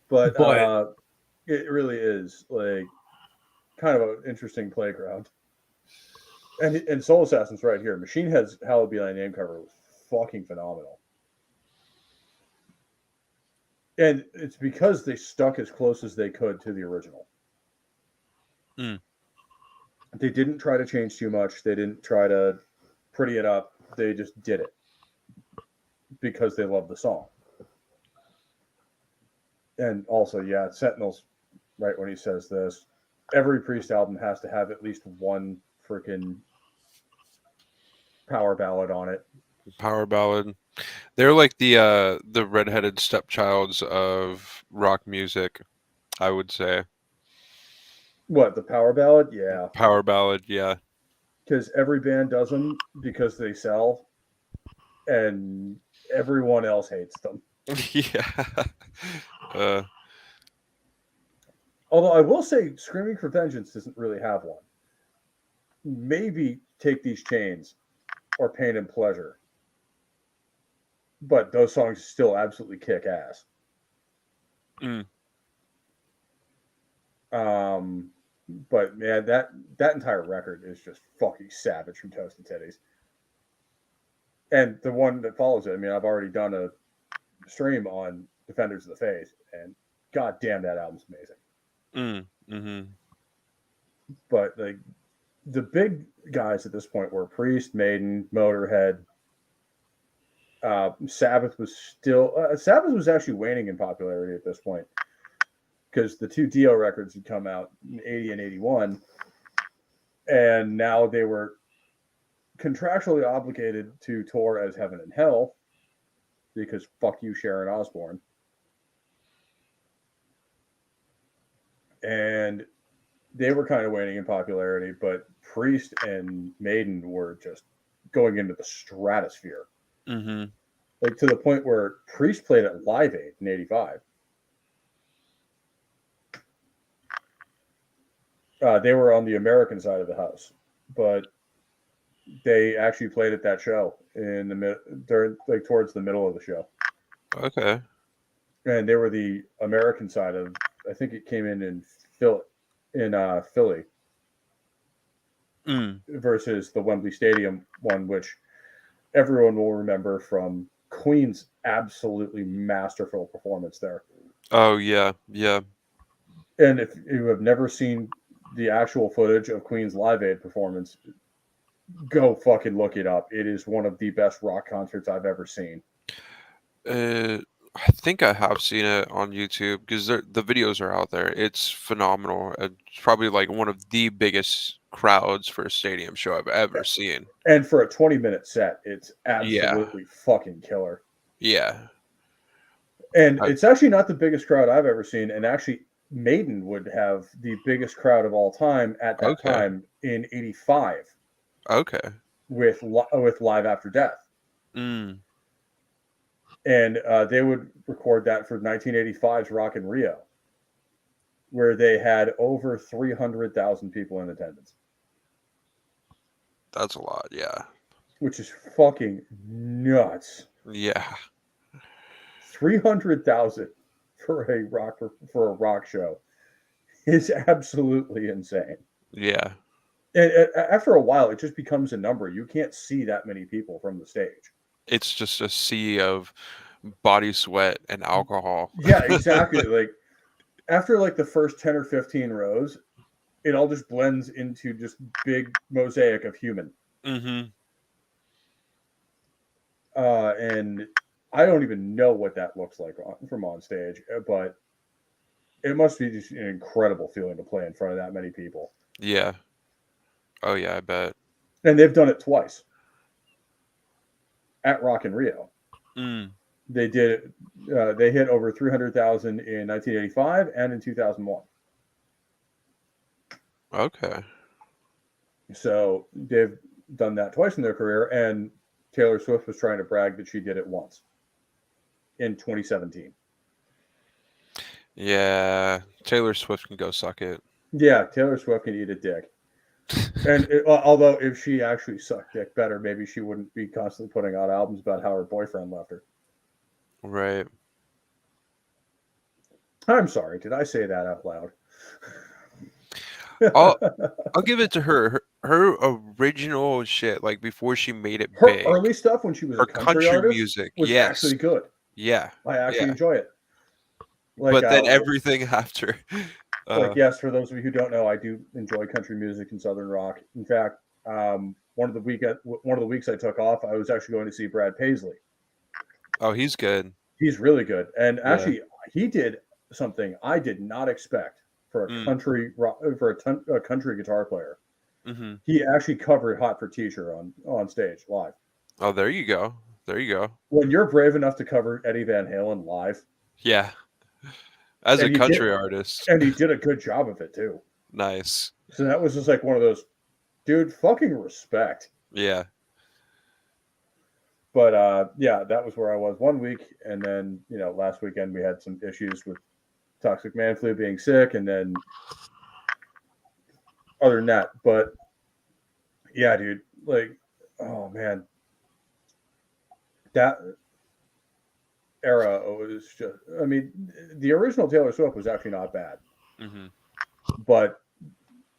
But it really is like kind of an interesting playground. And Soul Assassin's right here. Machine Head's Hallowed Be Thy Name cover was fucking phenomenal. And it's because they stuck as close as they could to the original. They didn't try to change too much. They didn't try to pretty it up. They just did it because they love the song. And also, yeah, Sentinel's right when he says this. Every Priest album has to have at least one freaking power ballad on it.
Power ballad. They're like the redheaded stepchilds of rock music, I would say.
What, the power ballad? Yeah.
Power ballad, yeah.
Because every band does them because they sell, and everyone else hates them.
Yeah.
Although I will say, Screaming for Vengeance doesn't really have one. Maybe Take These Chains or Pain and Pleasure. But those songs still absolutely kick ass. But man, that entire record is just fucking savage from toast to titties. And the one that follows it, I mean, I've already done a stream on Defenders of the Faith, and god damn, that album's amazing.
Mm-hmm.
But like the big guys at this point were Priest, Maiden, Motorhead. Sabbath was still Sabbath was actually waning in popularity at this point because the 2 Dio records had come out in 80 and 81, and now they were contractually obligated to tour as Heaven and Hell because fuck you, Sharon Osbourne. And they were kind of waning in popularity, but Priest and Maiden were just going into the stratosphere.
Mm-hmm.
Like to the point where Priest played at Live Aid in 85. They were on the American side of the house, but they actually played at that show in the like towards the middle of the show.
Okay.
And they were the American side of. I think it came in Philly, versus the Wembley Stadium one, which everyone will remember from Queen's absolutely masterful performance there.
Oh yeah.
And if you have never seen the actual footage of Queen's Live Aid performance, go fucking look it up. It is one of the best rock concerts I've ever seen.
I think I have seen it on YouTube because the videos are out there. It's phenomenal. It's probably like one of the biggest crowds for a stadium show I've ever seen.
And for a 20-minute set, it's absolutely fucking killer.
Yeah.
And it's actually not the biggest crowd I've ever seen. And actually, Maiden would have the biggest crowd of all time at that time in 85.
Okay.
With Live After Death.
Mm.
And they would record that for 1985's Rock in Rio, where they had over 300,000 people in attendance.
That's a lot, yeah.
Which is fucking nuts.
Yeah.
300,000 for a rock show is absolutely insane.
Yeah.
And after a while, it just becomes a number. You can't see that many people from the stage.
It's just a sea of body sweat and alcohol.
Yeah, exactly. Like after like the first 10 or 15 rows, it all just blends into just big mosaic of human.
Mm-hmm.
And I don't even know what that looks like from on stage, but it must be just an incredible feeling to play in front of that many people.
Yeah. Oh yeah, I bet.
And they've done it twice at Rock in Rio.
Mm.
They did it. They hit over 300,000 in 1985 and in 2001.
Okay.
So they've done that twice in their career, and Taylor Swift was trying to brag that she did it once in 2017.
Yeah, Taylor Swift can go suck it.
Yeah, Taylor Swift can eat a dick. And although if she actually sucked dick better, maybe she wouldn't be constantly putting out albums about how her boyfriend left her.
Right.
I'm sorry. Did I say that out loud?
I'll give it to her. Her original shit, like before she made it
her
big.
Early stuff when she was
Her
a country artist
music
was actually good.
Yeah.
I actually enjoy it. Like,
but then everything after.
Like, yes, for those of you who don't know, I do enjoy country music and southern rock. In fact, one of the weeks I took off, I was actually going to see Brad Paisley.
Oh, he's good.
He's really good, and actually, he did something I did not expect for a country rock, for a country guitar player.
Mm-hmm.
He actually covered "Hot for Teacher" on stage live.
Oh, there you go. There you go.
When you're brave enough to cover Eddie Van Halen live,
yeah. As a country artist.
And he did a good job of it, too.
Nice.
So that was just like one of those, dude, fucking respect.
Yeah.
But, yeah, that was where I was 1 week. And then, last weekend we had some issues with Toxic Man Flu being sick. And then other than that. But, yeah, dude, like, oh, man. That era was just, I mean, the original Taylor Swift was actually not bad.
Mm-hmm.
But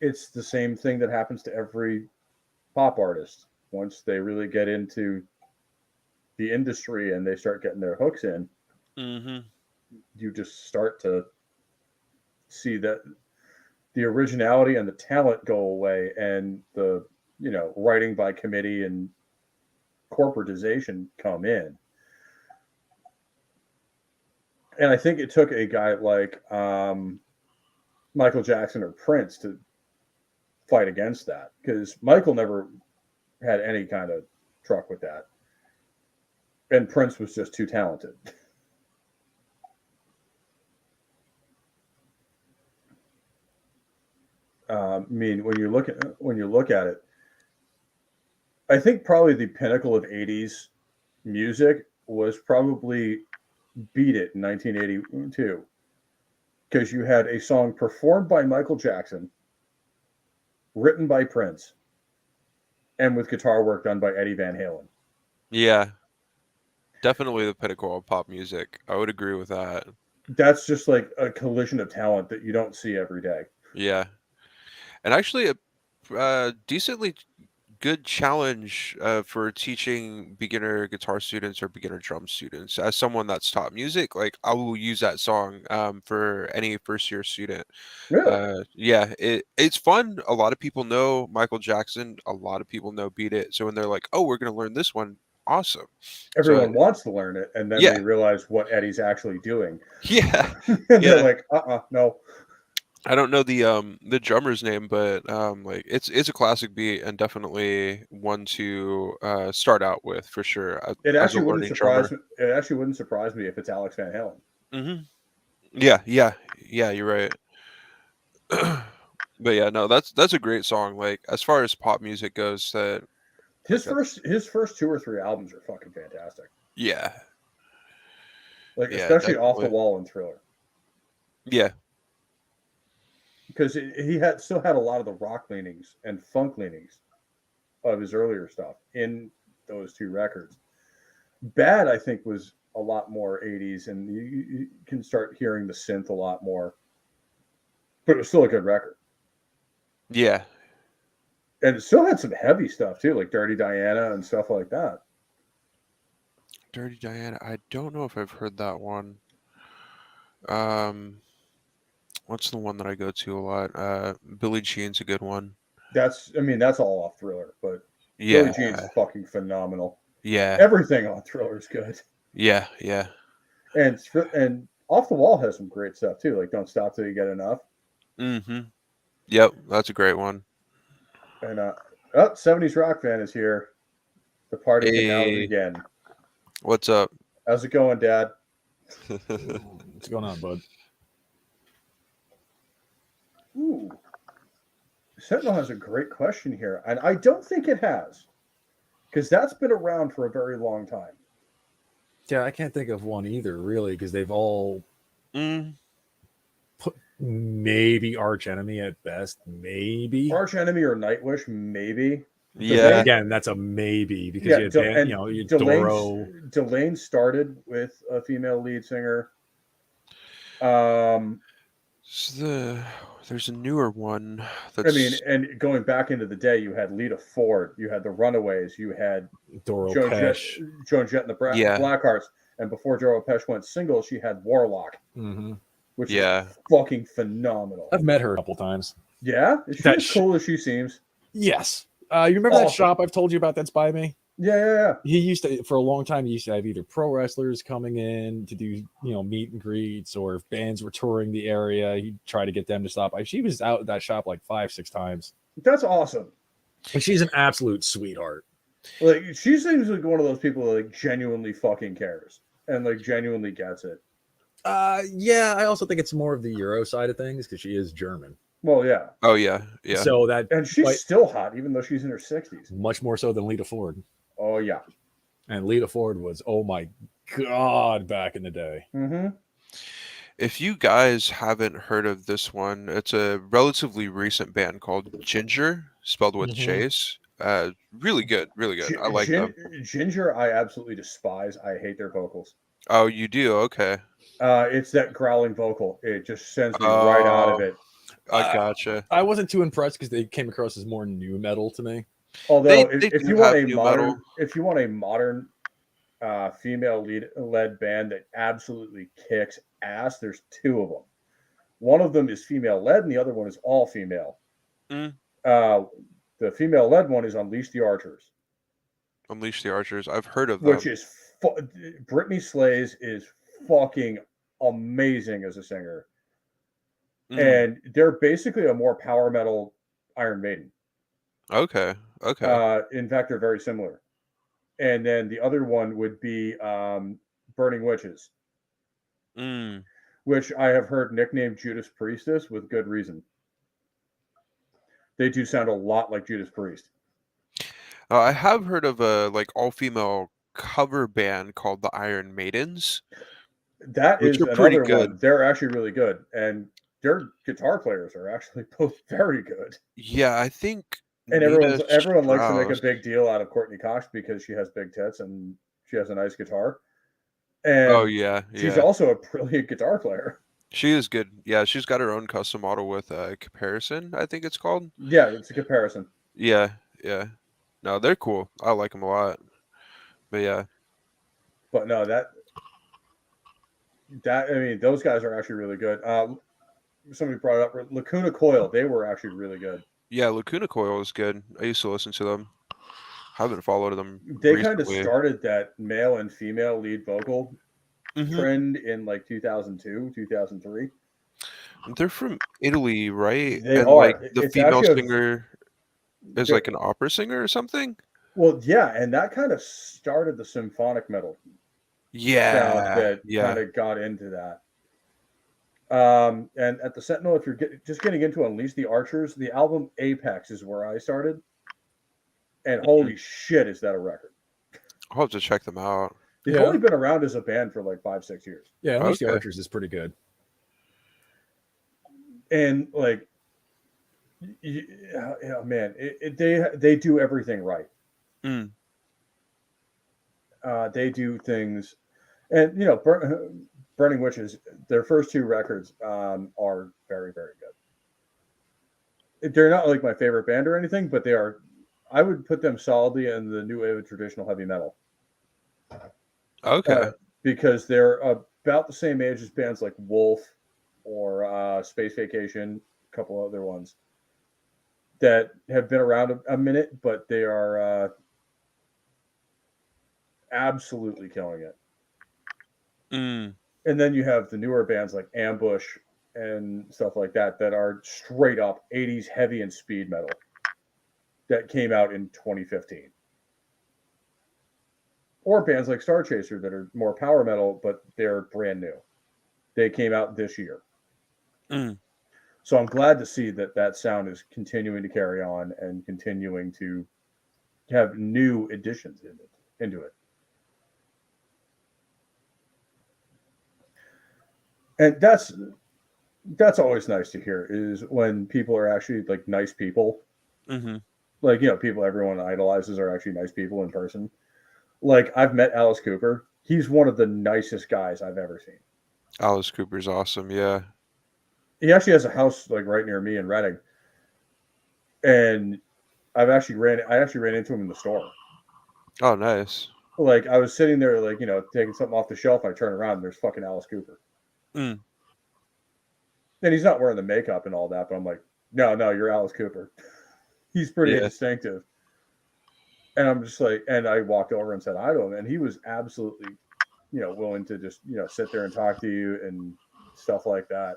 it's the same thing that happens to every pop artist once they really get into the industry and they start getting their hooks in, you just start to see that the originality and the talent go away, and the writing by committee and corporatization come in. And I think it took a guy like Michael Jackson or Prince to fight against that, because Michael never had any kind of truck with that, and Prince was just too talented. I mean, when you look at it, I think probably the pinnacle of 80s music was probably Beat It in 1982, because you had a song performed by Michael Jackson, written by Prince, and with guitar work done by Eddie Van Halen.
Yeah, definitely the pinnacle of pop music. I would agree with that.
That's just like a collision of talent that you don't see every day.
Yeah, and actually a decently good challenge for teaching beginner guitar students or beginner drum students. As someone that's taught music, like I will use that song for any first year student.
Really?
Yeah, it's fun. A lot of people know Michael Jackson. A lot of people know Beat It. So when they're like, "Oh, we're gonna learn this one," awesome.
Everyone wants to learn it, and then they realize what Eddie's actually doing.
Yeah,
and they're like, no.
I don't know the drummer's name, but like it's a classic beat and definitely one to start out with for sure.
It actually wouldn't surprise me. It actually wouldn't surprise me if it's Alex Van Halen.
Yeah, you're right. But yeah, no, that's a great song. Like as far as pop music goes, that
his first 2 or 3 albums are fucking fantastic.
Yeah.
Like especially Off the Wall and Thriller.
Yeah.
Because he still had a lot of the rock leanings and funk leanings of his earlier stuff in those 2 records. Bad, I think, was a lot more 80s, and you can start hearing the synth a lot more. But it was still a good record.
Yeah.
And it still had some heavy stuff, too, like Dirty Diana and stuff like that.
Dirty Diana, I don't know if I've heard that one. What's the one that I go to a lot? Billie Jean's a good one.
That's all off Thriller, but
yeah,
Billie Jean's fucking phenomenal.
Yeah,
everything on Thriller is good.
Yeah.
And Off the Wall has some great stuff too, like Don't Stop Till You Get Enough.
Yep, that's a great one.
And 70s Rock Fan is here. The party can now begin.
What's up?
How's it going, Dad?
What's going on, bud?
Ooh. Sentinel has a great question here, and I don't think it has, because that's been around for a very long time.
Yeah, I can't think of one either, really, because they've all put maybe Arch Enemy at best, maybe
Arch Enemy or Nightwish, maybe.
Yeah, again, that's a maybe because
Delane started with a female lead singer.
There's a newer one.
And going back into the day, you had Lita Ford, you had the Runaways, you had
Joan
Jett and the Blackhearts, and before Doro Pesh went single, she had Warlock, which is fucking phenomenal.
I've met her a couple times.
Yeah, is she as cool as she seems?
Yes. You remember that shop I've told you about that's by me?
Yeah.
He used to, for a long time, he used to have either pro wrestlers coming in to do, meet and greets, or if bands were touring the area, he'd try to get them to stop by. She was out at that shop like 5-6 times.
That's awesome.
And she's an absolute sweetheart.
Like, she seems like one of those people that like genuinely fucking cares and like genuinely gets it.
Yeah, I also think it's more of the Euro side of things because she is German.
Well, yeah.
Oh, yeah.
So and she's still hot, even though she's in her 60s.
Much more so than Lita Ford.
Oh, yeah.
And Lita Ford was, oh my God, back in the day.
If you guys haven't heard of this one, it's a relatively recent band called Ginger, spelled with J's. Really good. I like them.
Ginger, I absolutely despise. I hate their vocals.
Oh, you do? Okay.
It's that growling vocal. It just sends me right out of it.
I gotcha.
I wasn't too impressed because they came across as more new metal to me.
Although, if you want a modern female led band that absolutely kicks ass. There's two of them. One of them is female led, and the other one is all female.
Mm.
The female led one is Unleash the Archers.
Unleash the Archers. I've heard of
which
them.
is Brittany Slays is fucking amazing as a singer. And they're basically a more power metal Iron Maiden.
Okay.
In fact, they're very similar. And then the other one would be Burning Witches, which I have heard nicknamed Judas Priestess with good reason. They do sound a lot like Judas Priest.
I have heard of a all-female cover band called the Iron Maidens.
That is another one. They're actually really good, and their guitar players are actually both very good.
Yeah, I think.
And everyone likes to make a big deal out of Courtney Cox because she has big tits and she has a nice guitar. And she's also a brilliant guitar player.
She is good. Yeah, she's got her own custom model with Comparison, I think it's called.
Yeah, it's a Comparison.
Yeah. No, they're cool. I like them a lot. But yeah.
But no, I mean, those guys are actually really good. Somebody brought it up. Lacuna Coil, they were actually really good.
Yeah, Lacuna Coil is good. I used to listen to them. Haven't followed them.
They kind of started that male and female lead vocal trend in 2002, 2003.
They're from Italy, right?
They are.
The female singer is like an opera singer or something.
Well, yeah, and that kind of started the symphonic metal.
Yeah,
that kind of got into that. And at the Sentinel, if you're just getting into Unleash the Archers, the album Apex is where I started. And holy shit, is that a record?
I'll have to check them out.
They've only been around as a band for 5-6 years.
Yeah, Unleash the Archers is pretty good.
And man, they do everything right. They do things, and Burning Witches, their first two records are very, very good. They're not my favorite band or anything, but they are. I would put them solidly in the new wave of traditional heavy metal.
Okay.
Because they're about the same age as bands like Wolf or Space Vacation, a couple other ones that have been around a minute, but they are absolutely killing it. And then you have the newer bands like Ambush and stuff like that are straight up 80s heavy and speed metal that came out in 2015. Or bands like Star Chaser that are more power metal, but they're brand new. They came out this year. So I'm glad to see that sound is continuing to carry on and continuing to have new additions into it. And that's always nice to hear, is when people are actually nice people. People everyone idolizes are actually nice people in person. I've met Alice Cooper. He's one of the nicest guys I've ever seen.
Alice Cooper's awesome. Yeah.
He actually has a house right near me in Reading. And I actually ran into him in the store.
Oh, nice.
I was sitting there, taking something off the shelf. And I turn around and there's fucking Alice Cooper. And he's not wearing the makeup and all that, but I'm like, no, you're Alice Cooper. He's pretty distinctive. And I'm just and I walked over and said hi to him, and he was absolutely, willing to just, sit there and talk to you and stuff like that.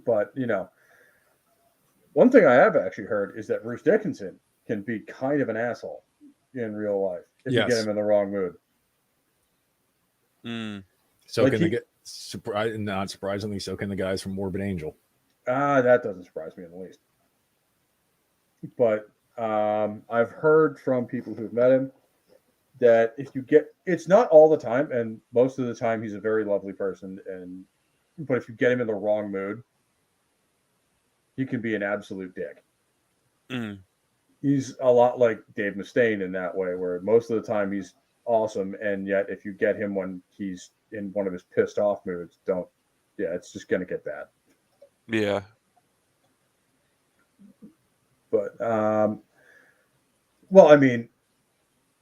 But, one thing I have actually heard is that Bruce Dickinson can be kind of an asshole in real life if you get him in the wrong mood.
So not surprisingly, so can the guys from Morbid Angel.
That doesn't surprise me in the least. But I've heard from people who've met him that it's not all the time, and most of the time he's a very lovely person, but if you get him in the wrong mood, he can be an absolute dick. He's a lot like Dave Mustaine in that way, where most of the time he's awesome, and yet if you get him when he's in one of his pissed off moods, it's just gonna get bad.
Yeah.
But I mean,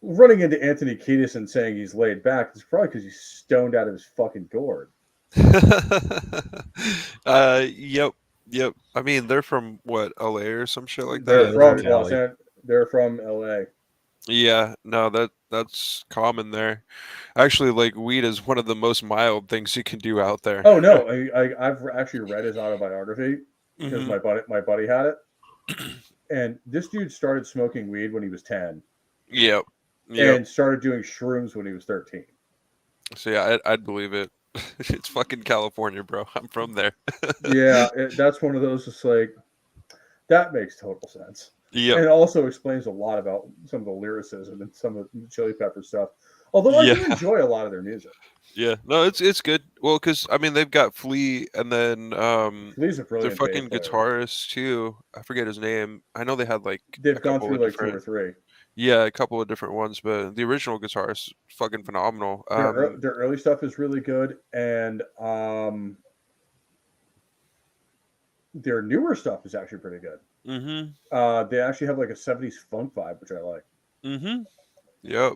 running into Anthony Kiedis and saying he's laid back is probably because he's stoned out of his fucking gourd.
Yep. I mean, they're from what, LA or some shit like
They're
that.
from Los Angeles. They're from LA.
Yeah, no, that's common there. Actually, like weed is one of the most mild things you can do out there.
Oh no, I've actually read his autobiography because
Mm-hmm.
my buddy had it, and this dude started smoking weed when he was 10.
Yep.
And started doing shrooms when he was 13.
So yeah, I'd believe it. It's fucking California, bro. I'm from there.
Yeah, that's one of those. Just like that makes total sense.
Yep.
And it also explains a lot about some of the lyricism and some of the Chili Pepper stuff. Although I do enjoy a lot of their music.
Yeah, no, it's good. Well, because I mean they've got Flea, and then
Flea's a brilliant
their fucking
bass
guitarist too. I forget his name. I know they had like
they've gone through like 2 or 3.
Yeah, a couple of different ones, but the original guitarist fucking phenomenal.
Their early stuff is really good, and their newer stuff is actually pretty good.
Mm-hmm.
They actually have like a 70s funk vibe, which I like.
Mm-hmm. Yep.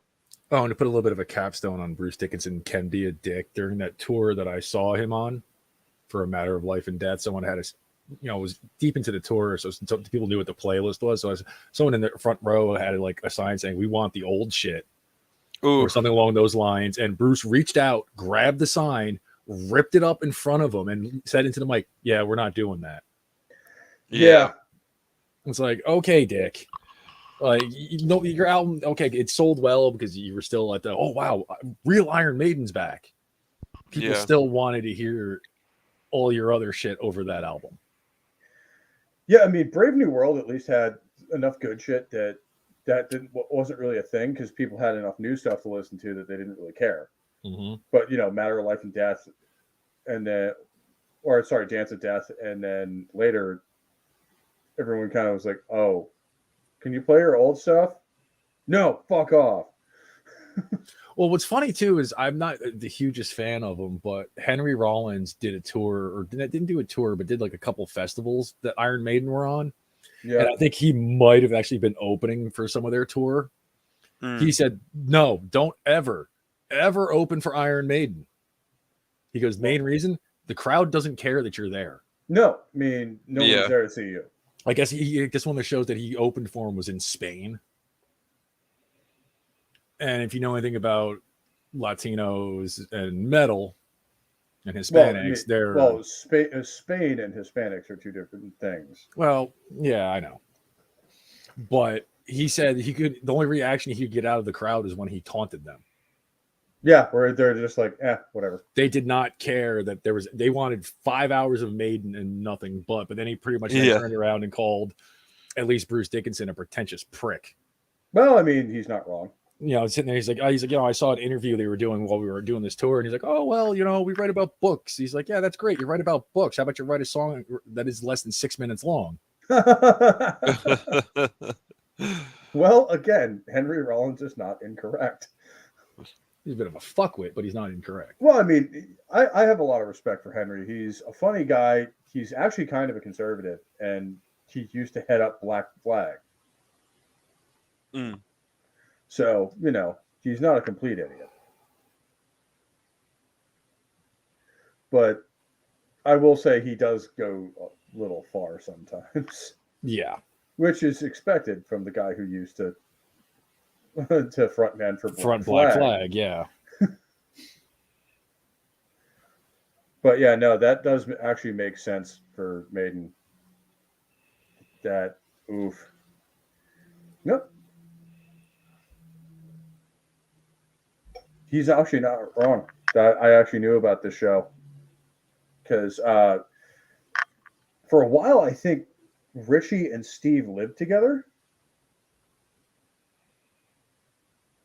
Oh, and to put a little bit of a capstone on Bruce Dickinson can be a dick. During that tour that I saw him on for A Matter of Life and Death, someone had was deep into the tour, so people knew what the playlist was. So someone in the front row had like a sign saying, "We want the old shit," or something along those lines. And Bruce reached out, grabbed the sign, ripped it up in front of him, and said into the mic, "Yeah, we're not doing that."
Yeah.
It's like, okay, Dick. Like, your album, okay, it sold well because you were still at the, oh wow, real Iron Maiden's back. People still wanted to hear all your other shit over that album.
Yeah, I mean, Brave New World at least had enough good shit that wasn't really a thing because people had enough new stuff to listen to that they didn't really care.
Mm-hmm.
But Matter of Life and Death, and then, Dance of Death, and then later, everyone kind of was like, "Oh, can you play your old stuff?" No, fuck off.
Well, what's funny too is I'm not the hugest fan of them, but Henry Rollins did a tour, or didn't do a tour, but did like a couple festivals that Iron Maiden were on. Yeah. And I think he might have actually been opening for some of their tour. He said, "No, don't ever open for Iron Maiden." He goes, "Main reason, the crowd doesn't care that you're there."
No, I mean, no one's there to see you.
I guess one of the shows that he opened for him was in Spain. And if you know anything about Latinos and metal and Hispanics,
Spain and Hispanics are two different things.
Well, yeah, I know. But he said the only reaction he could get out of the crowd is when he taunted them.
Yeah, where they're just like, whatever.
They did not care that they wanted 5 hours of Maiden and nothing but then he pretty much turned around and called at least Bruce Dickinson a pretentious prick.
Well, I mean, he's not wrong.
Sitting there, he's like, I saw an interview they were doing while we were doing this tour, and he's like, oh, well, we write about books. He's like, yeah, that's great. You write about books. How about you write a song that is less than 6 minutes long?
Well, again, Henry Rollins is not incorrect.
He's a bit of a fuckwit, but he's not incorrect.
Well, I mean, I have a lot of respect for Henry. He's a funny guy. He's actually kind of a conservative, and he used to head up Black Flag. So, he's not a complete idiot. But I will say he does go a little far sometimes.
Yeah.
Which is expected from the guy who used to frontman for
Black Flag, yeah.
But yeah, no, that does actually make sense for Maiden. Nope. He's actually not wrong. I actually knew about this show because for a while I think Richie and Steve lived together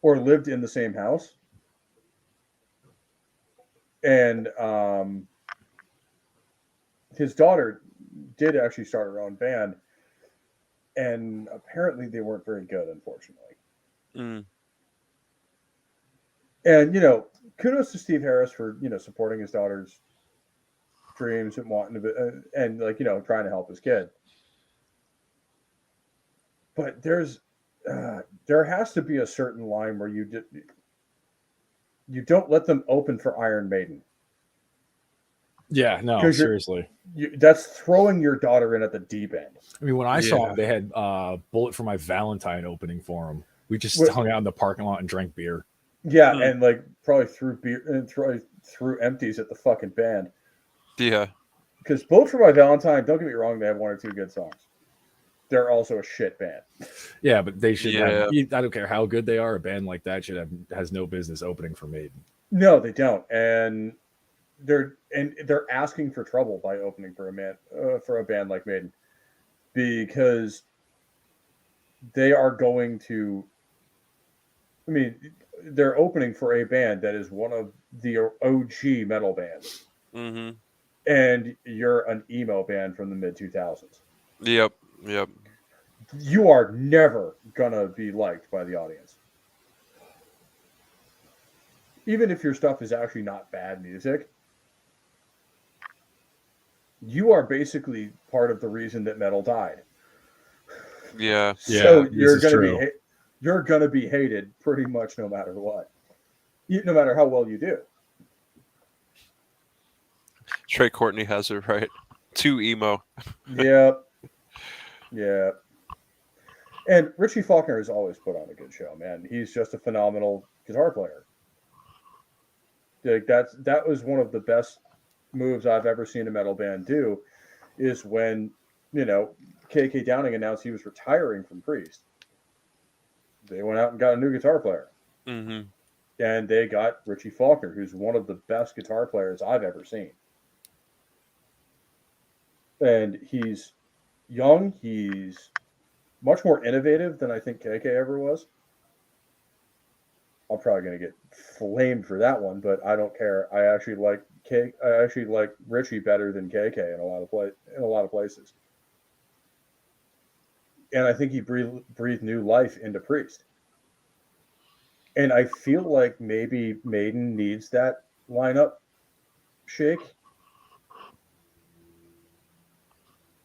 or lived in the same house, and his daughter did actually start her own band, and apparently they weren't very good, unfortunately. And, kudos to Steve Harris for, supporting his daughter's dreams and wanting to, and trying to help his kid. But there's there has to be a certain line where you don't let them open for Iron Maiden.
Yeah, no, seriously.
That's throwing your daughter in at the deep end.
I mean, when I saw them, they had Bullet for My Valentine opening for them. We just hung out in the parking lot and drank beer.
Yeah, and like probably threw beer and threw empties at the fucking band.
Yeah.
Because Bullet for My Valentine, don't get me wrong, they have one or two good songs. They're also a shit band.
Yeah, but they should have. I don't care how good they are. A band like that has no business opening for Maiden.
No, they don't, and they're asking for trouble by opening for a band like Maiden, because they are going to. I mean, they're opening for a band that is one of the OG metal bands, and you're an emo band from the mid-2000s.
Yep.
You are never gonna be liked by the audience. Even if your stuff is actually not bad music, you are basically part of the reason that metal died.
Yeah.
So you're gonna be hated pretty much no matter what, no matter how well you do.
Trey Courtney has it right. Too emo.
Yep. And Richie Faulkner has always put on a good show, man. He's just a phenomenal guitar player. Like that was one of the best moves I've ever seen a metal band do, is when, KK Downing announced he was retiring from Priest. They went out and got a new guitar player. And they got Richie Faulkner, who's one of the best guitar players I've ever seen. And he's young. He's much more innovative than I think KK ever was. I'm probably going to get flamed for that one, but I don't care. I actually like Richie better than KK in a lot of places. And I think he breathed new life into Priest. And I feel like maybe Maiden needs that lineup shake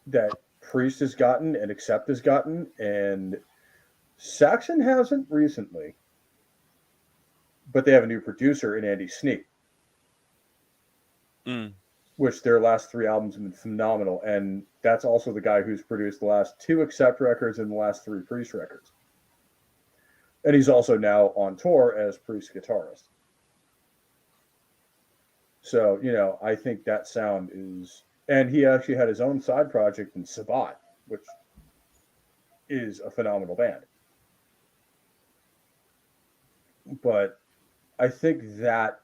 that Priest has gotten and Accept has gotten, and Saxon hasn't recently. But they have a new producer in Andy Sneap, which their last 3 albums have been phenomenal. And that's also the guy who's produced the last 2 Accept records and the last 3 Priest records. And he's also now on tour as Priest guitarist. So, I think that sound is... And he actually had his own side project in Sabat, which is a phenomenal band. But I think that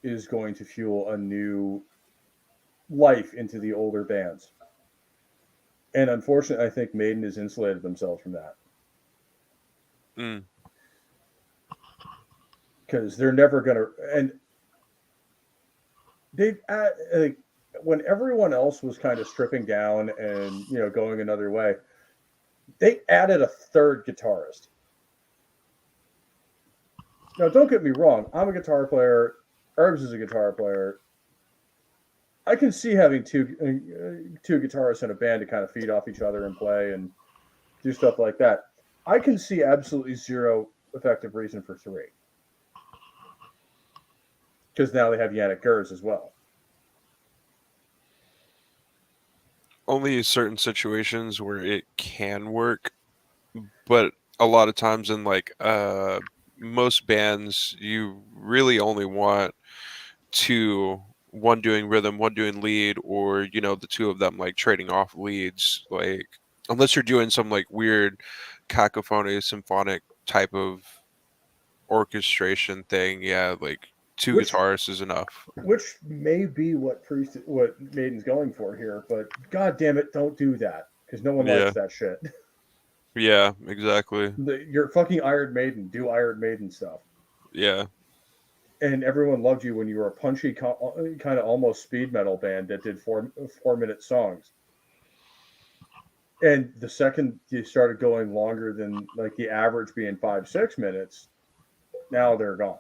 is going to fuel a new life into the older bands. And unfortunately, I think Maiden has insulated themselves from that. Because they're never going to... And they've... when everyone else was kind of stripping down and, going another way, they added a third guitarist. Now, don't get me wrong. I'm a guitar player. Herbs is a guitar player. I can see having two guitarists in a band to kind of feed off each other and play and do stuff like that. I can see absolutely zero effective reason for 3. Because now they have Yannick Gers as well.
Only certain situations where it can work, but a lot of times in most bands, you really only want 2, one doing rhythm, one doing lead, or the 2 of them trading off leads. Unless you're doing some weird cacophony symphonic type of orchestration thing, 2 guitarists is enough.
Which may be what Maiden's going for here, but god damn it, don't do that, because no one likes that shit.
Yeah, exactly.
You're fucking Iron Maiden. Do Iron Maiden stuff.
Yeah.
And everyone loved you when you were a punchy, kind of almost speed metal band that did 4-minute songs. And the second you started going longer than the average being 5-6 minutes, now they're gone.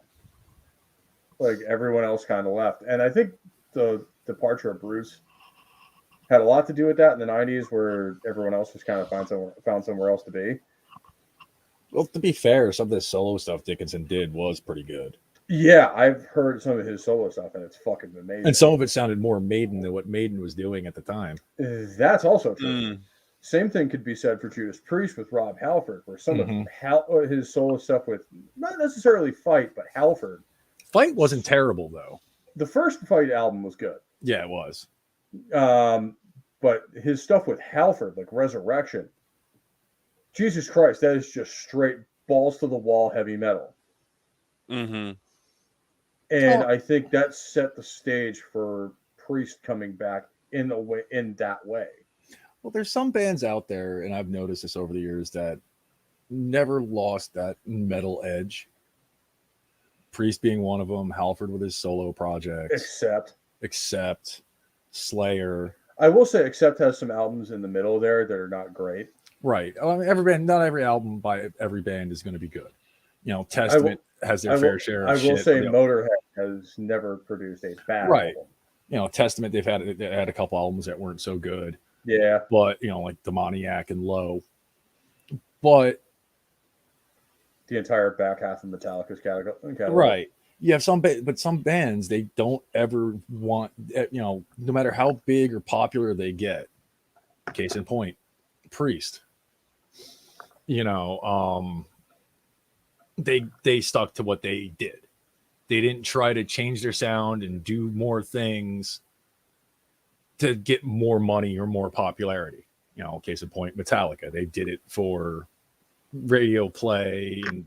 Everyone else kind of left. And I think the departure of Bruce had a lot to do with that in the 90s, where everyone else was kind of found somewhere else to be.
Well, to be fair, some of the solo stuff Dickinson did was pretty good.
Yeah, I've heard some of his solo stuff, and it's fucking amazing.
And some of it sounded more Maiden than what Maiden was doing at the time.
That's also true. Same thing could be said for Judas Priest with Rob Halford, where some of his solo stuff with not necessarily Fight, but Halford.
Fight wasn't terrible, though.
The first Fight album was good.
Yeah, it was.
But his stuff with Halford, like Resurrection, Jesus Christ, that is just straight balls to the wall heavy metal.
Mm-hmm.
And I think that set the stage for Priest coming back in that way.
Well, there's some bands out there, and I've noticed this over the years, that never lost that metal edge. Priest being one of them, Halford with his solo projects. Accept, Slayer.
I will say Accept has some albums in the middle there that are not great.
Right. I mean, not every album by every band is going to be good. You know, Testament has their fair share of shit.
I will say Motorhead has never produced a bad album.
You know, Testament, they had a couple albums that weren't so good.
Yeah.
But, you know, like Demoniac and Low. But
the entire back half of Metallica's catalog.
Right. You have but some bands, they don't ever want, you know, no matter how big or popular they get. Case in point, Priest. You know, they stuck to what they did. They didn't try to change their sound and do more things to get more money or more popularity. You know, case in point, Metallica. They did it for radio play and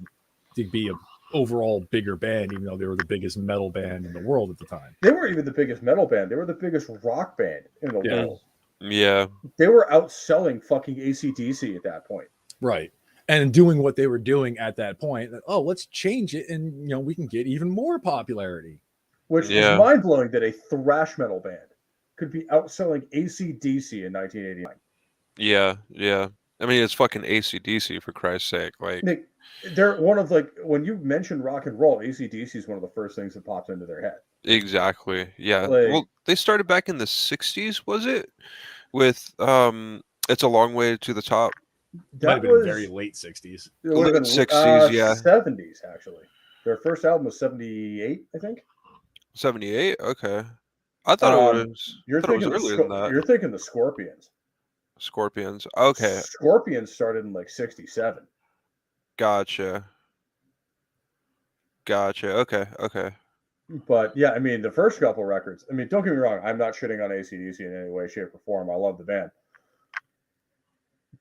to be a overall bigger band, even though they were the biggest metal band in the world at the time.
They weren't even the biggest metal band. They were the biggest rock band in the world.
Yeah.
They were outselling fucking AC/DC at that point.
Right. And doing what they were doing at that point, let's change it and, you know, we can get even more popularity.
Which is mind-blowing that a thrash metal band could be outselling AC/DC in 1989.
Yeah, yeah. I mean, it's fucking AC/DC, for Christ's sake. Like,
Nick, they're one of, like, when you mention rock and roll, AC/DC is one of the first things that pops into their head.
Exactly. Yeah.
Like,
well, they started back in the 60s, was it? With It's a Long Way to the Top.
That might have been very late 60s.
It would have been
60s, yeah.
70s, actually. Their first album was 78, I think.
78? Okay. I thought it was earlier than that.
You're thinking the Scorpions.
Scorpions. Okay.
Scorpions started in like 67.
Gotcha. Okay.
But yeah, I mean, the first couple records, I mean, don't get me wrong, I'm not shitting on AC/DC in any way, shape, or form. I love the band.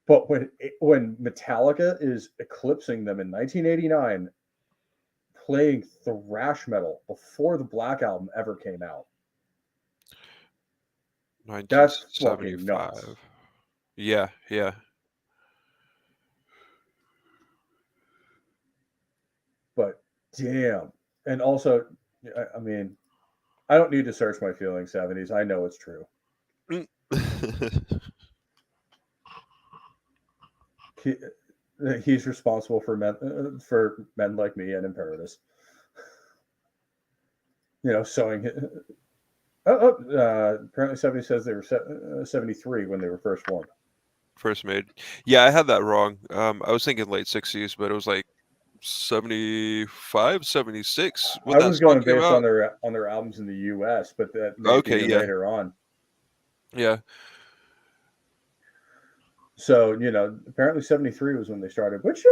But when Metallica is eclipsing them in 1989, playing thrash metal before the Black Album ever came out, that's fucking nuts.
Yeah.
But damn. And also, I mean, I don't need to search my feelings, 70s. I know it's true. He's responsible for men like me and Imperitus. You know, sewing. Apparently 70 says they were 73 when they were first formed.
First made. Yeah, I had that wrong. I was thinking late 60s, but it was like 75, 76.
I was going based on their albums in the US, but that later on.
Yeah.
So, you know, apparently 73 was when they started, which,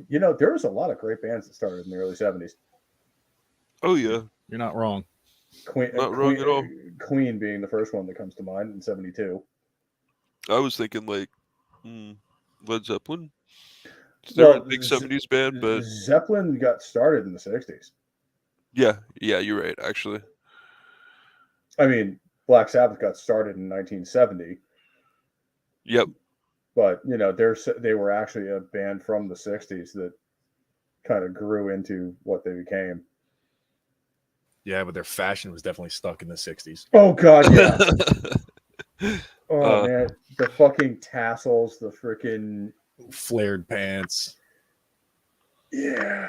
you know, there was a lot of great bands that started in the early 70s.
Oh, yeah.
You're not wrong.
Wrong at all.
Queen being the first one that comes to mind in 72.
I was thinking like Led Zeppelin. They're a big 70s band, but
Zeppelin got started in the 60s.
Yeah, you're right, actually.
I mean, Black Sabbath got started in 1970.
Yep.
But, you know, they were actually a band from the 60s that kind of grew into what they became.
Yeah, but their fashion was definitely stuck in the 60s.
Oh, God, yeah. Man. The fucking tassels, the freaking...
flared pants.
Yeah.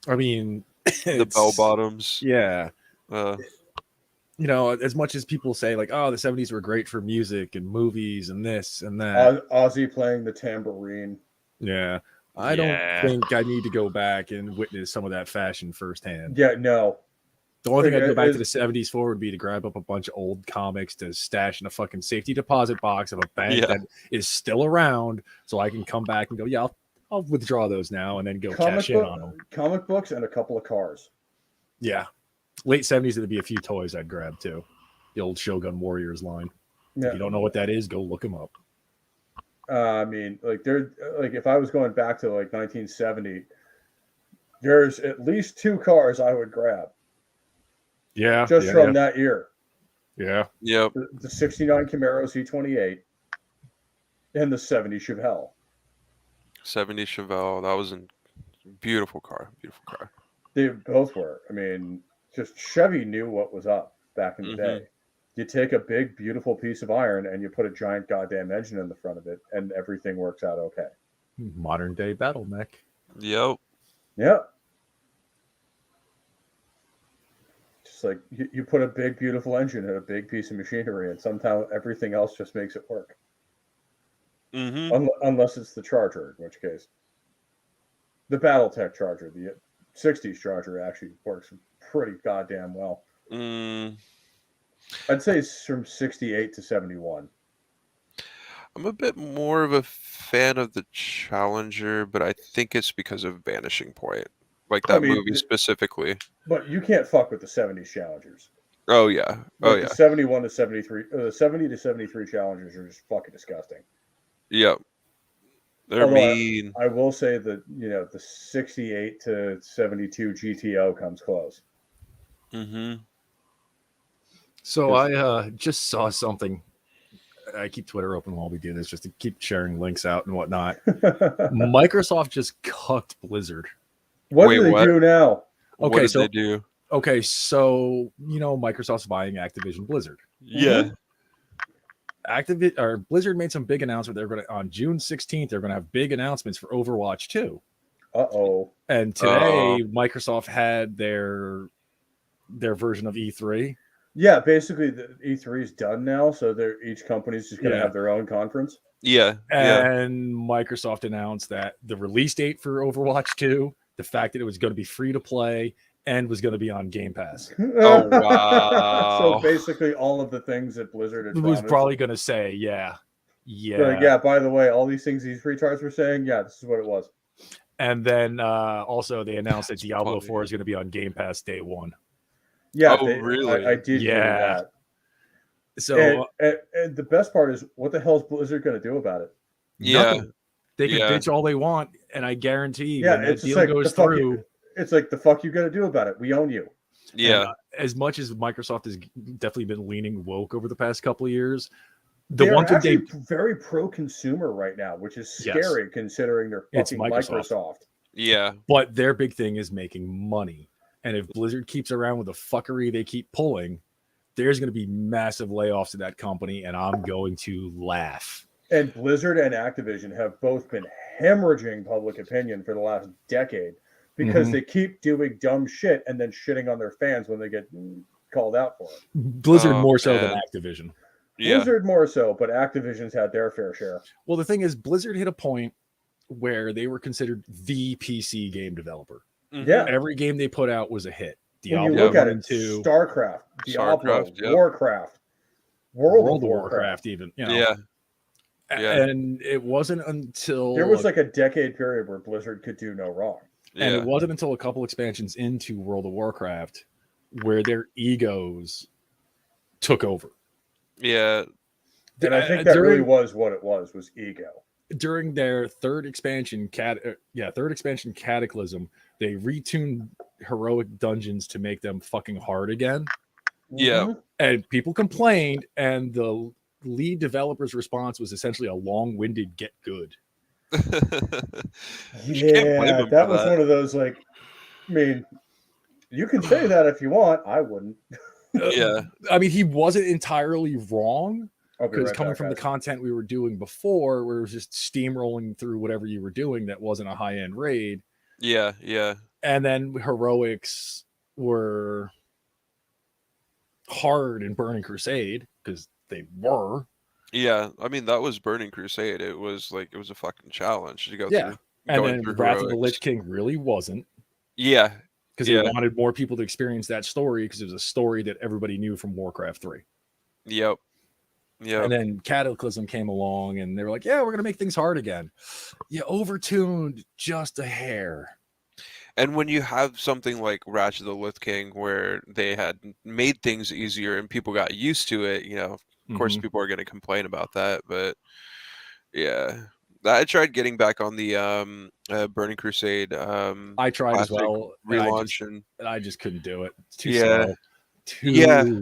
I mean...
the bell bottoms.
Yeah. You know, as much as people say, like, oh, the 70s were great for music and movies and this and that.
Ozzy playing the tambourine.
Yeah. I don't think I need to go back and witness some of that fashion firsthand.
Yeah, no.
The only thing I'd go back to the 70s for would be to grab up a bunch of old comics to stash in a fucking safety deposit box of a bank that is still around, so I can come back and go, yeah, I'll withdraw those now and then go cash in on them.
Comic books and a couple of cars.
Yeah. Late 70s, there'd be a few toys I'd grab too. The old Shogun Warriors line. Yeah. If you don't know what that is, go look them up.
I mean, if I was going back to 1970, there's at least 2 cars I would grab.
Yeah.
Just from that year.
Yeah.
Yep.
The 69 Camaro C28 and the 70 Chevelle.
70 Chevelle. That was a beautiful car. Beautiful car.
They both were. I mean, just Chevy knew what was up back in the day. You take a big, beautiful piece of iron and you put a giant goddamn engine in the front of it, and everything works out okay.
Modern day battle mech.
Yep.
Yep. Just like you put a big, beautiful engine in a big piece of machinery, and somehow everything else just makes it work. Unless it's the Charger, in which case the BattleTech Charger, the 60s Charger, actually works pretty goddamn well. I'd say it's from 68 to 71.
I'm a bit more of a fan of the Challenger, but I think it's because of Vanishing Point, like that movie specifically.
But you can't fuck with the 70s Challengers.
Oh yeah,
The 71 to 73, the 70 to 73 Challengers are just fucking disgusting.
Yep, they're mean.
I will say that the 68 to 72 GTO comes close.
So I just saw something. I keep Twitter open while we do this just to keep sharing links out and whatnot. Microsoft just cucked Blizzard.
What do they do now?
Okay,
so they do.
Okay, so Microsoft's buying Activision Blizzard.
Yeah.
Blizzard made some big announcement. They're going to on June 16th. They're going to have big announcements for Overwatch 2. And today Microsoft had their version of E3.
Yeah, basically the E3 is done now, so each company's just going to have their own conference.
Yeah.
And Microsoft announced that the release date for Overwatch 2, the fact that it was going to be free to play, and was going to be on Game Pass.
Oh, wow.
So basically all of the things that Blizzard had
was probably going to say, yeah.
By the way, all these things these retards were saying, this is what it was.
And then also they announced that Diablo 4 is going to be on Game Pass day 1.
Yeah,
really?
I did hear that.
So,
and the best part is, what the hell is Blizzard going to do about it?
Yeah,
nothing. They can bitch all they want, and I guarantee when that deal
like
goes through,
it's like the fuck you going to do about it? We own you.
Yeah.
And, as much as Microsoft has definitely been leaning woke over the past couple of years,
they're actually very pro-consumer right now, which is scary considering they're fucking Microsoft.
Yeah,
but their big thing is making money. And if Blizzard keeps around with the fuckery they keep pulling, there's going to be massive layoffs at that company, and I'm going to laugh.
And Blizzard and Activision have both been hemorrhaging public opinion for the last decade because they keep doing dumb shit and then shitting on their fans when they get called out for it.
Blizzard more so than Activision.
Yeah.
Blizzard more so, but Activision's had their fair share.
Well, the thing is, Blizzard hit a point where they were considered the PC game developer.
Yeah,
every game they put out was a hit.
Diablo, when you look at it, StarCraft, Diablo, Warcraft, World of Warcraft,
even.
Yeah.
And it wasn't until
there was like a decade period where Blizzard could do no wrong.
And it wasn't until a couple expansions into World of Warcraft where their egos took over.
Yeah.
And I think that really was what it was ego.
During their third expansion, Cataclysm, they retuned heroic dungeons to make them fucking hard again.
Yeah.
And people complained, and the lead developer's response was essentially a long-winded get good.
Yeah, that was one of those, like, I mean, you can say that if you want. I wouldn't.
Yeah.
I mean, he wasn't entirely wrong. Because coming from the content we were doing before, where it was just steamrolling through whatever you were doing that wasn't a high-end raid.
Yeah.
And then heroics were hard in Burning Crusade, because they were.
Yeah, I mean, that was Burning Crusade. It was a fucking challenge to go through.
And then Wrath of the Lich King really wasn't.
Yeah.
Because they wanted more people to experience that story because it was a story that everybody knew from Warcraft 3.
Yep.
And then Cataclysm came along and they were like, yeah, we're going to make things hard again. You overtuned just a hair.
And when you have something like Ratchet of the Lich King where they had made things easier and people got used to it, you know, of course people are going to complain about that. But yeah, I tried getting back on the Burning Crusade.
I tried as well.
Relaunch
and I just couldn't do it. It's too slow.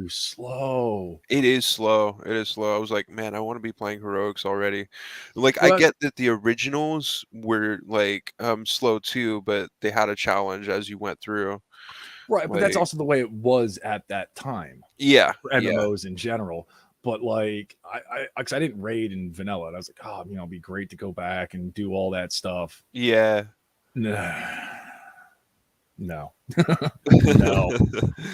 Slow.
It is slow. I was like, man, I want to be playing heroics already. Like, I get that the originals were like slow too, but they had a challenge as you went through.
Right, but that's also the way it was at that time.
Yeah,
for MMOs in general. But like, I didn't raid in vanilla, and I was like, oh, you know, it'd be great to go back and do all that stuff.
Yeah.
No. No,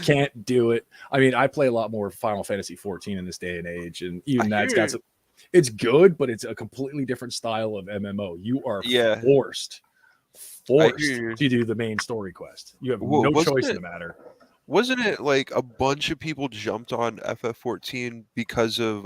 can't do it. I mean, I play a lot more Final Fantasy 14 in this day and age, and even it's good, but it's a completely different style of MMO. You are forced to do the main story quest. You have no choice in the matter.
Wasn't it like a bunch of people jumped on FF14 because of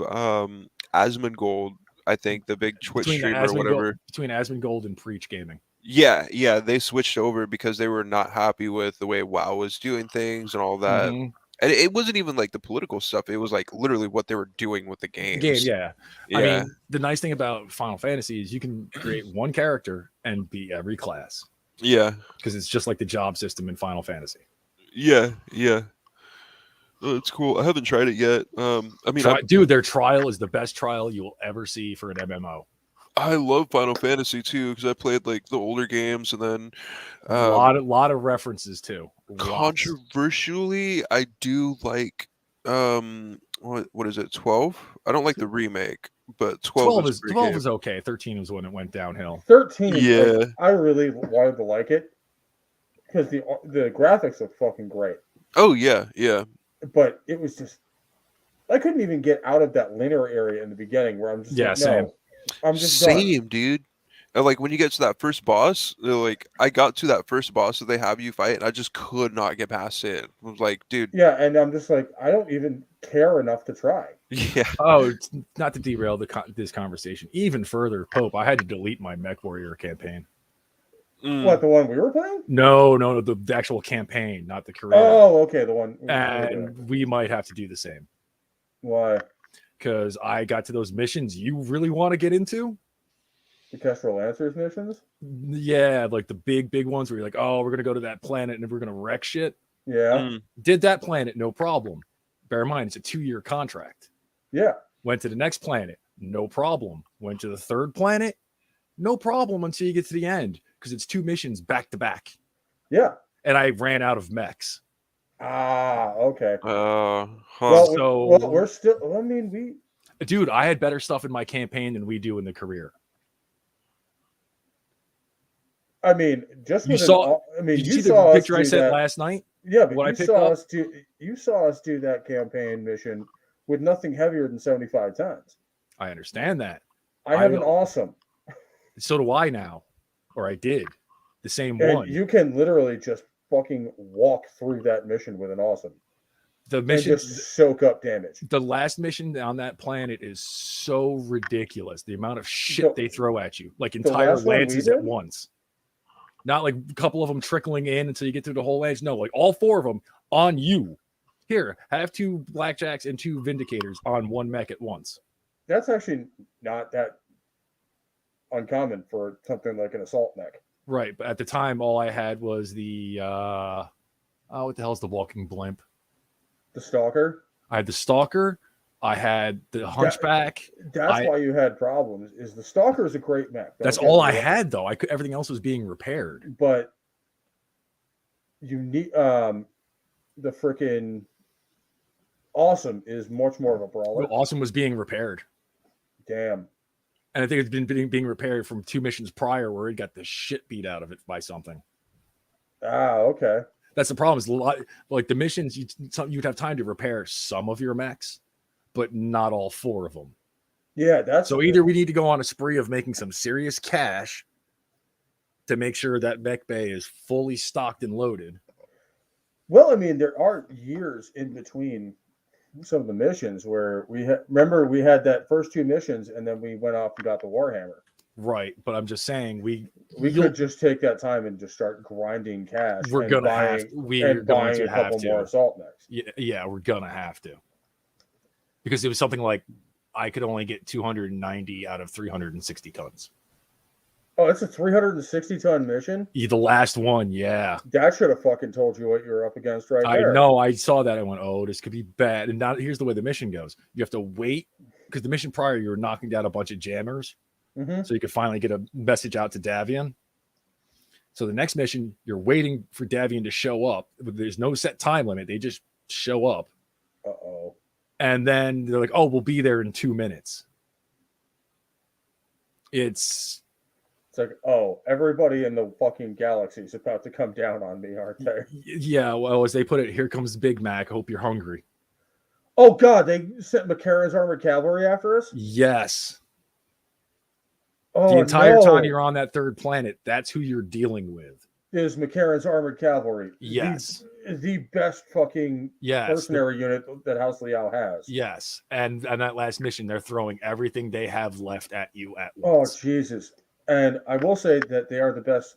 Asmongold? I think the big Twitch streamer or whatever.
Between Asmongold and Preach Gaming.
Yeah, they switched over because they were not happy with the way WoW was doing things and all that. And it wasn't even like the political stuff. It was like literally what they were doing with the games.
I mean, the nice thing about Final Fantasy is you can create one character and be every class.
Yeah.
Because it's just like the job system in Final Fantasy.
Yeah. Oh, it's cool. I haven't tried it yet. I mean,
dude, their trial is the best trial you will ever see for an MMO.
I love Final Fantasy too because I played like the older games and then
a lot of references too.
Controversially, I do like what is it? 12? I don't like the remake, but 12
is okay. 13 was when it went downhill.
13, like, I really wanted to like it because the graphics are fucking great.
Oh yeah.
But it was just I couldn't even get out of that linear area in the beginning where I'm just
same.
I'm just
same, dude. And like when you get to that first boss, like I got to that first boss that they have you fight, and I just could not get past it. I was like, dude.
Yeah, and I'm just like, I don't even care enough to try.
Yeah.
Oh, not to derail this conversation even further, Pope. I had to delete my Mech Warrior campaign.
What, the one we were playing?
No, the actual campaign, not the career.
Oh, okay, the one.
And we might have to do the same.
Why?
Because I got to those missions you really want to get into.
The Kestrel Lancers missions?
Yeah, like the big ones where you're like, oh, we're going to go to that planet and we're going to wreck shit.
Yeah.
Did that planet, no problem. Bear in mind, it's a 2-year contract.
Yeah.
Went to the next planet, no problem. Went to the third planet, no problem until you get to the end because it's 2 missions back to back.
Yeah.
And I ran out of mechs.
Ah, okay.
Well,
we're still. I mean,
dude, I had better stuff in my campaign than we do in the career.
I mean, just
you saw.
You
see
saw
the picture I sent last night.
Yeah, but you saw us do that campaign mission with nothing heavier than 75 tons.
I understand that.
I have an awesome.
So do I now, or I did the same one.
You can literally just fucking walk through that mission with an awesome.
The mission
just soak up damage.
The last mission on that planet is so ridiculous. The amount of shit they throw at you, like entire lances at once. Not like a couple of them trickling in until you get through the whole lance. No, like all 4 of them on you. Here, have 2 blackjacks and 2 vindicators on 1 mech at once.
That's actually not that uncommon for something like an assault mech.
Right, but at the time, all I had was the what the hell is the walking blimp?
The Stalker.
I had the Stalker. I had the Hunchback.
That's why you had problems. Is the Stalker is a great mech.
That's all I had, though. Everything else was being repaired.
But you need the freaking Awesome is much more of a brawler.
Awesome was being repaired.
Damn.
And I think it's been being repaired from 2 missions prior where it got the shit beat out of it by something.
Ah, okay.
That's the problem. Is a lot like the missions you'd have time to repair some of your mechs, but not all 4 of them.
Yeah, that's
so either we need to go on a spree of making some serious cash, to make sure that mech bay is fully stocked and loaded.
Well, I mean, there are years in between some of the missions where remember we had that first 2 missions and then we went off and got the Warhammer.
Right, but I'm just saying
we could just take that time and just start grinding cash.
We're going to have
buying a couple more assault mechs.
Yeah, we're going to have to. Because it was something like I could only get 290 out of 360 tons.
Oh, it's a 360-ton mission?
The last one, yeah.
That should have fucking told you what you're up against there.
I know. I saw that. I went, oh, this could be bad. And now here's the way the mission goes. You have to wait, because the mission prior, you were knocking down a bunch of jammers.
Mm-hmm.
So you could finally get a message out to Davian. So the next mission, you're waiting for Davian to show up. There's no set time limit. They just show up.
Uh-oh.
And then they're like, oh, we'll be there in 2 minutes. It's
like, oh, everybody in the fucking galaxy is about to come down on me, aren't they?
Yeah, well, as they put it, here comes Big Mac. I hope you're hungry.
Oh, God, they sent McCarran's armored cavalry after us?
Yes.
Oh,
the entire time you're on that third planet, that's who you're dealing with.
Is McCarran's armored cavalry.
Yes.
The best fucking mercenary unit that House Liao has.
Yes. And that last mission, they're throwing everything they have left at you at once.
Oh, Jesus. And I will say that they are the best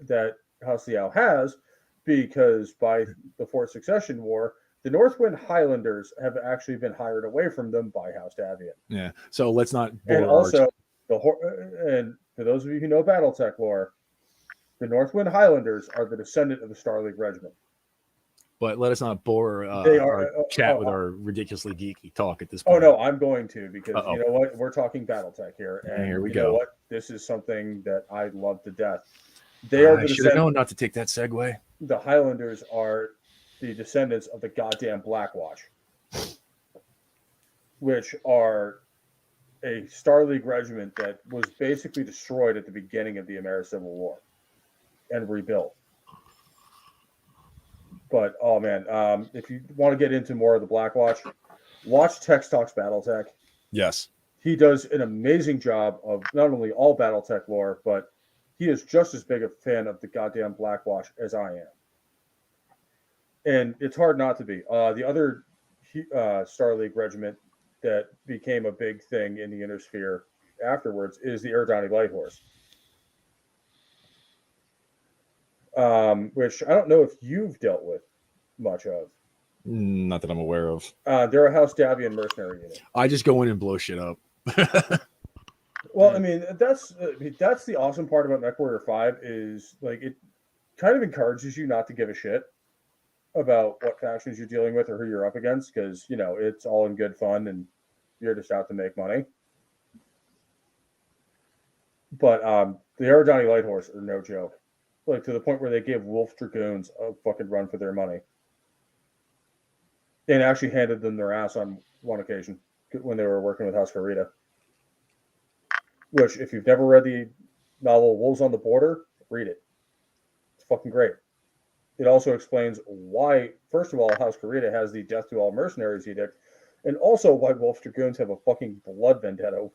that House Liao has, because by the Fourth Succession War, the Northwind Highlanders have actually been hired away from them by House Davian.
Yeah. So let's not.
And also, and for those of you who know BattleTech lore, the Northwind Highlanders are the descendant of the Star League Regiment.
But let us not bore our chat with our ridiculously geeky talk at this point.
Oh, no, I'm going to, because you know what? We're talking BattleTech here. And
here we
you
go.
know what? This is something that I love to death.
I should have known not to take that segue.
The Highlanders are the descendants of the goddamn Blackwatch, which are a Star League regiment that was basically destroyed at the beginning of the American Civil War and rebuilt. But, oh, man, if you want to get into more of the Blackwatch, watch Tex Talks BattleTech.
Yes.
He does an amazing job of not only all BattleTech lore, but he is just as big a fan of the goddamn Blackwatch as I am. And it's hard not to be. The other Star League regiment that became a big thing in the Intersphere afterwards is the Erdani Light Horse. Which I don't know if you've dealt with much of.
Not that I'm aware of.
They're a House Davian mercenary unit.
I just go in and blow shit up.
Well, I mean, that's the awesome part about MechWarrior 5 is, like, it kind of encourages you not to give a shit about what factions you're dealing with or who you're up against, because, you know, it's all in good fun and you're just out to make money. But the Erdani Light Horse are no joke. Like, to the point where they give Wolf Dragoons a fucking run for their money. And actually handed them their ass on one occasion when they were working with House Karita. Which, if you've never read the novel Wolves on the Border, read it. It's fucking great. It also explains why, first of all, House Karita has the Death to All Mercenaries edict, and also why Wolf Dragoons have a fucking blood vendetta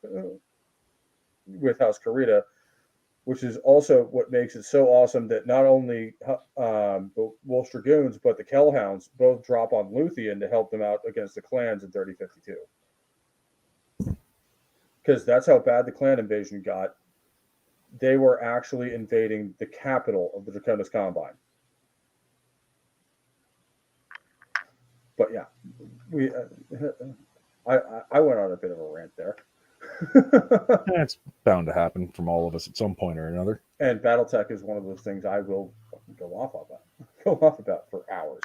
with House Karita, which is also what makes it so awesome that not only the Wolf Dragoons, but the Kellhounds both drop on Luthien to help them out against the clans in 3052. Because that's how bad the clan invasion got. They were actually invading the capital of the Draconis Combine. But yeah, I went on a bit of a rant there.
That's bound to happen from all of us at some point or another.
And BattleTech is one of those things I will go off about for hours.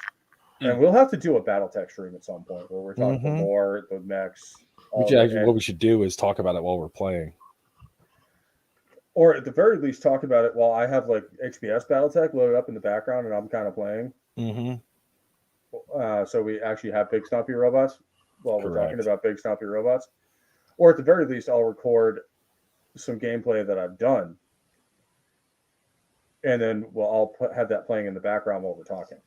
And we'll have to do a BattleTech stream at some point where we're talking the lore, the mechs.
What we should do is talk about it while we're playing.
Or at the very least, talk about it while I have like HBS BattleTech loaded up in the background and I'm kind of playing. So we actually have big stumpy robots while we're talking about big stumpy robots. Or at the very least, I'll record some gameplay that I've done. And then I'll have that playing in the background while we're talking.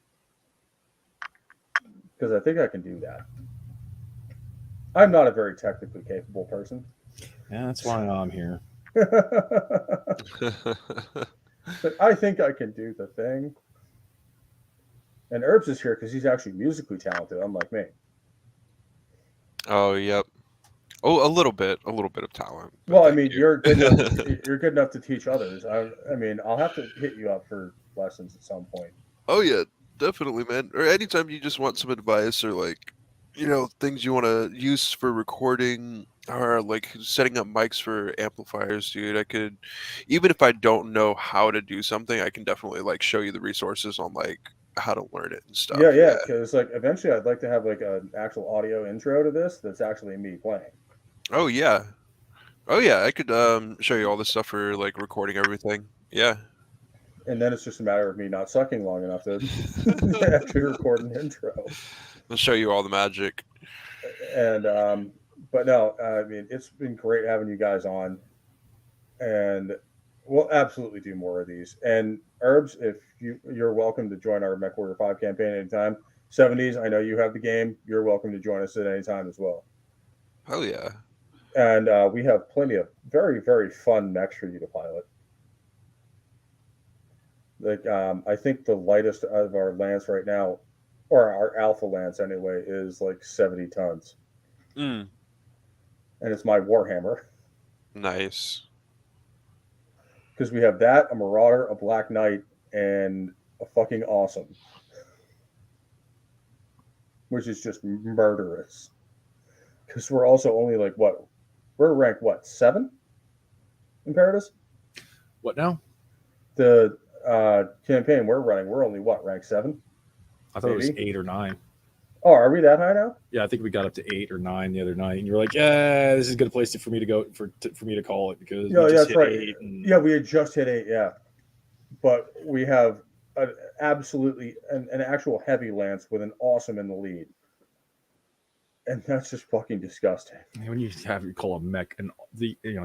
Because I think I can do that. I'm not a very technically capable person.
Yeah, that's why I'm here.
But I think I can do the thing. And Herbs is here because he's actually musically talented, unlike me.
Oh, yep. Oh, a little bit of talent.
Well, I mean, you're good enough to teach others. I mean, I'll have to hit you up for lessons at some point.
Oh yeah, definitely, man. Or anytime you just want some advice or like, things you want to use for recording or like setting up mics for amplifiers, dude. I could, even if I don't know how to do something, I can definitely like show you the resources on like how to learn it and stuff.
Yeah. Because like eventually, I'd like to have like an actual audio intro to this that's actually me playing.
Oh yeah. I could show you all this stuff for like recording everything. Yeah.
And then it's just a matter of me not sucking long enough to actually record an intro.
I'll show you all the magic.
And but no, I mean, it's been great having you guys on, and we'll absolutely do more of these. And Herbs, if you're welcome to join our MechWarrior 5 campaign anytime. 70s, I know you have the game. You're welcome to join us at any time as well.
Hell yeah.
And we have plenty of very, very fun mechs for you to pilot. Like I think the lightest of our lance right now, or our alpha lance anyway, is like 70 tons.
Mm.
And it's my Warhammer.
Nice.
Because we have that, a Marauder, a Black Knight, and a fucking Awesome. Which is just murderous. Because we're also only like, what? We're ranked, what, 7? Imperitus?
What now?
The campaign we're running, we're only, what, ranked 7?
I thought it was 8 or 9.
Oh, are we that high now?
Yeah, I think we got up to 8 or 9 the other night, and you're like, "Yeah, this is a good place for me to go for me to call it because
yeah, that's right.
8 and...
Yeah, we had just hit 8, yeah, but we have an actual heavy lance with an Awesome in the lead, and that's just fucking disgusting.
When you call a mech and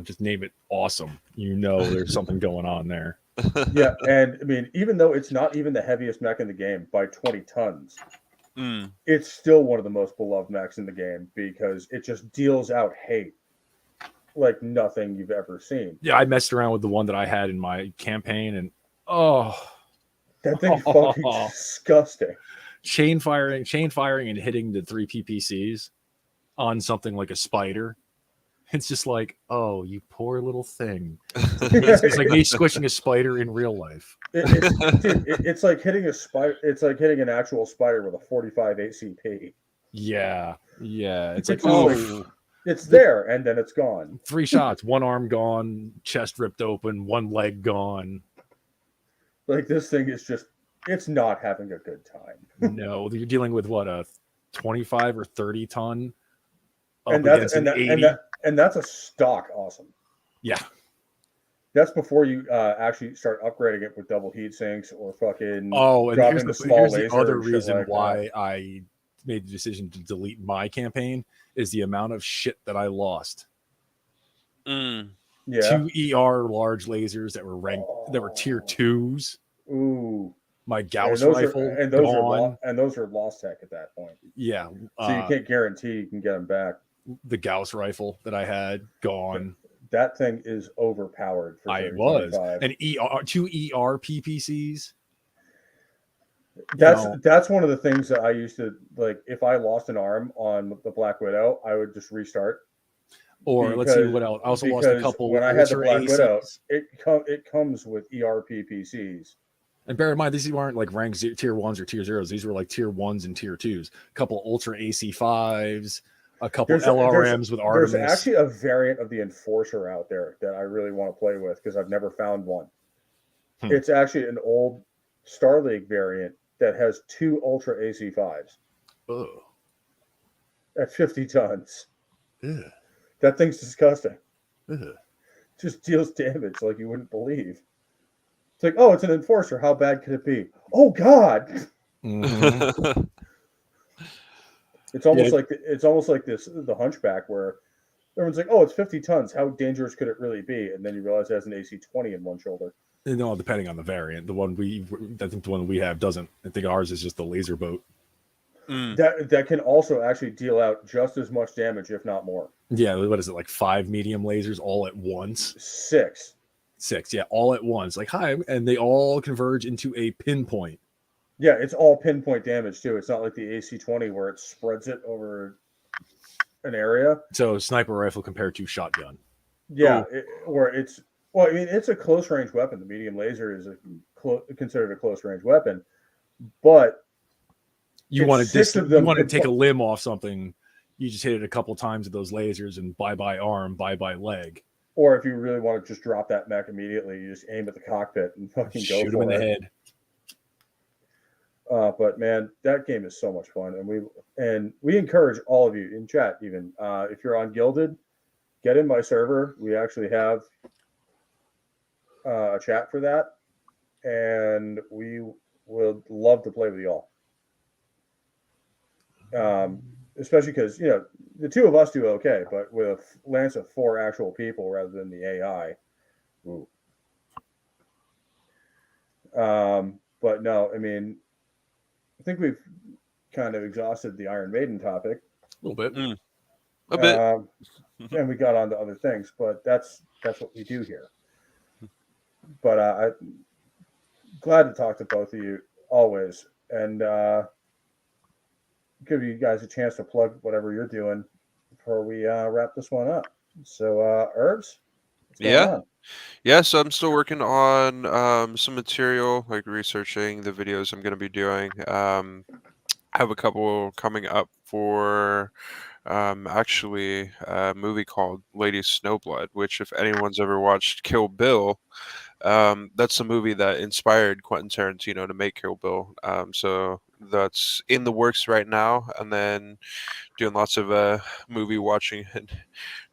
just name it Awesome, there's something going on there.
Yeah, and I mean, even though it's not even the heaviest mech in the game by 20 tons. It's still one of the most beloved mechs in the game because it just deals out hate like nothing you've ever seen.
Yeah, I messed around with the one that I had in my campaign, and
that thing's fucking disgusting.
Chain firing, and hitting the 3 PPCs on something like a spider. It's just like, oh, you poor little thing. It's like me squishing a spider in real life.
It's like hitting a spider. It's like hitting an actual spider with a 45 ACP.
Yeah. It's like,
it's there and then it's gone.
3 shots, 1 arm gone, chest ripped open, 1 leg gone.
Like this thing is just, it's not having a good time.
No, you're dealing with what, a 25 or 30 ton.
And that's a stock Awesome.
Yeah.
That's before you actually start upgrading it with double heat sinks or fucking
and
dropping the small laser.
The other reason
like
why
that.
I made the decision to delete my campaign is the amount of shit that I lost.
Yeah.
2 ER large lasers that were ranked that were tier 2s.
Ooh.
My Gauss rifle gone.
Those are lost tech at that point.
Yeah.
So you can't guarantee you can get them back.
The Gauss rifle that I had gone.
That thing is overpowered.
It was. And 2 ER PPCs.
That's one of the things that I used to like. If I lost an arm on the Black Widow, I would just restart.
Or let's see what else. I also lost a couple.
When I had the Black Widow, it comes with ER PPCs.
And bear in mind, these weren't like ranked tier 1s or tier 0s. These were like tier 1s and tier 2s. A couple Ultra AC5s, a couple LRMs with Artemis.
There's actually a variant of the Enforcer out there that I really want to play with because I've never found one. It's actually an old Star League variant that has 2 Ultra AC5s.
Ugh.
At 50 tons.
Ugh.
That thing's disgusting.
Ugh.
Just deals damage like you wouldn't believe. It's like, oh, it's an Enforcer. How bad could it be? Oh God!
Mm-hmm.
It's almost like the Hunchback, where everyone's like, oh, it's 50 tons. How dangerous could it really be? And then you realize it has an AC-20 in one shoulder.
No, depending on the variant. The one we have doesn't. I think ours is just the laser boat.
That can also actually deal out just as much damage, if not more.
Yeah, what is it, like 5 medium lasers all at once?
6.
6, yeah, all at once. Like, hi, and they all converge into a pinpoint.
Yeah, it's all pinpoint damage too. It's not like the AC-20 where it spreads it over an area.
So sniper rifle compared to shotgun.
Yeah, I mean, it's a close range weapon. The medium laser is considered a close range weapon, but
you want to take a limb off something. You just hit it a couple times with those lasers, and bye arm, bye leg.
Or if you really want to just drop that mech immediately, you just aim at the cockpit and fucking
shoot him in the head.
But man, that game is so much fun, and we encourage all of you in chat, even if you're on Gilded, get in my server. We actually have a chat for that, and we would love to play with you all. Especially because the two of us do okay, but with a lance of 4 actual people rather than the AI. Ooh. But no, I mean, I think we've kind of exhausted the Iron Maiden topic.
A little bit.
A bit.
And we got on to other things, but that's what we do here. But I'm glad to talk to both of you always, and give you guys a chance to plug whatever you're doing before we wrap this one up. So, Herbs?
Yeah, so I'm still working on some material, like researching the videos I'm going to be doing. I have a couple coming up for actually a movie called Lady Snowblood, which if anyone's ever watched Kill Bill, that's the movie that inspired Quentin Tarantino to make Kill Bill. So that's in the works right now, and then doing lots of movie watching and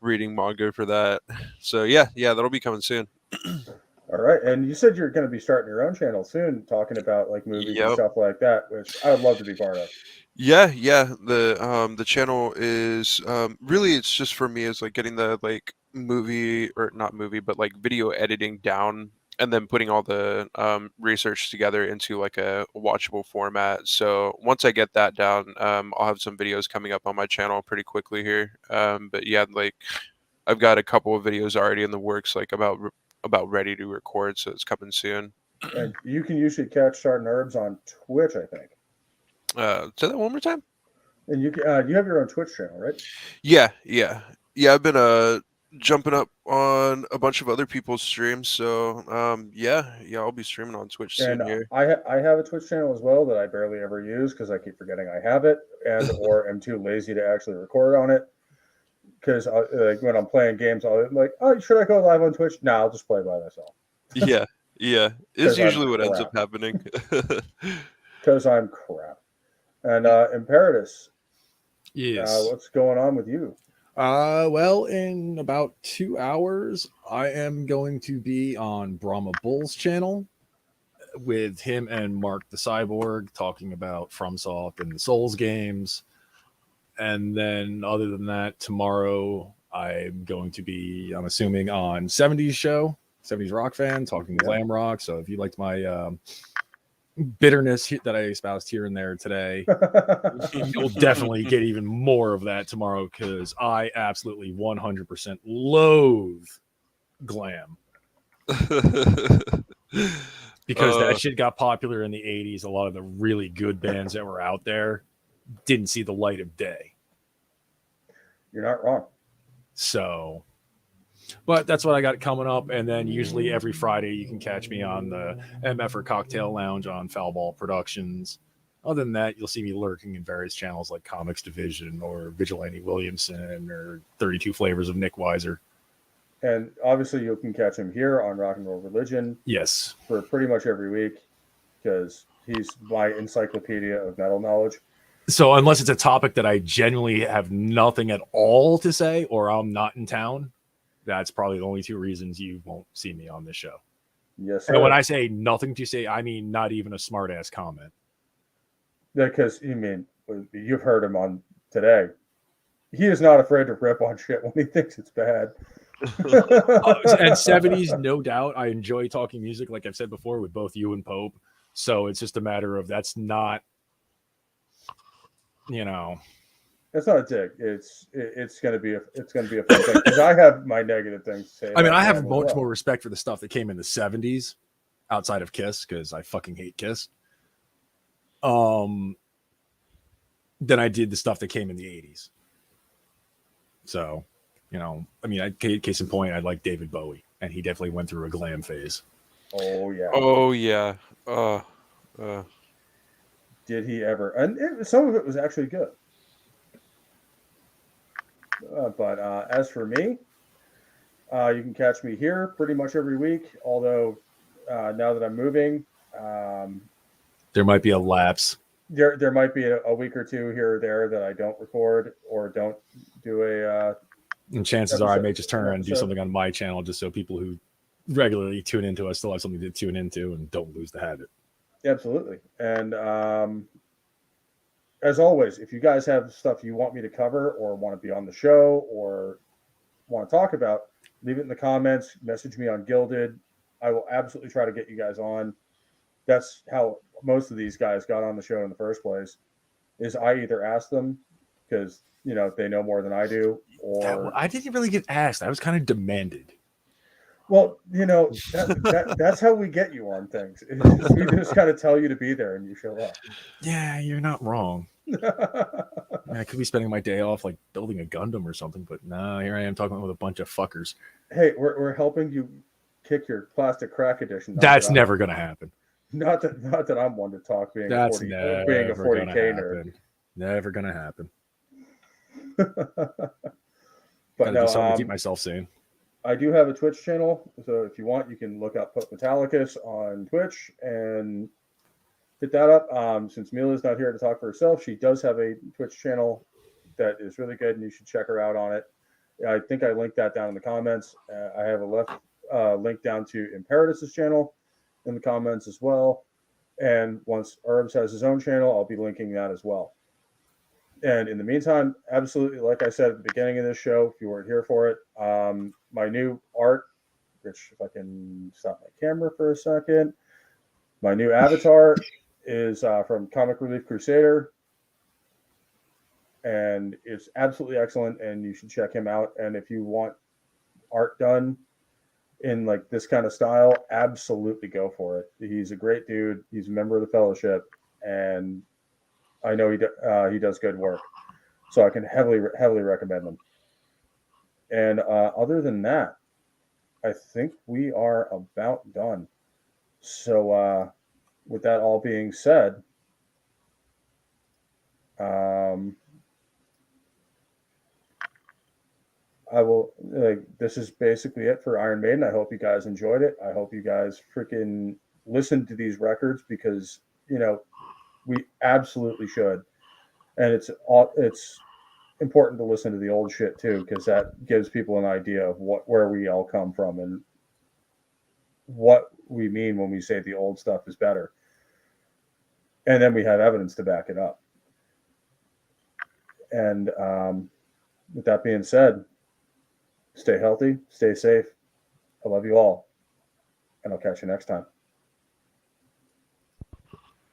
reading manga for that. So yeah, that'll be coming soon.
All right, and you said you're going to be starting your own channel soon, talking about like movies and stuff like that, which I would love to be part of.
Yeah. The channel is really, it's just for me, is like getting the like movie, or not movie, but like video editing down, and then putting all the research together into like a watchable format. So once I get that down, I'll have some videos coming up on my channel pretty quickly here. But yeah, like I've got a couple of videos already in the works, like about ready to record, so it's coming soon.
And you can usually catch SgtHerbs on Twitch, I think.
Say that one more time.
And you have your own Twitch channel, right?
Yeah. I've been jumping up on a bunch of other people's streams, so I'll be streaming on Twitch soon here.
I have a Twitch channel as well that I barely ever use because I keep forgetting I have it, and or am too lazy to actually record on it. Because like when I'm playing games, I'm like, oh, should I go live on Twitch? No, I'll just play by myself.
Yeah. It's usually what ends up happening.
Because I'm crap. And Imperitus,
yes.
What's going on with you?
Well, in about 2 hours, I am going to be on Brahma Bull's channel with him and Mark the Cyborg talking about FromSoft and the Souls games. And then other than that, tomorrow I'm going to be, I'm assuming, on 70s show, 70s rock fan, talking glam rock. So if you liked my bitterness that I espoused here and there today, you'll definitely get even more of that tomorrow, because I absolutely 100% loathe glam. Because that shit got popular in the 80s. A lot of the really good bands that were out there didn't see the light of day.
You're not wrong.
So, but that's what I got coming up. And then usually every Friday you can catch me on the MF or Cocktail Lounge on Foulball Productions. Other than that, you'll see me lurking in various channels like Comics Division or Vigilante Williamson or 32 Flavors of Nick Weiser.
And obviously you can catch him here on Rock and Roll Religion.
Yes.
For pretty much every week, because he's my encyclopedia of metal knowledge.
So unless it's a topic that I genuinely have nothing at all to say, or I'm not in town, that's probably the only two reasons you won't see me on this show.
Yes, sir.
And when I say nothing to say, I mean not even a smart ass comment.
Because you've heard him on today. He is not afraid to rip on shit when he thinks it's bad.
And 70s, no doubt. I enjoy talking music, like I've said before, with both you and Pope. So it's just a matter of that's not,
It's not a dig. It's gonna be a fun thing because I have my negative things to say.
I mean, I have much more respect for the stuff that came in the 70s outside of Kiss, because I fucking hate Kiss. Than I did the stuff that came in the 80s. So, you know, I mean, case in point, I like David Bowie, and he definitely went through a glam phase.
Oh yeah.
Oh yeah.
Did he ever? And some of it was actually good. But as for me, you can catch me here pretty much every week. Although now that I'm moving,
there might be a lapse.
There might be a week or two here or there that I don't record or don't do a.
And chances are I may just turn around and do something on my channel just so people who regularly tune into us still have something to tune into and don't lose the habit.
Absolutely. And as always, if you guys have stuff you want me to cover or want to be on the show or want to talk about, leave it in the comments, message me on Gilded. I will absolutely try to get you guys on. That's how most of these guys got on the show in the first place, is I either ask them because, you know, they know more than I do, or
I didn't really get asked. I was kind of demanded.
Well, you know, that's how we get you on things. We just got to tell you to be there and you show up.
Yeah, you're not wrong. I could be spending my day off like building a Gundam or something, but no, here I am talking with a bunch of fuckers.
Hey, we're helping you kick your plastic crack edition.
That's never going to happen.
Not that I'm one to talk being a 40K nerd.
Never going to happen.
But no,
do something to keep myself sane.
I do have a Twitch channel, so if you want, you can look up Pope Metallicus on Twitch and hit that up. Since Mila's not here to talk for herself, she does have a Twitch channel that is really good, and you should check her out on it. I think I linked that down in the comments. I have a left link down to Imperitus' channel in the comments as well. And once Herbs has his own channel, I'll be linking that as well. And in the meantime, absolutely, like I said at the beginning of this show, if you weren't here for it, my new art, which if I can stop my camera for a second, my new avatar is from Comic Relief Crusader, and it's absolutely excellent, and you should check him out. And if you want art done in like this kind of style, absolutely go for it. He's a great dude. He's a member of the Fellowship, and I know he does good work, so I can heavily recommend him. And other than that, I think we are about done. So with that all being said, I will. This is basically it for Iron Maiden. I hope you guys enjoyed it. I hope you guys freaking listened to these records because, you know, we absolutely should. And it's important to listen to the old shit too, because that gives people an idea of where we all come from and what we mean when we say the old stuff is better. And then we have evidence to back it up. And with that being said, stay healthy, stay safe. I love you all, and I'll catch you next time.